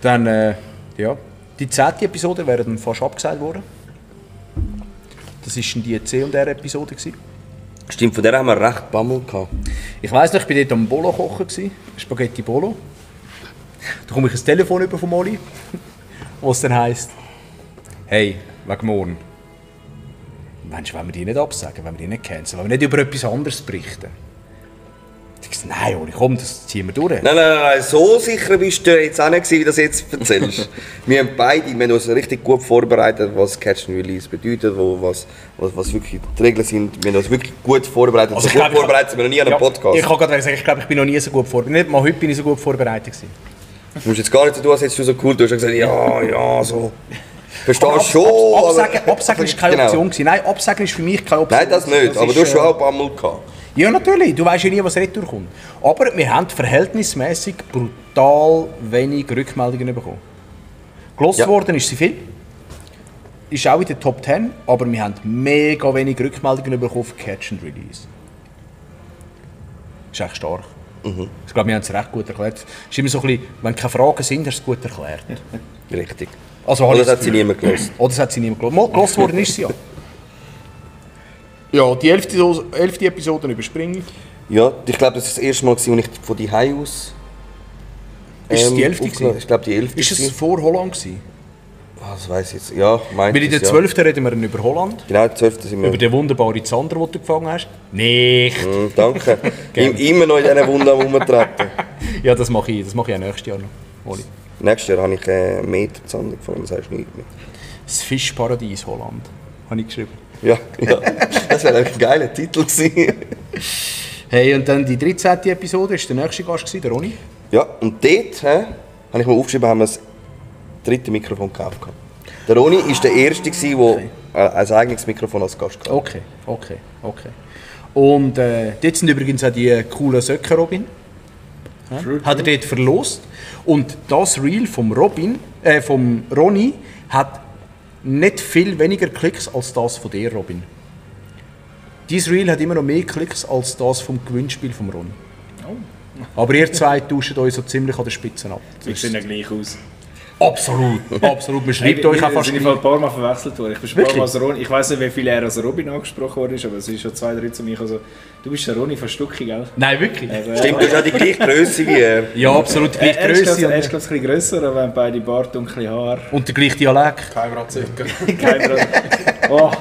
Dann, ja. Die 10. Episode wäre dann fast abgesagt worden. Das war die C&R-Episode. Stimmt, von der haben wir recht Bammel gehabt. Ich weiss noch, ich war dort am Bolo kochen, Spaghetti Bolo. Da komme ich ein Telefon über von Molly, wo es dann heisst: Hey, wegen morgen. Mensch, wenn wir die nicht absagen, wenn wir die nicht canceln, wenn wir nicht über etwas anderes berichten. Ich sage, nein, Oli, komm, das ziehen wir durch. Nein, so sicher bist du jetzt auch nicht, wie du das jetzt erzählst. Wir haben uns richtig gut vorbereitet, was Catch and Release bedeutet, was wirklich die Regeln sind. Wir haben uns wirklich gut vorbereitet. Also so gut vorbereitet sind wir noch nie an einem Podcast. Ich kann gerade sagen, ich glaube, ich bin noch nie so gut vorbereitet. Nicht mal heute bin ich so gut vorbereitet gewesen. Du musst jetzt gar nicht so tun, als hättest du so cool. Du hast gesagt, ja, so. Verstehst du schon? Absagen ist keine Option gewesen. Nein, Absagen ist für mich keine Option. Nein, das nicht, aber du hast schon auch Bammel gehabt. Ja, natürlich. Du weißt ja nie, was retour kommt. Aber wir haben verhältnismäßig brutal wenig Rückmeldungen bekommen. Gelost worden ist sie viel. Ist auch in der Top 10, aber wir haben mega wenig Rückmeldungen bekommen für Catch and Release. Ist echt stark. Ich glaube, wir haben es recht gut erklärt. Es ist immer so ein bisschen, wenn keine Fragen sind, hast du es gut erklärt. Richtig. Also, Oder das hat sie niemand gelöst. Oder das hat sie niemand gelöst. Gelost worden ist sie ja. Ja, die 11. Episode überspringe ich. Ja, ich glaube, das ist das erste Mal, als ich von die Hause aus. Ist es die 11. Ich glaube, die 11. Ist es vor Holland gewesen? Das weiss ich jetzt. Ja, meint Weil in der 12. reden wir über Holland. Genau, in der 12. sind wir. Über den wunderbaren Zander, den du gefangen hast. Nicht! Danke. Immer noch in diesen Wunden rumtreten. Ja, das mache ich auch nächstes Jahr noch. Oli. Nächstes Jahr habe ich einen Meter Zander gefangen, das heißt nichts mehr. Das Fischparadies Holland, habe ich geschrieben. Ja. Das wäre ein geiler Titel gewesen. Hey, und dann die 13. Episode war der nächste Gast, der Ronny. Ja, und dort habe ich mir aufgeschrieben, haben wir das dritte Mikrofon gekauft. Der Ronny war der Erste, der ein eigenes Mikrofon als Gast hatte. Okay. Und dort sind übrigens auch die coolen Söcke, Robin. Hat er dort verlost. Und das Reel vom Ronny hat nicht viel weniger Klicks als das von dir, Robin. Dieses Reel hat immer noch mehr Klicks als das vom Gewinnspiel vom Ronny. Oh. Aber ihr zwei tauscht euch so ziemlich an den Spitzen ab. Wir sehen ja gleich aus. Absolut. Man schreibt euch auch fast Ich bin ein paar Mal verwechselt worden. Ich bin ein paar Mal als Ronny. Ich weiss nicht, wie viel er als Robin angesprochen worden ist, aber es ist schon 2, 3 zu mir. Also, du bist der Ronny von Stucki, gell? Nein, wirklich? Stimmt, du hast auch die gleiche Größe wie er. Ja, absolut die gleiche Größe. Er ist, glaube ich, ein bisschen grösser, aber haben beide Bart, dunkle Haare. Und der gleiche Dialekt. Kein Ratzicker. Oh.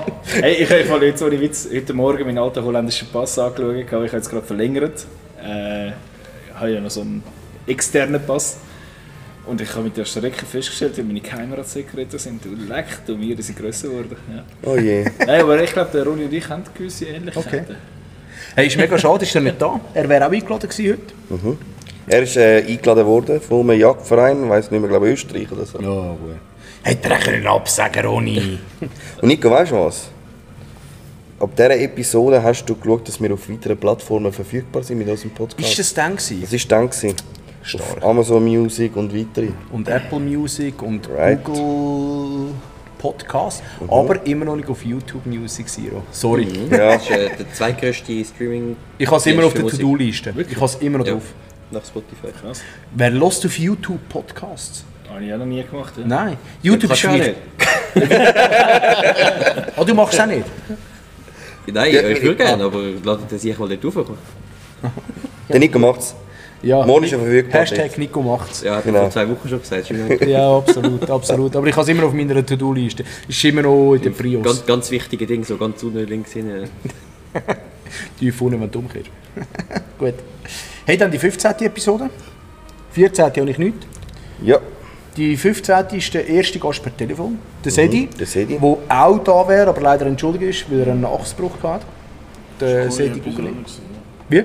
Hey, ich habe jetzt ohne Witz heute Morgen meinen alten holländischen Pass angeschaut. Ich habe jetzt gerade verlängert. Ich habe ja noch so einen externen Pass. Und ich habe mit der Strecke festgestellt, wie meine Geheimratssecreten sind. Du leck, du mir, die sind grösser geworden. Ja. Oh je. Nein, aber ich glaube, der Ronny und ich haben gewisse Ähnlichkeiten. Okay. Hey, ist mega schade, ist er nicht da. Er wäre auch eingeladen gewesen heute. Er ist eingeladen worden von einem Jagdverein, ich weiss nicht mehr, glaube ich, Österreich oder so. Ja, gut. Hätte er können absagen, Ronny. Und Nico, weißt du was? ab dieser Episode hast du geschaut, dass wir auf weiteren Plattformen verfügbar sind mit unserem Podcast. Ist das dann gewesen? Das war dann. Auf Amazon Music und weitere. Und Apple Music und Right. Google Podcast, aber immer noch nicht auf YouTube Music Zero. Sorry. Ja. Das ist der zweitgrößte Streaming. Ich habe es immer auf der Musik. To-Do-Liste. Ich habe es immer noch Ja. drauf. Nach Spotify. Krass. Wer lost auf YouTube Podcasts? Habe ich auch noch nie gemacht. Ja. Nein. YouTube ist Kannst du wichtig. Ah, du machst es auch nicht? Nein, Ja, ich würde gerne, aber lass den sicher mal nicht raufkommen. Der Nico macht's. Ja. Morgen ist er verfügbar. Hashtag Nico macht's. Ja, hat er Genau. vor 2 Wochen schon gesagt. Ist immer noch Ja, absolut, absolut. Aber ich habe es immer auf meiner To-Do-Liste. Ist immer noch in der Prios. ganz, ganz wichtige Dinge, so ganz unten links hin. Die vorne, wenn du umkehrst. Gut. Hey, dann die 15. Episode. 14. habe ich nichts. Ja. Die 15. ist der erste Gast per Telefon, der Sedi, der Sedi. der auch da wäre, aber leider entschuldigt ist, weil er einen Achsbruch hat. Der Sedi Gugeli. Wie?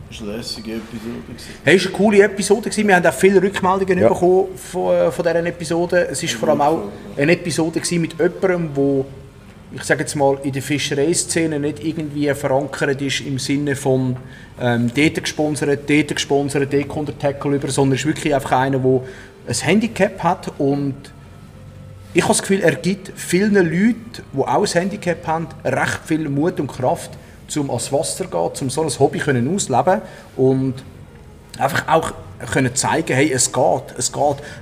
Das war eine lässige Episode. Hey, es war eine coole Episode. Wir haben auch viele Rückmeldungen bekommen von dieser Episode. Es war vor allem auch eine Episode mit jemandem, der, ich sage jetzt mal, in der Fischereiszene nicht irgendwie verankert ist im Sinne von dort gesponsert, dort kommt der Tackle über, sondern es ist wirklich einfach einer, der ein Handicap hat und ich habe das Gefühl, er gibt vielen Leuten, die auch ein Handicap haben, recht viel Mut und Kraft, um ans Wasser zu gehen, um so ein Hobby auszuleben und einfach auch können zeigen, hey, es geht.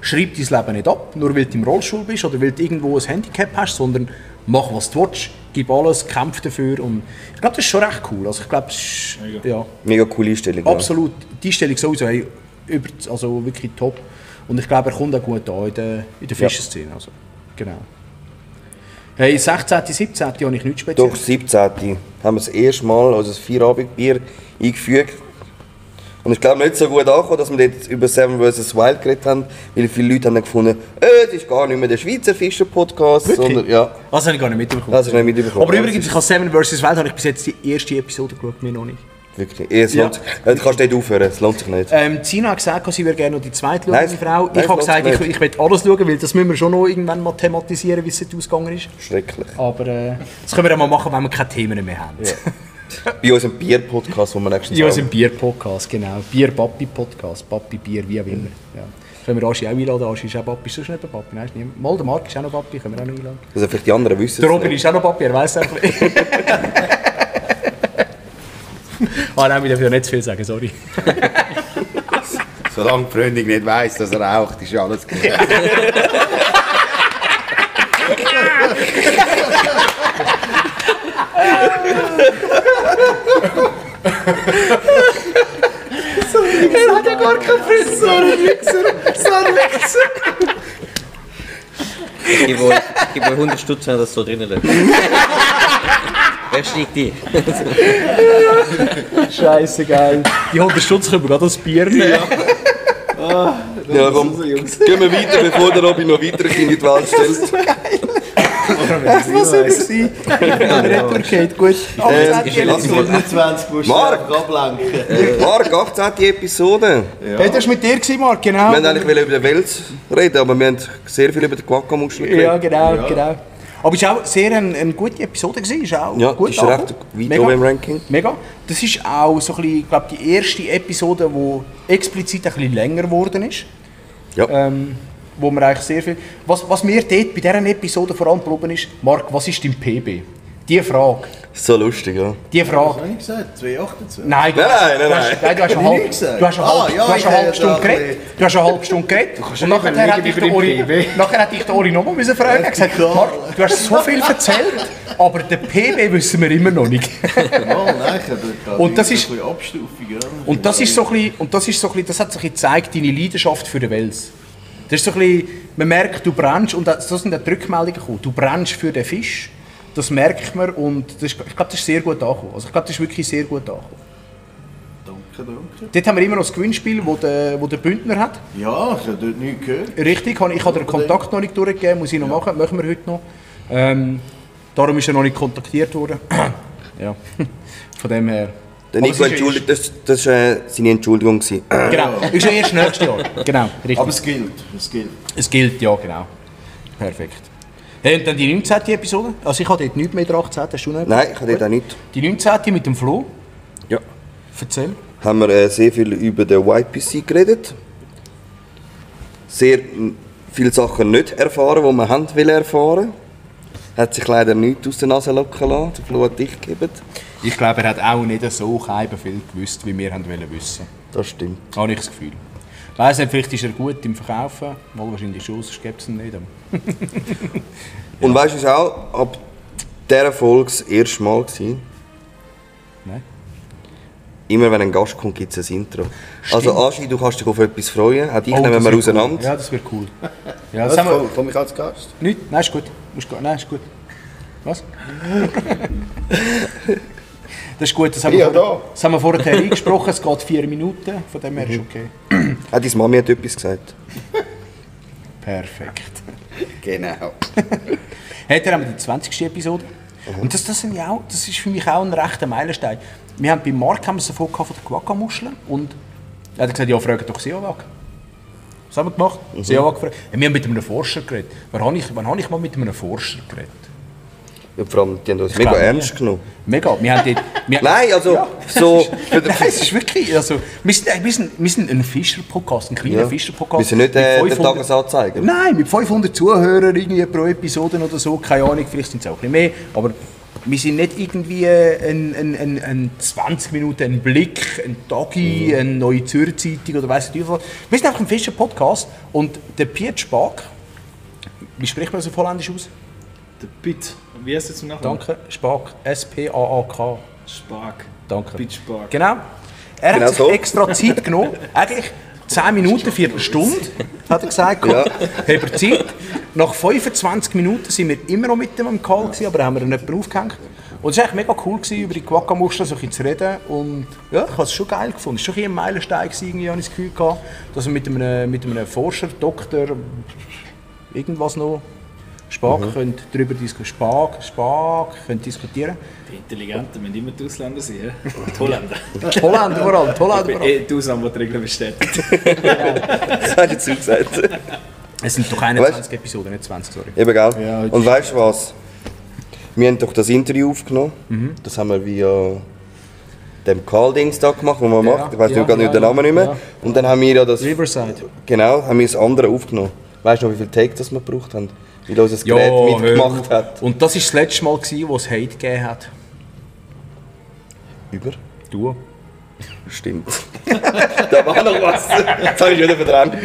Schreib dein Leben nicht ab, nur weil du im Rollstuhl bist oder weil du irgendwo ein Handicap hast, sondern mach, was du willst, gib alles, kämpf dafür und ich glaube, das ist schon recht cool. Also ich glaube, das ist, ja, Mega coole Einstellung. absolut. Die Stellung sowieso, hey, also wirklich top. Und ich glaube, er kommt auch gut an in der Fischszene. Also, genau. Hey, 16., 17. habe ich nichts speziell. Doch, 17. haben wir das erste Mal also das Feierabendbier eingefügt. Und ich glaube nicht so gut angekommen, dass wir jetzt über Seven vs. Wild geredet haben, weil viele Leute haben dann gefunden, es ist gar nicht mehr der Schweizer Fischer-Podcast, sondern ja. Das habe ich gar nicht mitbekommen. Das hast du nicht mitbekommen. Aber übrigens, ich habe Seven vs. Wild habe ich bis jetzt die erste Episode geschaut, mir noch nicht. Wirklich. Es lohnt sich. Du kannst nicht aufhören, es lohnt sich nicht. Tina hat gesagt, sie würde gerne noch die zweite schauen, Nein, die Frau. nein, Ich habe es gesagt, lohnt sich ich will alles schauen, weil das müssen wir schon noch irgendwann mal thematisieren, wie es jetzt ausgegangen ist. Schrecklich. Aber das können wir dann mal machen, wenn wir keine Themen mehr haben. Ja. Bei unserem Bier-Podcast, wo wir nächstes Ja, unserem Bier-Podcast, genau. Bier-Papi-Podcast, Papi-Bier, wie auch immer. Ja. Können wir Aschi auch einladen? Aschi ist auch Papi. Ist sonst nicht der Papi? Nein, ist niemand. Mal, der Marc ist auch noch Papi, können wir auch noch einladen. Also vielleicht die anderen wissen Der es Robin nicht. ist auch noch Papi, er weiss es auch. Nein, wir dürfen ja nicht zu viel sagen, sorry. Solange die Freundin nicht weiss, dass er raucht, ist alles gut. Er hat ja gar keine Fresse, so ein Wichser. Ich gebe 100 Stutz, wenn das so drinnen lässt. Wer steigt die? Scheiße, geil. Die 100 Stutz können wir gerade als Bier nehmen. Ja, komm, gehen wir weiter, bevor der Robin noch weitere Kinder in die Welt stellt. Das muss immer sein. Der Rapper geht gut. Lass 25 musst du Marc! einfach ablenken. Marc, 18. Episode. Hey, das war mit dir, Marc, genau. Wir wollten eigentlich über den Wels reden, aber wir haben sehr viel über den Quackamuschel geredet. Ja, genau. Aber es war auch sehr eine gute Episode. Ist auch Ja, gut die ist recht angekommen. weit Mega. oben im Ranking. Mega. Das ist auch so ein bisschen, ich glaube, die erste Episode, die explizit ein bisschen länger geworden ist. Ja. Wo wir eigentlich sehr viel... Was mir dort bei dieser Episode vor allem geblieben ist, Marc, was ist dein PB? Die Frage. So lustig, ja. Die Frage. Was habe ich gesagt? 2,28? Nein, Nein. du hast eine Hab ich halbe, nicht gesagt? du hast eine halbe, Ja, du hast ich eine halbe hätte Stunde auch geredet. Du hast eine halbe Stunde geredet. Und nachher hat dich der Ori nochmal fragen. Er hat gesagt, Marc, du hast so viel erzählt, aber den PB wissen wir immer noch nicht. Oh, nein, ich habe Und das ist- ein bisschen Abstufung. Ja. Und das ist so ein bisschen, das hat sich gezeigt, deine Leidenschaft für den Wels. Das ist so ein bisschen, man merkt, du brennst, und so sind auch die Rückmeldungen gekommen, du brennst für den Fisch, das merkt man und das ist, ich glaube, das ist sehr gut angekommen. Also ich glaube, das ist wirklich sehr gut angekommen. Danke. Dort haben wir immer noch das Gewinnspiel, wo der Bündner hat. Ja, ich habe dort nichts gehört. Richtig, ich habe den Kontakt noch nicht durchgegeben, muss ich noch machen, machen wir heute noch. Darum ist er noch nicht kontaktiert worden. Ja, von dem her. Der Aber Nico es ist- entschuldigt, das war seine Entschuldigung. gewesen. Genau, ist ja erst nächstes Jahr. Genau, richtig. Aber es gilt. Es gilt. Es gilt, ja, genau. Perfekt. Hey, und dann die 19. Episode? Also ich habe dort nichts mehr der 18. Hast du noch etwas? Nein, ich habe dort auch nicht. Die 19. mit dem Flo? Ja. Erzähl. Haben wir sehr viel über den YPC geredet. Sehr viele Sachen nicht erfahren, die wir haben erfahren. Hat sich leider nichts aus der Nase locken lassen. Der Flo hat dich gegeben. Ich glaube, er hat auch nicht so viel gewusst, wie wir wollen wissen. Das stimmt. Habe ich das Gefühl. Ich weiss nicht, vielleicht ist er gut im Verkaufen. Mal wahrscheinlich schon, sonst gibt es ihn nicht. Und weißt du, es war auch ab dieser Folge das erste Mal gewesen? Nein. Immer wenn ein Gast kommt, gibt es ein Intro. Also Aschi, du kannst dich auf etwas freuen. Auch dich nehmen das wir wird auseinander. Cool. Ja, das wird cool. Ja, das haben wir... Komm ich als Gast? Nicht? Nein, ist gut. Nein, ist gut. Was? Das ist gut, das haben wir vorher eingesprochen. Es geht 4 Minuten, von dem her ist okay. Auch deine Mami hat etwas gesagt. Perfekt. Genau. Heute haben wir die 20. Episode. Und das ist für mich auch ein rechter Meilenstein. Wir haben bei Marc haben wir es davon von den Quagga-Muscheln und er hat gesagt, ja, fragt doch Seawag. Was haben wir gemacht? Seawag gefragt. Wir haben mit einem Forscher geredet. Wann habe ich mal mit einem Forscher geredet? Ja, vor allem, die haben uns mega ernst genommen. Mega. Wir haben dort, Nein, also so... Nein, es ist wirklich... Also, wir sind ein Fischer-Podcast, ein kleiner Fischer-Podcast. Wir sind nicht der Tagesanzeiger. Nein, mit 500 Zuhörern irgendwie pro Episode oder so, keine Ahnung, vielleicht sind es auch ein bisschen mehr. Aber wir sind nicht irgendwie ein 20 Minuten ein Blick, ein Tagi, eine Neue Zürcher Zeitung oder weiss ich was. Wir sind einfach ein Fischer-Podcast und der Piet Spaak, wie spricht man das auf Holländisch aus? Der Piet. Wie heißt es zum Nachnamen? Danke, Spaak. S-P-A-A-K. Spark. Danke. Piet Spark. Genau. Er Genau hat sich so. extra Zeit genommen. Eigentlich 10 Minuten, Viertelstunde, hat er gesagt. Ja. Haben wir Zeit. Nach 25 Minuten sind wir immer noch mit dem am Call gewesen, aber haben wir ihn nicht aufgehängt. Und es war eigentlich mega cool gewesen, über die Quagga-Muscheln so ein bisschen zu reden. Und ja, ich habe es schon geil gefunden. Es war schon ein Meilenstein gewesen, irgendwie, habe ich das Gefühl gehabt, dass wir mit einem Forscher, Doktor, irgendwas noch, Spaak, können darüber diskutieren. Spaak, können diskutieren. Die Intelligenten müssen immer die Ausländer sein. Ja? Die Holländer. Die Holländer vor allem. Die Ausländer, die die Regeln bestätigen. Das hast du jetzt gesagt. Es sind doch 21 Episoden, nicht 20, sorry. Eben, gell? Ja, Und weißt du was? Wir haben doch das Interview aufgenommen. Das haben wir via dem Call-Dings da gemacht, was man macht. Ich weiss nicht den Namen nicht mehr. Ja. Und dann haben wir ja das... Riverside. Genau, haben wir das andere aufgenommen. Weißt du noch, wie viele Takes das wir gebraucht haben? Weil unser Gerät mitgemacht hat. Und das war das letzte Mal, wo es Hate gegeben hat. Über? Du? Stimmt. Da war noch was. Das habe ich wieder verdrängt.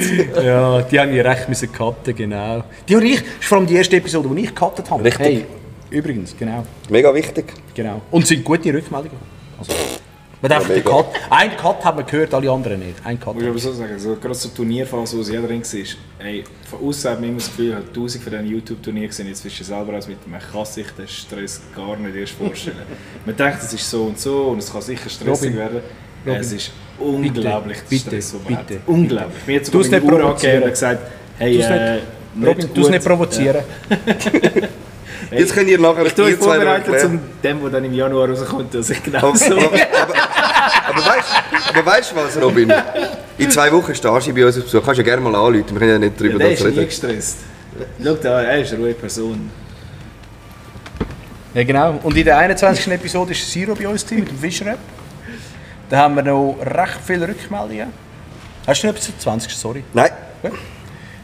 Ja, die haben wir recht müssen cutten, genau. Das ist vor allem die erste Episode, die ich gecuttet habe. Richtig. Hey, übrigens, genau. Mega wichtig. Genau. Und es sind gute Rückmeldungen. Also, man darf den mega. Cut, einen Cut haben wir gehört, alle anderen nicht. Ein Cut. Muss ich aber so sagen, so, gerade so Turnierphase, wo es jeder drin war, hey, von außen hat man immer das Gefühl, ich habe 1000 von diesen YouTube-Turnieren gesehen, jetzt bist du selber als mit man kann sich den Stress gar nicht erst vorstellen. Man denkt, es ist so und es kann sicher stressig werden. Es ist unglaublich, der Stress, den man hat. Unglaublich. Mir hat sogar meine Uhr angegeben und gesagt, hey, Robin, du es nicht provozieren. Hey, Jetzt könnt ihr nachher ich tue euch vorbereitet erklären. zum dem, der dann im Januar rauskommt, dass ich genau Aber, so... aber weißt du was, Robin? In 2 Wochen stehst du bei uns auf Besuch. Kannst du ja gerne mal anrufen, wir können ja nicht darüber Der ist nie reden. gestresst. Schau da, er ist eine ruhige Person. Ja, genau. Und in der 21. Episode war Siro bei uns mit dem Fischer-App. Da haben wir noch recht viele Rückmeldungen. Hast du noch etwas zu 20? Sorry. Nein.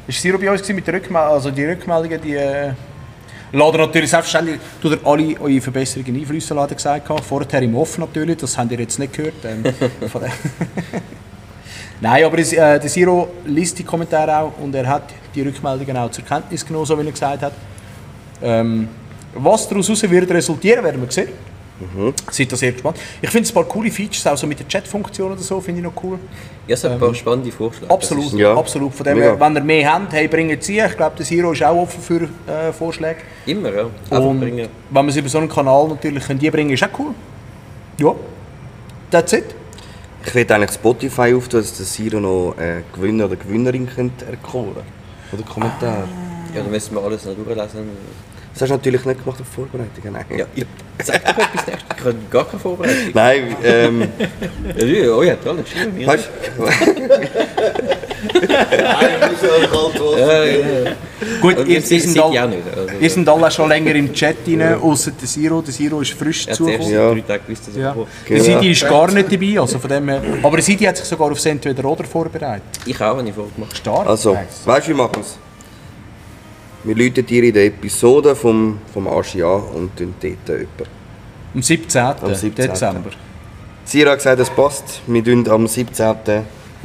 Ist Siro bei uns mit den Rückmeldungen? Also die Rückmeldungen, die laden natürlich selbstverständlich, tut ihr alle eure Verbesserungen einfließen lassen, gesagt. Vorher im Off natürlich, das habt ihr jetzt nicht gehört. Nein, aber der Siro liest die Kommentare auch und er hat die Rückmeldungen auch zur Kenntnis genommen, so wie er gesagt hat. Was daraus wird resultieren, werden wir sehen. Seid da sehr gespannt. Ich finde ein paar coole Features, auch so mit der Chat-Funktion oder so, finde ich noch cool. Ja, es sind ein paar spannende Vorschläge. Absolut, ja. absolut. Von dem Mega. her, wenn ihr mehr habt, hey, bringt sie. Ich glaube, der Siro ist auch offen für Vorschläge. Immer, ja. Einfach Und bringen. wenn man es über so einen Kanal natürlich die bringen, ist auch cool. Ja, that's it. Ich will eigentlich Spotify auftun, dass der Siro noch Gewinner oder Gewinnerin könnte erkoren. Oder Kommentar. Ja, dann müssen wir alles noch durchlesen. Das hast du natürlich nicht gemacht auf Vorbereitung. Nein. Ja, sag doch etwas nächstes. Ich habe gar keine Vorbereitung. Nein, Ja, ihr habt alles geschrieben. weißt du, Gut, Und ihr im City seid auch nicht. Also, ihr seid alle schon länger im Chat rein, außer der Siro. Der Siro ist frisch er hat zuerst zugekommen. 3 Tage gewusst, dass er Ja. kommt. Der Sidi ist gar nicht dabei, also von dem her. Aber der Sidi hat sich sogar aufs Entweder-Oder vorbereitet. Ich auch, wenn ich vorgemacht Stark. Also, Nice. weißt du, wie machen wir es? Wir läuten dir in der Episode vom Aschi an und tun dort jemanden. Am 17. Am 17.. Dezember. Sira hat gesagt, es passt. Wir tun am 17.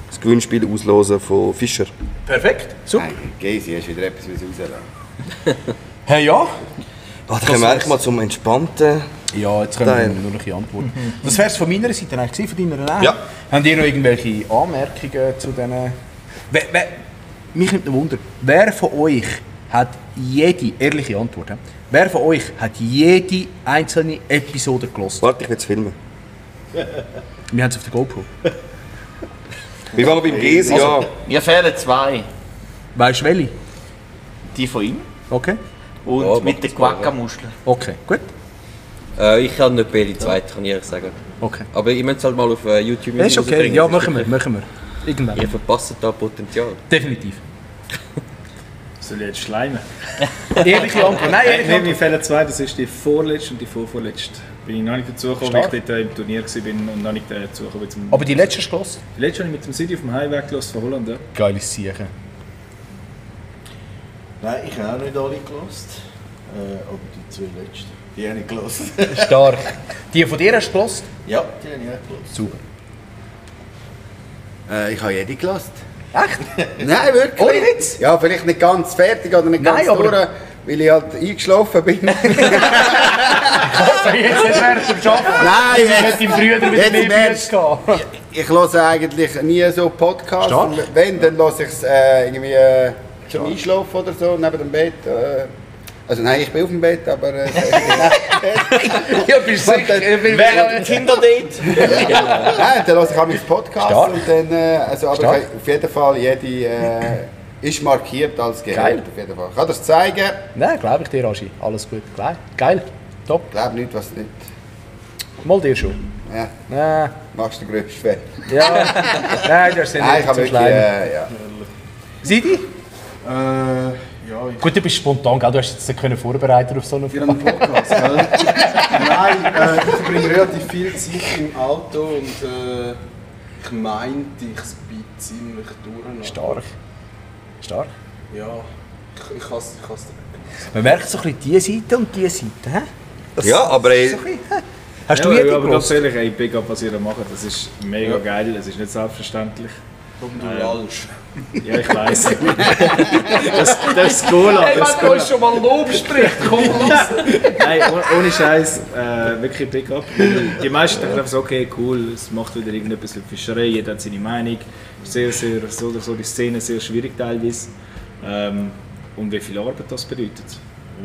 das Gewinnspiel auslosen von Fischer. Perfekt, super. Nein, Gysi, hast du wieder etwas rauslassen? Hey, ja? Dann kommen wir eigentlich mal zum entspannten. Ja, jetzt können wir Teil. nur noch ein antworten. Das wäre es von meiner Seite eigentlich gewesen, von deiner Nähe. Ja. Habt ihr noch irgendwelche Anmerkungen zu diesen... Mich nimmt ein Wunder, wer von euch hat jede, ehrliche Antwort, wer von euch hat jede einzelne Episode gelost? Warte, ich will es filmen. Wir haben es auf der GoPro. Wir waren beim Gysi, ja. Mir fehlen 2. Weißt du welche? Die von ihm Okay. und Ja, mit macht der das mal, ja. Quacka-Muschel. Okay, gut. Ich kann nicht die zweite, kann ich ehrlich sagen. Okay. Aber ich möchte es halt mal auf YouTube Das ist okay, rausbringen. ja, Das ist machen wir. Irgendwann. Ihr verpasst da Potenzial. Definitiv. Soll ich jetzt schleimen? Ehrliche Antwort. Nein, ehrliche Nein, Antwort. mir fehlen 2, das ist die vorletzte und die vorvorletzte. Bin ich noch nicht dazu gekommen, weil Stark. ich dort im Turnier war und noch nicht dazu gekommen. Zum Aber die letzte hast du gehört? die letzte habe ich mit dem City auf dem Highway gelassen von Holland. Ja. Geiles Zeichen. Nein, ich habe auch nicht alle gelost. Aber die 2 letzten, die habe ich gelost. Stark. Die von dir hast du gehört? Ja, die habe ich auch gelost. Super. Ich habe jede gelassen. Echt? Nein, wirklich. Ohne Witz? Ja, vielleicht nicht ganz fertig oder nicht Nein, ganz aber- durch, weil ich halt eingeschlafen bin. Also jetzt nicht während dem Arbeiten. Nein, Ich hätte deinem Brüder wieder jetzt mehr im Bücher Ernst. gehabt. Ich höre eigentlich nie so Podcasts. Stark. Und wenn, dann höre ich es irgendwie zum Einschlafen oder so, neben dem Bett. Also nein, ich bin auf dem Bett, aber... Ja, bist du sicher? Während Kinderdate. Nein, dann höre ich auch meinen Podcast Stark. und dann... also, aber Stark. ich habe auf jeden Fall jede... ist markiert als gehört, Geil. auf jeden Fall. Ich kann das zeigen. Nein, glaube ich dir, Aschi. Alles gut. Geil. Top. Ich glaube nicht, was nicht. Mal dir schon. Ja, Nein. machst du den grössten Fehler. Ja. Nein, das ist Nein, ich nicht habe zu wirklich... schleim. ja. Sidi? Ja, Gut, du bist spontan, gell? Du hast jetzt nicht können vorbereiten auf so eine für einen Podcast, gell? Nein, ich verbringe relativ viel Zeit im Auto und ich meinte, ich bin ziemlich durch. Stark. Ja, ich hasse es. Man merkt so ein bisschen diese Seite und diese Seite. Hä? Das Ja, aber ey, so ein bisschen, hä? Hast du Ja, jede aber ganz gehört? ehrlich, ey, Big Up, was ihr da macht, das ist mega geil, es ist nicht selbstverständlich. Du lallst. Ja, ich weiss. das Cola. Hey, wenn du uns schon mal Lob spricht, komm, lass. Nein, ohne Scheiß, wirklich Big Up. Weil die meisten denken einfach so, okay, cool, es macht wieder irgendetwas mit Fischerei, jeder hat seine Meinung. Sehr, sehr, so oder so die Szene sehr schwierig teilweise. Und wie viel Arbeit das bedeutet.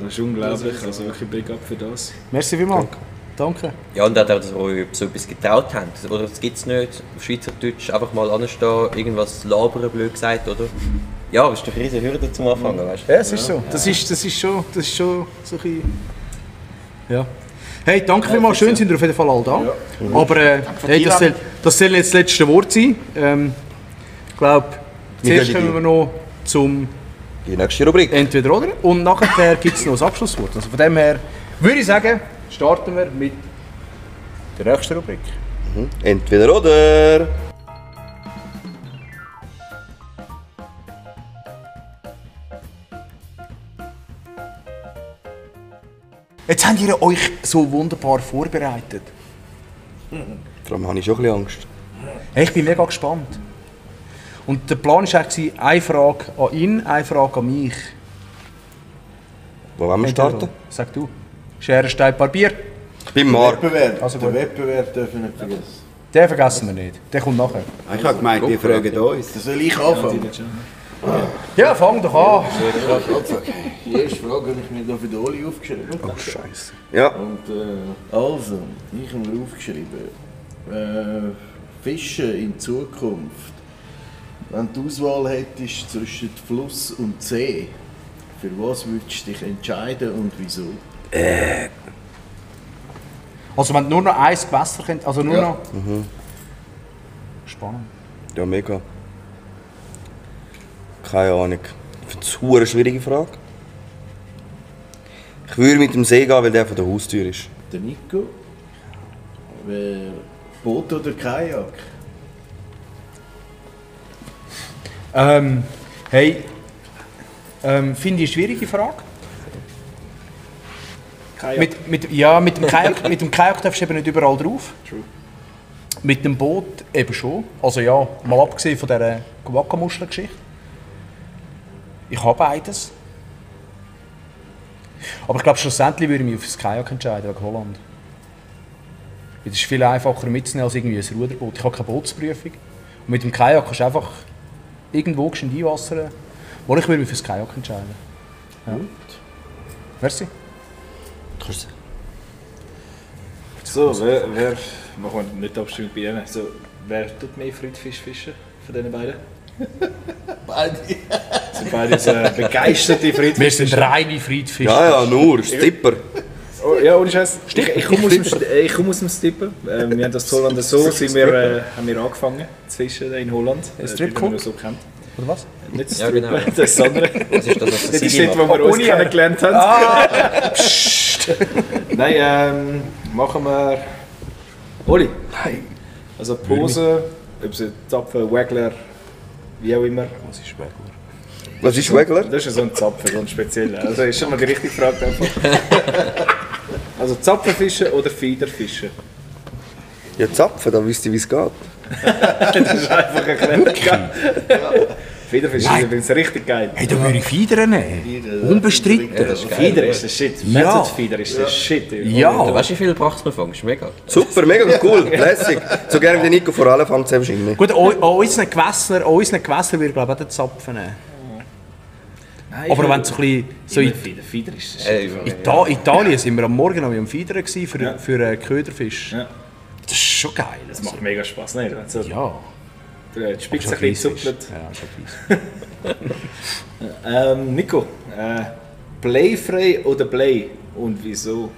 Das ist unglaublich, also wirklich Big Up für das. Merci vielmals. Danke. Ja, und auch, dass ihr euch so etwas getraut habt. Oder das gibt es nicht. Auf Schweizerdeutsch einfach mal anstehen, irgendwas labern, blöd gesagt, oder? Ja, das ist doch eine riesige Hürde zum Anfangen, weißt du? Ja, es ist so. Das ist schon so ein bisschen... Ja. Hey, danke vielmals. Schön sind ihr auf jeden Fall alle da. Aber hey, das soll jetzt das letzte Wort sein. Ich glaube, zuerst kommen wir noch zum die nächste Rubrik. Entweder-Oder und nachher gibt es noch das Abschlusswort. Also von dem her würde ich sagen, starten wir mit der nächsten Rubrik. Entweder oder. Jetzt habt ihr euch so wunderbar vorbereitet. Vor allem habe ich schon ein bisschen Angst. Hey, ich bin mega gespannt. Und der Plan war eigentlich eine Frage an ihn, eine Frage an mich. Wo wollen wir starten? Sag du. Schere, Stein, Barbier. Beim Marc. Wettbewerb. Also Den gut. Wettbewerb dürfen wir nicht vergessen. Den vergessen wir nicht. Der kommt nachher. Ich habe gemeint, die fragen uns. Das soll ich anfangen. Ja, fang doch an. Die erste Frage habe ich mir da für den Oli aufgeschrieben. Oh, Scheiße. Ja. Und also, ich habe mir aufgeschrieben, Fischen in Zukunft. Wenn du die Auswahl hättest zwischen Fluss und See, für was würdest du dich entscheiden und wieso? Also wenn du nur noch ein Gewässer könnt, also nur Ja. noch... Spannend. Ja, mega. Keine Ahnung. Ich finde es eine schwierige Frage. Ich würde mit dem See gehen, weil der von der Haustür ist. Der Nico. Boot oder Kajak? Finde ich eine schwierige Frage. Kajak. Mit dem Kajak darfst du eben nicht überall drauf. True. Mit dem Boot eben schon. Also ja, mal abgesehen von dieser Wackermuscheln-Geschichte. Ich habe beides. Aber ich glaube, schlussendlich würde ich mich auf das Kajak entscheiden, wegen Holland. Das ist viel einfacher mitzunehmen als irgendwie ein Ruderboot. Ich habe keine Bootsprüfung. Und mit dem Kajak kannst du einfach irgendwo geschwind einwassern. Wo ich würde mich für das Kajak entscheiden. Ja. Merci. So, wer machen wir nicht Abstimmung bei Ihnen. So, wer tut mehr Friedfisch fischen von diesen beiden? Beide. Sind beide so begeisterte Friedfischer. Wir sind reine Friedfischer. Ja, nur, Stipper. Oh, ja, ohne Scheiß. Ich komme aus dem Stippen. Wir haben das in Holland so, haben wir angefangen zu fischen in Holland. Stripclub? So kennt. Oder was? Nicht das Ja, genau. Strippen, das ist das andere. Das ist das, was Das der ist Sigi dort, wo macht. wir uns kennengelernt haben. Nein, machen wir... Oli. Nein. Also Pose, ob es Zapfen, Waggler, wie auch immer. Was ist Waggler? Was ist Waggler? Das ist so ein Zapfen, so ein spezieller. Also ist schon mal die richtige Frage einfach. Also Zapfenfischen oder Fiederfischen? Ja, Zapfen, dann wisst ihr, wie es geht. Das ist einfach erklärt. Fiederfischen ist übrigens richtig geil. Hey, da würde ich Fieder nehmen. Unbestritten. Fieder ist der Shit. Ja. Method Fieder ist der Shit. Ja. Weißt du, wie viel braucht man fangst? Mega. Super, mega cool, lässig. So gerne wie der Nico vor allem fängt es wahrscheinlich. Gut, an unseren Gewässern würde ich glaube ich auch den Zapfen nehmen. Nein, Aber wenn es so ein bisschen... Fieder ist der Shit. Italien sind wir am Morgen am Fiedern für, Ja. für Köderfisch. Ja. Das ist schon geil. Das macht mega Spaß, nicht? Wenn so Ja. die Spitze ein bisschen zuppelt. Ja, schon weiss. Nico, Playfrei oder Play? Und wieso?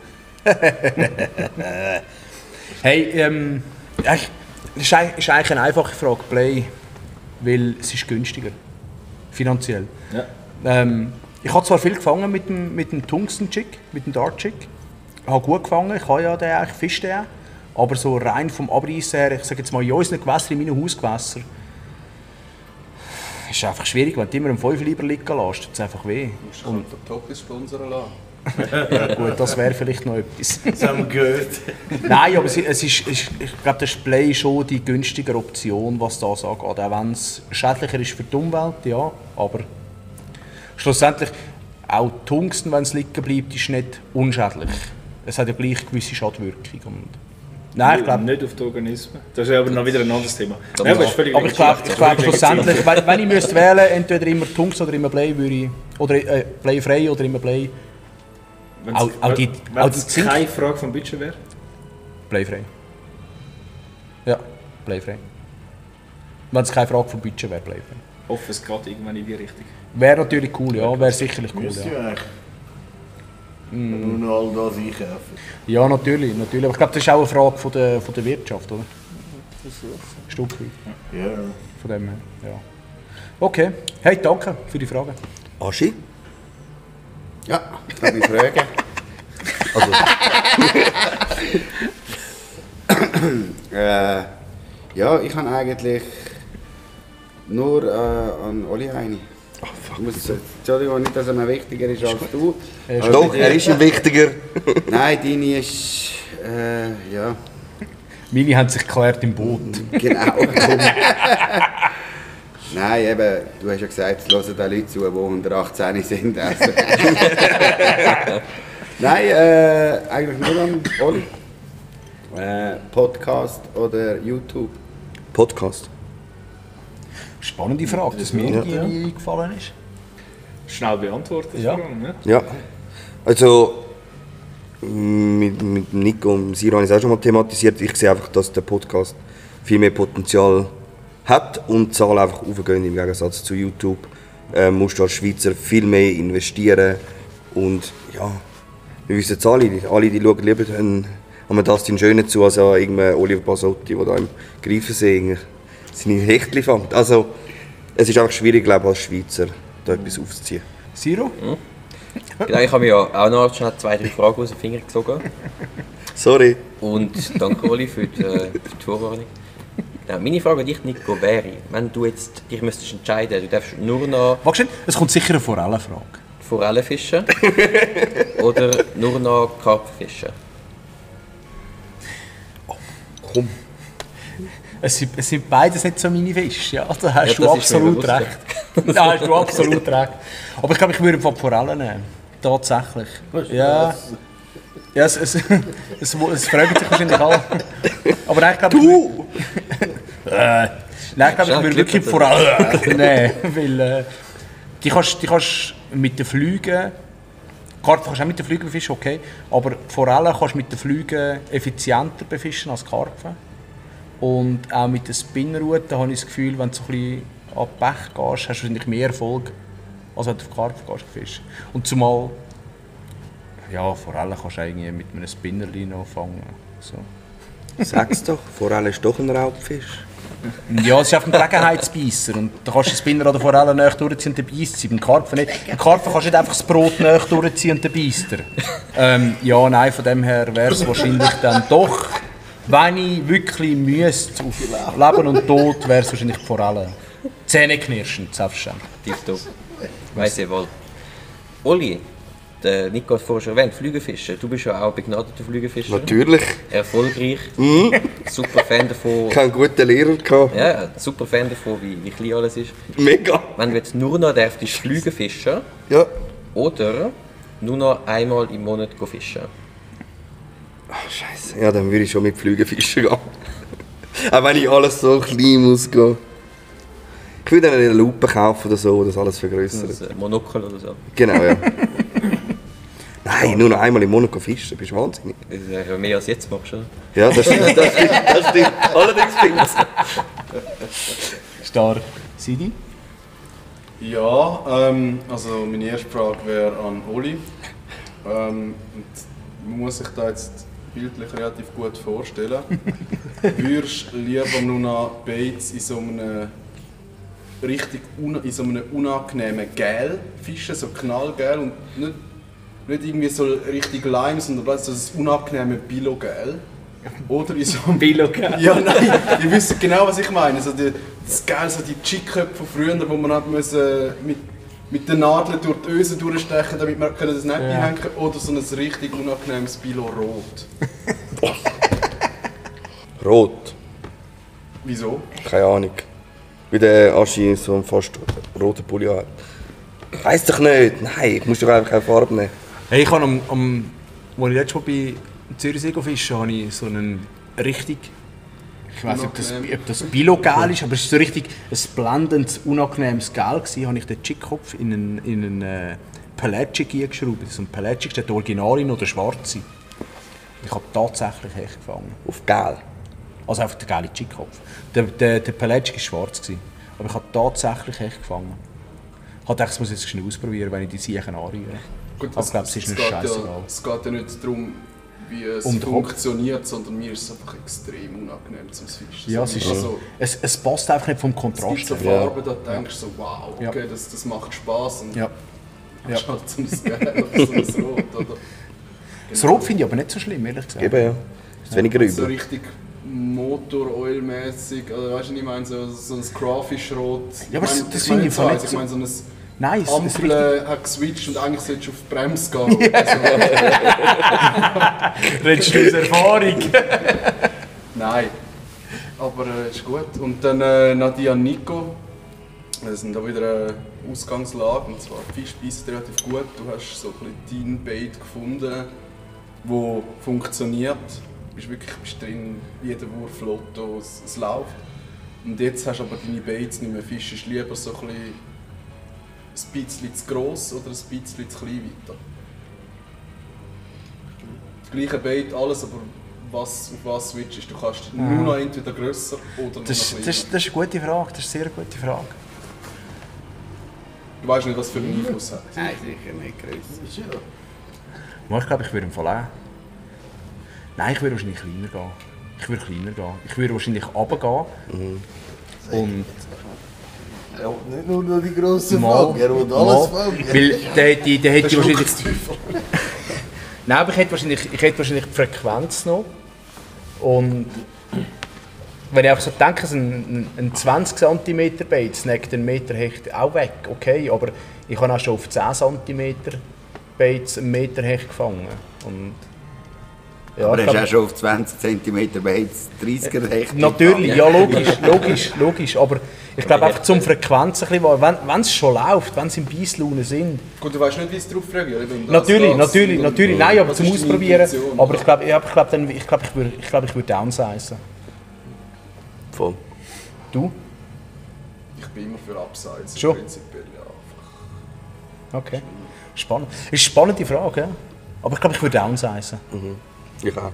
Hey, das ist eigentlich eine einfache Frage. Play, weil es ist günstiger. Finanziell. Ja. Ich habe zwar viel gefangen mit dem Tungsten-Jig, mit dem Dart-Jig. Ich habe gut gefangen, ich habe ja den eigentlich, fisch den auch. Aber so rein vom Abreißen her, ich sage jetzt mal, in unseren Gewässern, in meinen Hausgewässern, ist es einfach schwierig, wenn du immer einen 5 lieber liegen lässt, tut es einfach weh. Du musst den Topis sponsern lassen. Ja gut, das wäre vielleicht noch etwas. Das haben wir gehört. Nein, aber ich glaube, das ist Play schon die günstigere Option, was das angeht. Auch wenn es schädlicher ist für die Umwelt, ja, aber schlussendlich, auch Tungsten, wenn es liegen bleibt, ist nicht unschädlich. Es hat ja gleich eine gewisse Schadwirkung. Und nein, ich glaube nicht auf die Organismen. Das ist aber noch wieder ein anderes Thema. Ja, aber ist völlig aber ich glaube schlussendlich, wenn ich müsste wählen, entweder immer Tungsten oder immer Play, würde ich, oder Playfrei oder immer Play. Wenn auch es keine Frage vom Budget wäre? Playfrei. Ja, Playfrei. Wenn es keine Frage vom Budget wäre, Playfrei. Ich hoffe, es geht irgendwann in die Richtung. Wäre natürlich cool, ja, wäre sicherlich cool. Müsste Ja, ja eigentlich. Nur noch all das einkaufen. ja natürlich. Aber ich glaube, das ist auch eine Frage von der Wirtschaft, oder? Ein Stück weit. Ja. Von dem her, ja. Okay, hey, danke für die Frage. Aschi? Ja, darf ich fragen? Ja, ich habe eigentlich nur an Oli eine. Entschuldigung, nicht, dass er mir wichtiger ist als du. Doch, er ist ihm wichtiger. Nein, deine ist... ja, Meine haben sich geklärt im Boot. genau. Nein, eben, du hast ja gesagt, es hören da Leute zu, die unter 18 sind. Also. Nein, eigentlich nur an Oli. Podcast oder YouTube? Podcast. Spannende Frage, dass mir die nie eingefallen ist. Schnell beantwortet. Ja. Vor allem, ne? Ja. Also, mit Nico und Siro habe ich es auch schon mal thematisiert. Ich sehe einfach, dass der Podcast viel mehr Potenzial hat und die Zahlen einfach aufgehen im Gegensatz zu YouTube. Musst du als Schweizer viel mehr investieren und ja, wir wissen es alle die schauen lieber an Dustin Schöne zu als an irgendeinen Oliver Basotti, der da im Greifensee seine Hechtchen fängt. Also, Es ist einfach schwierig, glaube ich, als Schweizer da etwas aufzuziehen. Siro? Genau, ich habe mir ja auch noch schnell 2-3 Fragen aus den Fingern gezogen. Sorry. Und danke, Oli, für die Vorwarnung. Genau, meine Frage an dich, Nico, wäre, wenn du jetzt dich müsstest entscheiden, du darfst nur noch Warte, es kommt sicher eine Forellenfrage. Forellen fischen oder nur noch Karpfen fischen? Komm. Es sind beides nicht so meine Fische, ja. Da hast Ja, du das ist mir absolut bewusst, recht. Da hast du absolut recht. Aber ich glaube, ich würde von Forellen nehmen. Tatsächlich. Ja. Ja, es fragen sich wahrscheinlich alle. Aber nein, ich glaube, nein, ich glaube, ich würde wirklich Forellen nehmen. Weil die kannst mit den Flügen. Karpfen kannst du auch mit den Flügen befischen, okay. Aber Forellen kannst du mit den Flügen effizienter befischen als Karpfen. Und auch mit den Spinnruten habe ich das Gefühl, wenn du so ein bisschen an die Bech gehst, hast du wahrscheinlich mehr Erfolg, als wenn du auf Karpfen gehst fischen. Und zumal, ja, Forellen kannst du eigentlich mit einem Spinnerli noch fangen. So. Sag's doch, Forelle ist doch ein Raubfisch. Ja, es ist einfach ein Gelegenheitsbeisser. Und da kannst du den Spinner oder Forelle näher durchziehen und dann beisst sie. Beim Karpfen nicht. Beim Karpfen kannst du nicht einfach das Brot näher durchziehen und dann beisst er. Ja, nein, von dem her wäre es wahrscheinlich dann doch, wenn ich wirklich müsste, auf Leben und Tod, wäre es wahrscheinlich die Forelle. Zähneknirschend, selbstverständlich. Tipptopp. Weiss ich wohl. Oli, der Nico hat vorher schon erwähnt, Flügelfischer. Du bist ja auch begnadeter Flügelfischer. Natürlich. Erfolgreich. Super Fan davon. Ich hatte einen guten Lehrer gehabt. Ja, super Fan davon, wie klein alles ist. Mega. Wenn du jetzt nur noch dürftest Flüge fischen Ja. oder nur noch einmal im Monat fischen. Ach, Scheiße. Ja, dann würde ich schon mit Flügen fischen gehen. Auch wenn ich alles so klein muss gehen. Ich würde dann eine Lupe kaufen oder so, das alles vergrößert. Also Monokel oder so. Genau, ja. Nein, nur noch einmal im Monat fischen, bist du wahnsinnig. Das ist ja mehr als jetzt machst, oder? Ja, das stimmt, das stimmt, das stimmt. Allerdings stimmt Stark. Sidi? Ja, also meine erste Frage wäre an Oli. Und man muss sich da jetzt bildlich relativ gut vorstellen. Würdest du lieber nur noch Baits in so einem in so einem unangenehmen Gel fischen, so knallgel und nicht irgendwie so richtig Lime, sondern so ein unangenehmes Bilogel? Oder in so einem Bilogel? Ja, nein, ihr wisst genau, was ich meine. So das Gel, so die Chick-Köpfe von früher, wo man hat mit den Nadeln durch die Ösen durchstechen, damit man das nicht einhängen kann. Oder so ein richtig unangenehmes Bilo-Rot. Rot. Wieso? Keine Ahnung. Wie der Aschi so einen fast roten Pulli hat. Weiss doch nicht. Nein, ich muss doch einfach keine Farbe nehmen. Hey, ich habe als ich letztes Mal bei Zürichsee fischen, habe ich so einen richtig, ich weiß nicht, ob das Bilogel ist, aber es ist so richtig ein blendendes, unangenehmes Gel gewesen. Habe ich den Chickkopf in einen Pelagic eingeschraubt. So ein Pelagic, der Original oder der schwarze. Ich habe tatsächlich Hecht gefangen. Auf Gel? Also einfach der geile Chickkopf. Der Pelagic war schwarz gewesen, aber ich habe tatsächlich Hecht gefangen. Ich dachte, ich muss jetzt schnell ausprobieren, wenn ich die Siechen anrühre. Gut, aber ich glaube, es ist mir scheißegal. Es geht ja nicht darum, wie es funktioniert, sondern mir ist es einfach extrem unangenehm zum Fischen. Ja, es passt einfach nicht vom Kontrast. Es gibt so Farben, da denkst du so, wow, okay, das macht Spass. Und ja. Hast halt so ein Gelb oder so ein Rot. Oder? Das Rot finde ich aber nicht so schlimm, ehrlich gesagt. Eben, ja. Ist weniger übel. So richtig Motor-Oil-mäßig, also weißt du, ich meine so ein Crawfish-Rot. Ja, aber das finde ich voll nicht so. Ich meine so ein Nein, Ampel hat geswitcht und eigentlich solltest du auf die Bremse gehen. Redest du aus Erfahrung? Nein, aber ist gut. Und dann Nadia und Nico. Wir sind da wieder eine Ausgangslage, und zwar die Fisch beißt relativ gut. Du hast so ein bisschen dein Bait gefunden, das funktioniert. Du bist wirklich drin, jeder Wurf Lotto, es läuft. Und jetzt hast du aber deine Baits nicht mehr. Fisch ist lieber so ein bisschen zu gross oder ein bisschen zu klein weiter. Das gleiche Bait, alles, aber auf was switchst du? Du kannst nur noch entweder grösser oder nur noch kleiner. Das ist eine gute Frage, das ist eine sehr gute Frage. Du weißt nicht, was für einen Einfluss hat. Nein, sicher nicht grösser. Ich glaube, ich würde im Fall auch. Nein, ich würde wahrscheinlich kleiner gehen. Ich würde wahrscheinlich runtergehen. Und Ja, nicht nur die grossen Mal. Fragen, er will alles fangen. Weil der hätte wahrscheinlich... Nein, aber ich hätte wahrscheinlich die Frequenz noch. Und wenn ich einfach so denke, so ein 20 cm Bait snackt einen Meter Hecht auch weg, okay, aber ich habe auch schon auf 10 cm Baits einen Meter Hecht gefangen. Und ja, Aber hast du auch schon auf 20 cm Baits 30er Hecht? natürlich, ja logisch, aber ich glaube einfach zum Frequenz ein bisschen, wenn es schon läuft, wenn es im Beisslaune sind. Gut, du weißt nicht, wie es drauf reagiert. Natürlich, nein, aber Was zum ist deine Ausprobieren. Intuition? Aber ich würde downsizen. Voll. Du? Ich bin immer für Upsides, Schon? prinzipiell, ja. Okay. Spannend. Das ist eine spannende Frage, ja? Aber ich glaube, ich würde downsizen. Ich auch.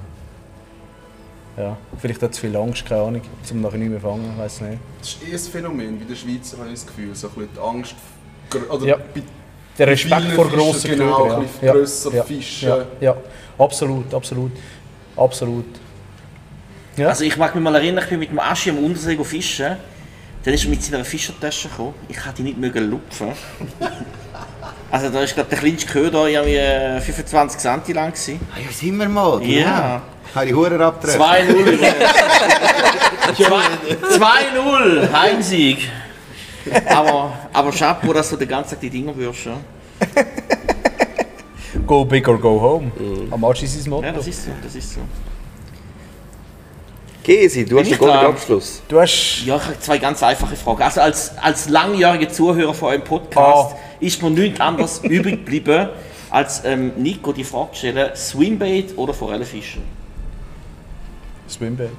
Ja. Vielleicht hat es viel Angst, keine Ahnung, um nachher nicht mehr fangen, weiß nicht. Das ist ein Phänomen, wie der Schweizer habe ich das Gefühl, so ein bisschen die Angst, oder Ja. bei Der Respekt vielen vor Fischen, grossen genau, Ködern. ein bisschen grösser Fischen. Ja, absolut. Ja. Also ich mag mich mal erinnern, ich bin mit dem Aschi am Untersee fischen. Dann ist er mit seiner Fischertasche gekommen. Ich konnte ihn nicht mögen lupfen. Also da ist glaube der kleinste Köder irgendwie 25 cm lang gewesen. Ah, ja, sind wir mal. Ja. Habe ich Huren abgetroffen? 2-0. 2-0 Heimsieg. Aber Chapeau, dass du den ganzen Tag die Dinger wirst. Ja. Go big or go home. Am Arsch ist sein Motto. Ja, das ist so. Gesi, du hast ich den goldenen dran? Abschluss. Du hast... Ja, ich habe zwei ganz einfache Fragen. Also als langjähriger Zuhörer von eurem Podcast ist mir nichts anderes übrig geblieben, als Nico die Frage zu stellen, Swimbait oder Forellenfischen? Swimbait.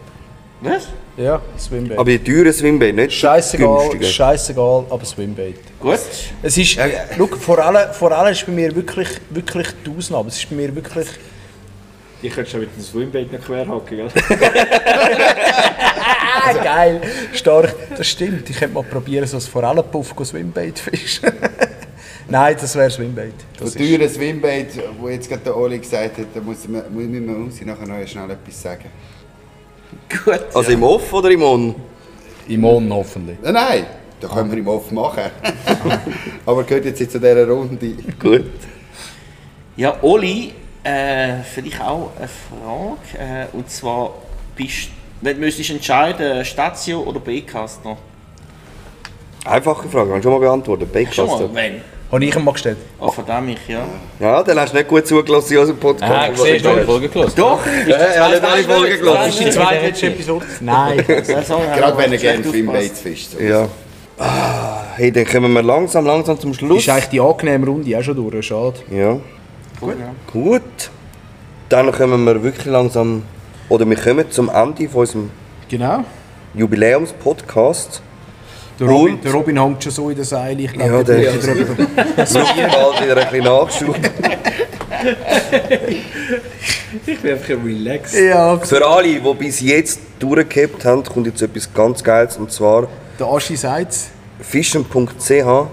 Was? Ja, Swimbait. Aber die teuren Swimbait, nicht Scheißegal, günstiger. aber Swimbait. Gut. Es ist... Schau, Forelle ist bei mir wirklich die Ausnahme. Es ist bei mir wirklich... Ich könnte schon mit dem Swimbait noch querhaken, gell? Geil, stark. Das stimmt. Ich könnte mal probieren, so ein Forellenpuff Swimbait fischen. Nein, das wäre Swimbait. Von teuren Swimbait, wo jetzt gerade der Oli gesagt hat, da muss ich nachher noch schnell etwas sagen. Gut. Also im Off oder im On? Im On hoffentlich. Nein, da können wir im Off machen. Aber gehört jetzt zu dieser Runde. Gut. Ja, Oli, für dich auch eine Frage. Und zwar, wenn du müsstest entscheiden, Statio oder Baitcaster? Einfache Frage, hast du schon mal beantwortet. Schon mal, Baitcaster. wenn? Habe ich ihn mal gestellt. Oh, verdammt, ja. Ja, dann hast du nicht gut zugelassen in unserem Podcast. Siehst du, Folge gelassen. Doch! Er hat nicht alle Folgen Das gelassen. ist die zweite Episode. Nein. Gerade wenn er gerne Swimbaits fischt. So. Ja. Hey, dann kommen wir langsam zum Schluss. Ist eigentlich die angenehme Runde auch schon durch, schade. Ja. Gut, ja. Gut. Dann kommen wir wirklich langsam, oder wir kommen zum Ende von unserem Genau. Jubiläumspodcast. Der Robin hängt schon so in der Seile. Ich glaube, Ja, der der drüber. bald wieder ein bisschen Nachschub. Ich bin einfach relaxed. Ja, Für alle, die bis jetzt durchgehabt haben, kommt jetzt etwas ganz Geiles. Und zwar der Aschi sagt es. fischen.ch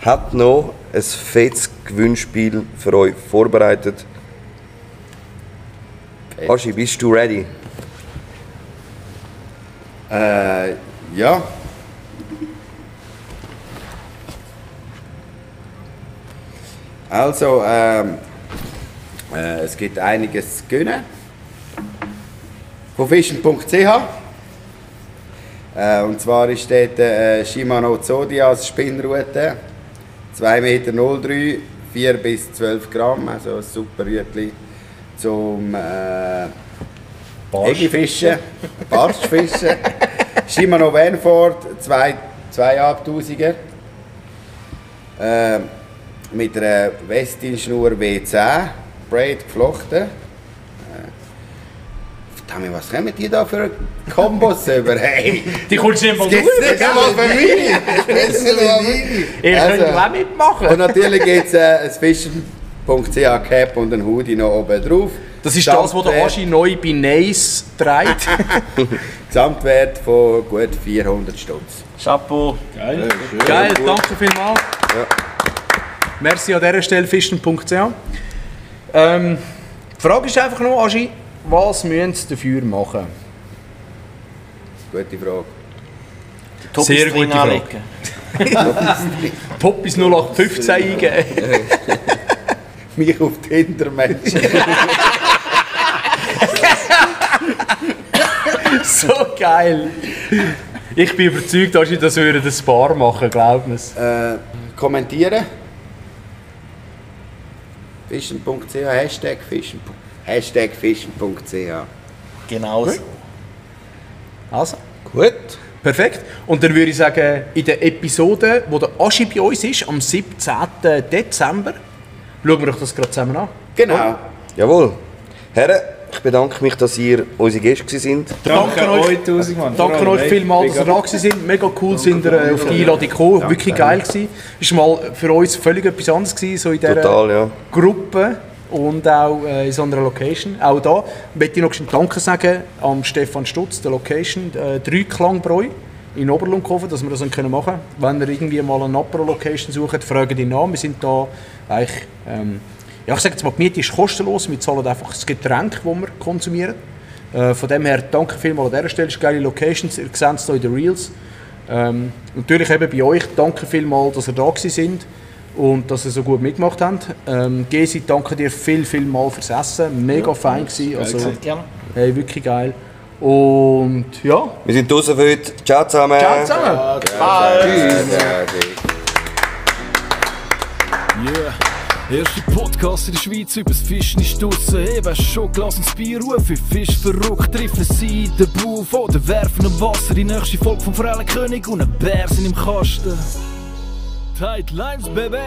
hat noch ein fettes Gewinnspiel für euch vorbereitet. Aschi, bist du ready? Ja. Also, es gibt einiges zu gewinnen. Von fischen.ch. Und zwar ist dort Shimano Zodiac Spinnrute. 2,03 Meter, 4 bis 12 Gramm. Also ein super Rütli zum Egifischen, Barschfischen. Shimano Vanford 2.500er. Mit einer Westin-Schnur W10, Braid geflochten. Verdammt, was kommen die da für Kombos über? Hey, Die kommst du nicht mal das gibt's nicht einmal für mich! Ihr könnt Also, auch mitmachen. Und natürlich gibt es ein Fischen.ch Cap und ein Hoodie noch oben drauf. Das ist das, was der Aschi neu bei Nice trägt. Gesamtwert von gut 400 Stutz. Chapeau. Geil. Geil, danke vielmals. Merci an dieser Stelle fischen.ch. Die Frage ist einfach noch, Aschi, was müssen Sie dafür machen? Gute Frage. Sehr gute Frage. Anlegen. Popis 0815 eingeben. Mich auf Tinder matchen. So geil. Ich bin überzeugt, dass ich das ein Paar machen, glaub mir's. Kommentieren. Fischen.ch, Hashtag Fischen. Hashtag Fischen.ch. Genau so. Also, Gut. perfekt. Und dann würde ich sagen, in der Episode, wo der Aschi bei uns ist, am 17. Dezember, schauen wir doch das gerade zusammen an. Genau. Jawohl. Herren, ich bedanke mich, dass ihr unsere Gäste sind. Danke euch tausendmal. Danke euch vielmals, dass ihr da sind. Mega cool sind ihr auf die Einladung gekommen. Wirklich geil gewesen. Ist mal für uns völlig etwas anderes gewesen, so in dieser Total, ja. Gruppe und auch in so einer Location. Auch da möchte ich noch ein Danke sagen an Stefan Stutz, der Location, 3 Klangbräu in Oberlunkhofen, dass wir das machen können. Wenn ihr irgendwie mal eine Apero-Location sucht, fragt ihn an. Wir sind da eigentlich, ja, ich sage jetzt mal, die Miete ist kostenlos, wir zahlen einfach das Getränk, das wir konsumieren. Von dem her, danke vielmals an dieser Stelle, es ist geile Locations, ihr seht es hier in den Reels. Natürlich eben bei euch, danke vielmals, dass ihr da sind und dass ihr so gut mitgemacht habt. Gesi, danke dir viel fürs Essen, mega fein gewesen, also, hey, wirklich geil. Und ja. Wir sind draußen für heute. Ciao zusammen. Ciao zusammen. Yeah. Erster Podcast in der Schweiz übers Fischen ist draussen. Hey, weisst schon, Glas und Bier rufen. Fisch verrückt, treffen sie in den Buff oder werfen im Wasser. Die nächste Folge vom Forellenkönig und ein Bär sind im Kasten. Tight Lines, Baby.